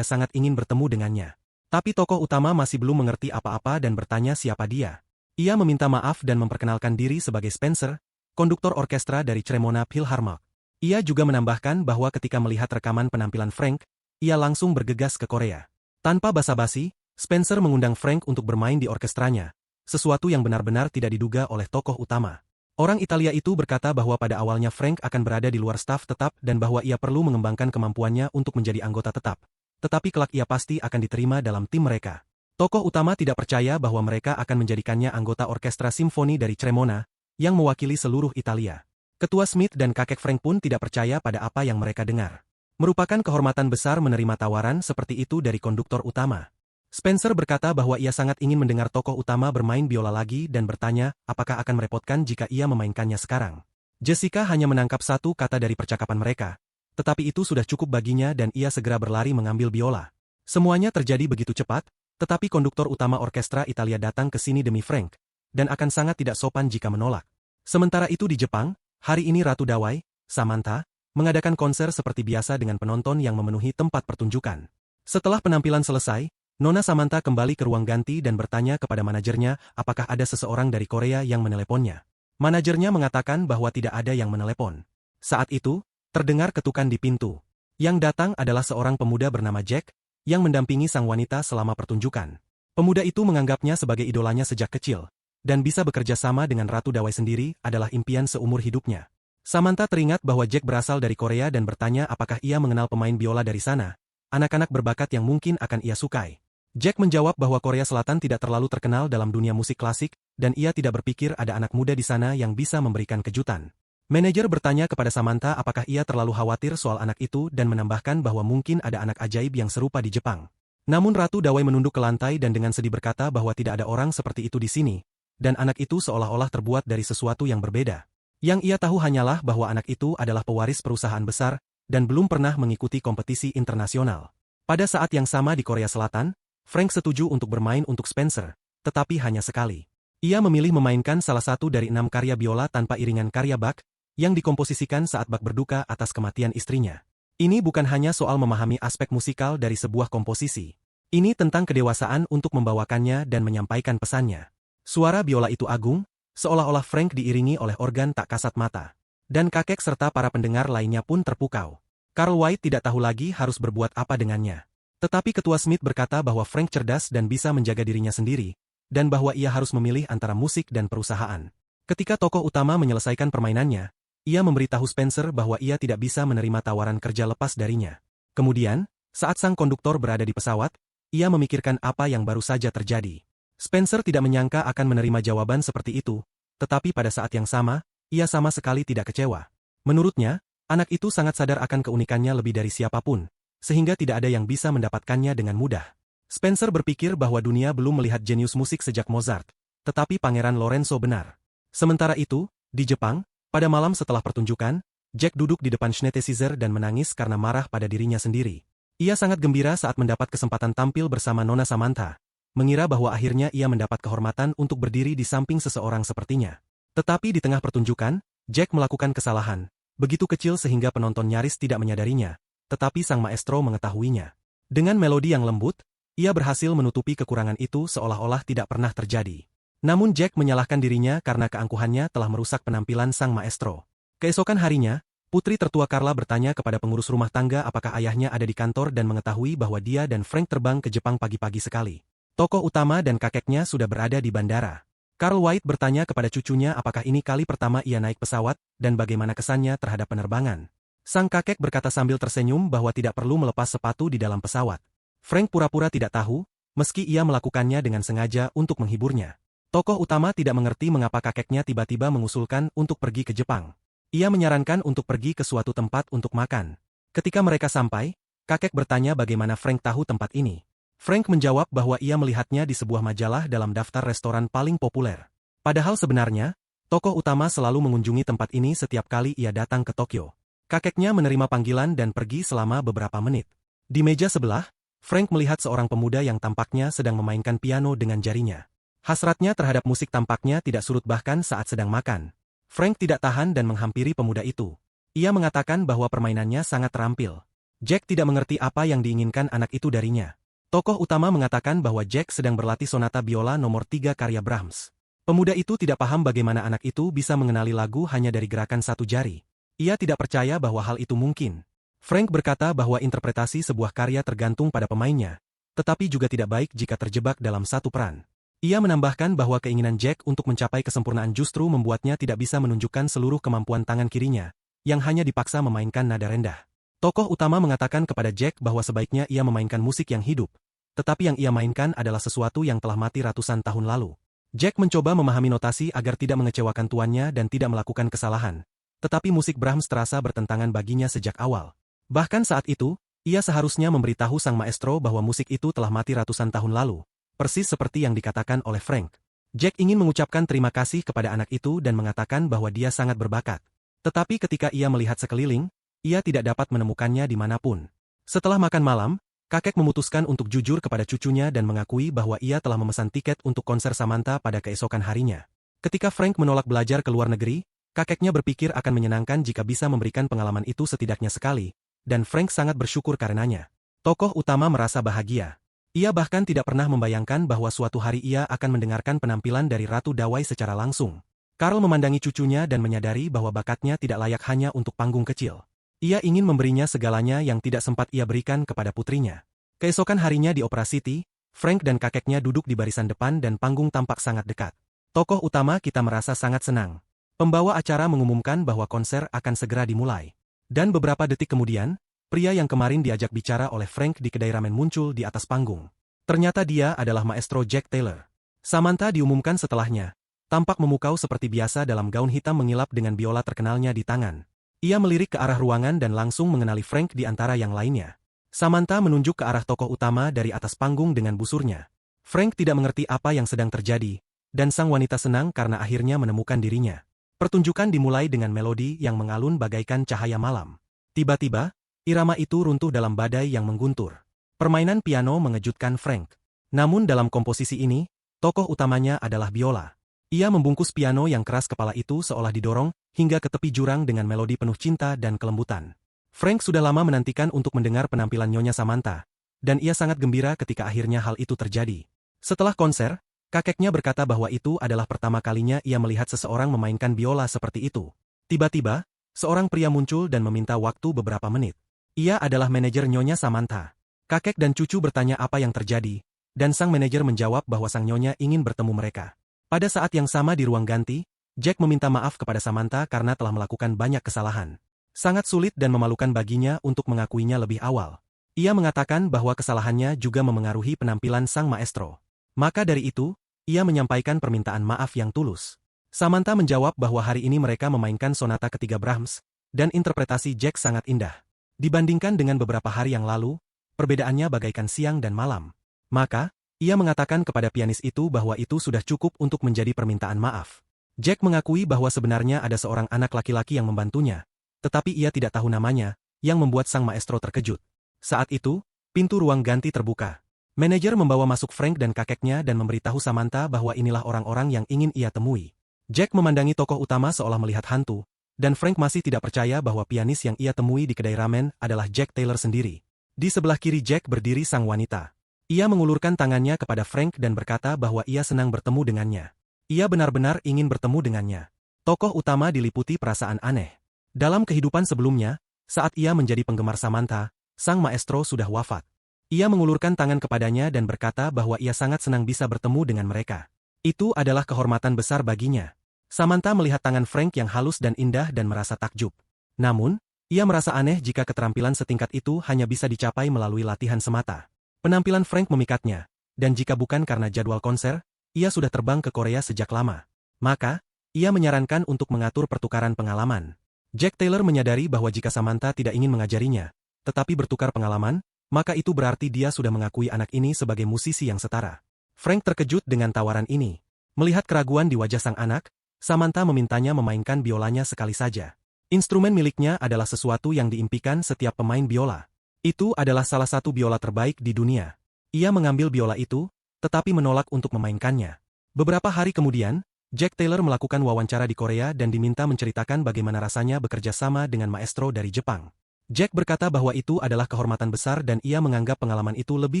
sangat ingin bertemu dengannya. Tapi tokoh utama masih belum mengerti apa-apa dan bertanya siapa dia. Ia meminta maaf dan memperkenalkan diri sebagai Spencer, konduktor orkestra dari Cremona Philharmonic. Ia juga menambahkan bahwa ketika melihat rekaman penampilan Frank, ia langsung bergegas ke Korea. Tanpa basa-basi, Spencer mengundang Frank untuk bermain di orkestranya, sesuatu yang benar-benar tidak diduga oleh tokoh utama. Orang Italia itu berkata bahwa pada awalnya Frank akan berada di luar staf tetap dan bahwa ia perlu mengembangkan kemampuannya untuk menjadi anggota tetap. Tetapi kelak ia pasti akan diterima dalam tim mereka. Tokoh utama tidak percaya bahwa mereka akan menjadikannya anggota orkestra simfoni dari Cremona, yang mewakili seluruh Italia. Ketua Smith dan kakek Frank pun tidak percaya pada apa yang mereka dengar. Merupakan kehormatan besar menerima tawaran seperti itu dari konduktor utama. Spencer berkata bahwa ia sangat ingin mendengar tokoh utama bermain biola lagi dan bertanya apakah akan merepotkan jika ia memainkannya sekarang. Jessica hanya menangkap satu kata dari percakapan mereka, tetapi itu sudah cukup baginya dan ia segera berlari mengambil biola. Semuanya terjadi begitu cepat, tetapi konduktor utama orkestra Italia datang ke sini demi Frank, dan akan sangat tidak sopan jika menolak. Sementara itu di Jepang, hari ini Ratu Dawai, Samantha, mengadakan konser seperti biasa dengan penonton yang memenuhi tempat pertunjukan. Setelah penampilan selesai, Nona Samantha kembali ke ruang ganti dan bertanya kepada manajernya apakah ada seseorang dari Korea yang meneleponnya. Manajernya mengatakan bahwa tidak ada yang menelepon. Saat itu, Terdengar ketukan di pintu. Yang datang adalah seorang pemuda bernama Jack, yang mendampingi sang wanita selama pertunjukan. Pemuda itu menganggapnya sebagai idolanya sejak kecil, dan bisa bekerja sama dengan Ratu Dawai sendiri adalah impian seumur hidupnya. Samantha teringat bahwa Jack berasal dari Korea dan bertanya apakah ia mengenal pemain biola dari sana, anak-anak berbakat yang mungkin akan ia sukai. Jack menjawab bahwa Korea Selatan tidak terlalu terkenal dalam dunia musik klasik, dan ia tidak berpikir ada anak muda di sana yang bisa memberikan kejutan. Manajer bertanya kepada Samantha apakah ia terlalu khawatir soal anak itu dan menambahkan bahwa mungkin ada anak ajaib yang serupa di Jepang. Namun Ratu Dawai menunduk ke lantai dan dengan sedih berkata bahwa tidak ada orang seperti itu di sini, dan anak itu seolah-olah terbuat dari sesuatu yang berbeda. Yang ia tahu hanyalah bahwa anak itu adalah pewaris perusahaan besar, dan belum pernah mengikuti kompetisi internasional. Pada saat yang sama di Korea Selatan, Frank setuju untuk bermain untuk Spencer, tetapi hanya sekali. Ia memilih memainkan salah satu dari 6 karya biola tanpa iringan karya Bach, yang dikomposisikan saat Bach berduka atas kematian istrinya. Ini bukan hanya soal memahami aspek musikal dari sebuah komposisi. Ini tentang kedewasaan untuk membawakannya dan menyampaikan pesannya. Suara biola itu agung, seolah-olah Frank diiringi oleh organ tak kasat mata. Dan kakek serta para pendengar lainnya pun terpukau. Carl White tidak tahu lagi harus berbuat apa dengannya. Tetapi Ketua Smith berkata bahwa Frank cerdas dan bisa menjaga dirinya sendiri, dan bahwa ia harus memilih antara musik dan perusahaan. Ketika tokoh utama menyelesaikan permainannya, ia memberitahu Spencer bahwa ia tidak bisa menerima tawaran kerja lepas darinya. Kemudian, saat sang konduktor berada di pesawat, ia memikirkan apa yang baru saja terjadi. Spencer tidak menyangka akan menerima jawaban seperti itu, tetapi pada saat yang sama, ia sama sekali tidak kecewa. Menurutnya, anak itu sangat sadar akan keunikannya lebih dari siapapun, sehingga tidak ada yang bisa mendapatkannya dengan mudah. Spencer berpikir bahwa dunia belum melihat jenius musik sejak Mozart, tetapi Pangeran Lorenzo benar. Sementara itu, di Jepang, pada malam setelah pertunjukan, Jack duduk di depan synthesizer dan menangis karena marah pada dirinya sendiri. Ia sangat gembira saat mendapat kesempatan tampil bersama Nona Samantha, mengira bahwa akhirnya ia mendapat kehormatan untuk berdiri di samping seseorang sepertinya. Tetapi di tengah pertunjukan, Jack melakukan kesalahan, begitu kecil sehingga penonton nyaris tidak menyadarinya, tetapi sang maestro mengetahuinya. Dengan melodi yang lembut, ia berhasil menutupi kekurangan itu seolah-olah tidak pernah terjadi. Namun Jack menyalahkan dirinya karena keangkuhannya telah merusak penampilan sang maestro. Keesokan harinya, putri tertua Carla bertanya kepada pengurus rumah tangga apakah ayahnya ada di kantor dan mengetahui bahwa dia dan Frank terbang ke Jepang pagi-pagi sekali. Tokoh utama dan kakeknya sudah berada di bandara. Carl White bertanya kepada cucunya apakah ini kali pertama ia naik pesawat dan bagaimana kesannya terhadap penerbangan. Sang kakek berkata sambil tersenyum bahwa tidak perlu melepas sepatu di dalam pesawat. Frank pura-pura tidak tahu, meski ia melakukannya dengan sengaja untuk menghiburnya. Tokoh utama tidak mengerti mengapa kakeknya tiba-tiba mengusulkan untuk pergi ke Jepang. Ia menyarankan untuk pergi ke suatu tempat untuk makan. Ketika mereka sampai, kakek bertanya bagaimana Frank tahu tempat ini. Frank menjawab bahwa ia melihatnya di sebuah majalah dalam daftar restoran paling populer. Padahal sebenarnya, tokoh utama selalu mengunjungi tempat ini setiap kali ia datang ke Tokyo. Kakeknya menerima panggilan dan pergi selama beberapa menit. Di meja sebelah, Frank melihat seorang pemuda yang tampaknya sedang memainkan piano dengan jarinya. Hasratnya terhadap musik tampaknya tidak surut bahkan saat sedang makan. Frank tidak tahan dan menghampiri pemuda itu. Ia mengatakan bahwa permainannya sangat terampil. Jack tidak mengerti apa yang diinginkan anak itu darinya. Tokoh utama mengatakan bahwa Jack sedang berlatih sonata biola nomor 3 karya Brahms. Pemuda itu tidak paham bagaimana anak itu bisa mengenali lagu hanya dari gerakan satu jari. Ia tidak percaya bahwa hal itu mungkin. Frank berkata bahwa interpretasi sebuah karya tergantung pada pemainnya, tetapi juga tidak baik jika terjebak dalam satu peran. Ia menambahkan bahwa keinginan Jack untuk mencapai kesempurnaan justru membuatnya tidak bisa menunjukkan seluruh kemampuan tangan kirinya, yang hanya dipaksa memainkan nada rendah. Tokoh utama mengatakan kepada Jack bahwa sebaiknya ia memainkan musik yang hidup, tetapi yang ia mainkan adalah sesuatu yang telah mati ratusan tahun lalu. Jack mencoba memahami notasi agar tidak mengecewakan tuannya dan tidak melakukan kesalahan. Tetapi musik Brahms terasa bertentangan baginya sejak awal. Bahkan saat itu, ia seharusnya memberitahu sang maestro bahwa musik itu telah mati ratusan tahun lalu, persis seperti yang dikatakan oleh Frank. Jack ingin mengucapkan terima kasih kepada anak itu dan mengatakan bahwa dia sangat berbakat. Tetapi ketika ia melihat sekeliling, ia tidak dapat menemukannya dimanapun. Setelah makan malam, kakek memutuskan untuk jujur kepada cucunya dan mengakui bahwa ia telah memesan tiket untuk konser Samantha pada keesokan harinya. Ketika Frank menolak belajar ke luar negeri, kakeknya berpikir akan menyenangkan jika bisa memberikan pengalaman itu setidaknya sekali, dan Frank sangat bersyukur karenanya. Tokoh utama merasa bahagia. Ia bahkan tidak pernah membayangkan bahwa suatu hari ia akan mendengarkan penampilan dari Ratu Dawai secara langsung. Carl memandangi cucunya dan menyadari bahwa bakatnya tidak layak hanya untuk panggung kecil. Ia ingin memberinya segalanya yang tidak sempat ia berikan kepada putrinya. Keesokan harinya di Opera City, Frank dan kakeknya duduk di barisan depan dan panggung tampak sangat dekat. Tokoh utama kita merasa sangat senang. Pembawa acara mengumumkan bahwa konser akan segera dimulai. Dan beberapa detik kemudian, pria yang kemarin diajak bicara oleh Frank di kedai ramen muncul di atas panggung. Ternyata dia adalah Maestro Jack Taylor. Samantha diumumkan setelahnya. Tampak memukau seperti biasa dalam gaun hitam mengilap dengan biola terkenalnya di tangan. Ia melirik ke arah ruangan dan langsung mengenali Frank di antara yang lainnya. Samantha menunjuk ke arah tokoh utama dari atas panggung dengan busurnya. Frank tidak mengerti apa yang sedang terjadi, dan sang wanita senang karena akhirnya menemukan dirinya. Pertunjukan dimulai dengan melodi yang mengalun bagaikan cahaya malam. Tiba-tiba, irama itu runtuh dalam badai yang mengguntur. Permainan piano mengejutkan Frank. Namun dalam komposisi ini, tokoh utamanya adalah biola. Ia membungkus piano yang keras kepala itu seolah didorong hingga ke tepi jurang dengan melodi penuh cinta dan kelembutan. Frank sudah lama menantikan untuk mendengar penampilan Nyonya Samantha, dan ia sangat gembira ketika akhirnya hal itu terjadi. Setelah konser, kakeknya berkata bahwa itu adalah pertama kalinya ia melihat seseorang memainkan biola seperti itu. Tiba-tiba, seorang pria muncul dan meminta waktu beberapa menit. Ia adalah manajer Nyonya Samantha. Kakek dan cucu bertanya apa yang terjadi, dan sang manajer menjawab bahwa sang Nyonya ingin bertemu mereka. Pada saat yang sama di ruang ganti, Jack meminta maaf kepada Samantha karena telah melakukan banyak kesalahan. Sangat sulit dan memalukan baginya untuk mengakuinya lebih awal. Ia mengatakan bahwa kesalahannya juga memengaruhi penampilan sang maestro. Maka dari itu, ia menyampaikan permintaan maaf yang tulus. Samantha menjawab bahwa hari ini mereka memainkan sonata ketiga Brahms, dan interpretasi Jack sangat indah. Dibandingkan dengan beberapa hari yang lalu, perbedaannya bagaikan siang dan malam. Maka, ia mengatakan kepada pianis itu bahwa itu sudah cukup untuk menjadi permintaan maaf. Jack mengakui bahwa sebenarnya ada seorang anak laki-laki yang membantunya, tetapi ia tidak tahu namanya, yang membuat sang maestro terkejut. Saat itu, pintu ruang ganti terbuka. Manajer membawa masuk Frank dan kakeknya dan memberitahu Samantha bahwa inilah orang-orang yang ingin ia temui. Jack memandangi tokoh utama seolah melihat hantu, dan Frank masih tidak percaya bahwa pianis yang ia temui di kedai ramen adalah Jack Taylor sendiri. Di sebelah kiri Jack berdiri sang wanita. Ia mengulurkan tangannya kepada Frank dan berkata bahwa ia senang bertemu dengannya. Ia benar-benar ingin bertemu dengannya. Tokoh utama diliputi perasaan aneh. Dalam kehidupan sebelumnya, saat ia menjadi penggemar Samantha, sang maestro sudah wafat. Ia mengulurkan tangan kepadanya dan berkata bahwa ia sangat senang bisa bertemu dengan mereka. Itu adalah kehormatan besar baginya. Samantha melihat tangan Frank yang halus dan indah dan merasa takjub. Namun, ia merasa aneh jika keterampilan setingkat itu hanya bisa dicapai melalui latihan semata. Penampilan Frank memikatnya, dan jika bukan karena jadwal konser, ia sudah terbang ke Korea sejak lama. Maka, ia menyarankan untuk mengatur pertukaran pengalaman. Jack Taylor menyadari bahwa jika Samantha tidak ingin mengajarinya, tetapi bertukar pengalaman, maka itu berarti dia sudah mengakui anak ini sebagai musisi yang setara. Frank terkejut dengan tawaran ini. Melihat keraguan di wajah sang anak, Samantha memintanya memainkan biolanya sekali saja. Instrumen miliknya adalah sesuatu yang diimpikan setiap pemain biola. Itu adalah salah satu biola terbaik di dunia. Ia mengambil biola itu, tetapi menolak untuk memainkannya. Beberapa hari kemudian, Jack Taylor melakukan wawancara di Korea dan diminta menceritakan bagaimana rasanya bekerja sama dengan maestro dari Jepang. Jack berkata bahwa itu adalah kehormatan besar dan ia menganggap pengalaman itu lebih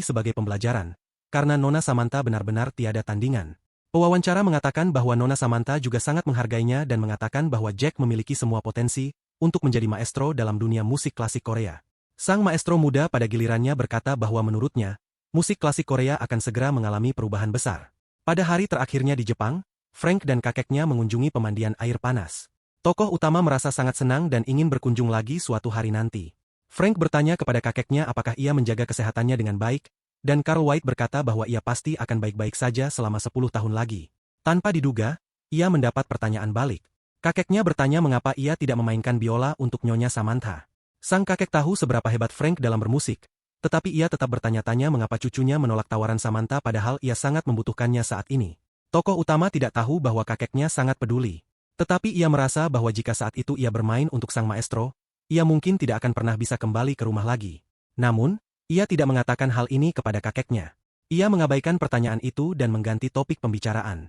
sebagai pembelajaran, karena Nona Samantha benar-benar tiada tandingan. Pewawancara mengatakan bahwa Nona Samantha juga sangat menghargainya dan mengatakan bahwa Jack memiliki semua potensi untuk menjadi maestro dalam dunia musik klasik Korea. Sang maestro muda pada gilirannya berkata bahwa menurutnya, musik klasik Korea akan segera mengalami perubahan besar. Pada hari terakhirnya di Jepang, Frank dan kakeknya mengunjungi pemandian air panas. Tokoh utama merasa sangat senang dan ingin berkunjung lagi suatu hari nanti. Frank bertanya kepada kakeknya apakah ia menjaga kesehatannya dengan baik, dan Carl White berkata bahwa ia pasti akan baik-baik saja selama 10 tahun lagi. Tanpa diduga, ia mendapat pertanyaan balik. Kakeknya bertanya mengapa ia tidak memainkan biola untuk Nyonya Samantha. Sang kakek tahu seberapa hebat Frank dalam bermusik, tetapi ia tetap bertanya-tanya mengapa cucunya menolak tawaran Samantha padahal ia sangat membutuhkannya saat ini. Tokoh utama tidak tahu bahwa kakeknya sangat peduli. Tetapi ia merasa bahwa jika saat itu ia bermain untuk sang maestro, ia mungkin tidak akan pernah bisa kembali ke rumah lagi. Namun, ia tidak mengatakan hal ini kepada kakeknya. Ia mengabaikan pertanyaan itu dan mengganti topik pembicaraan.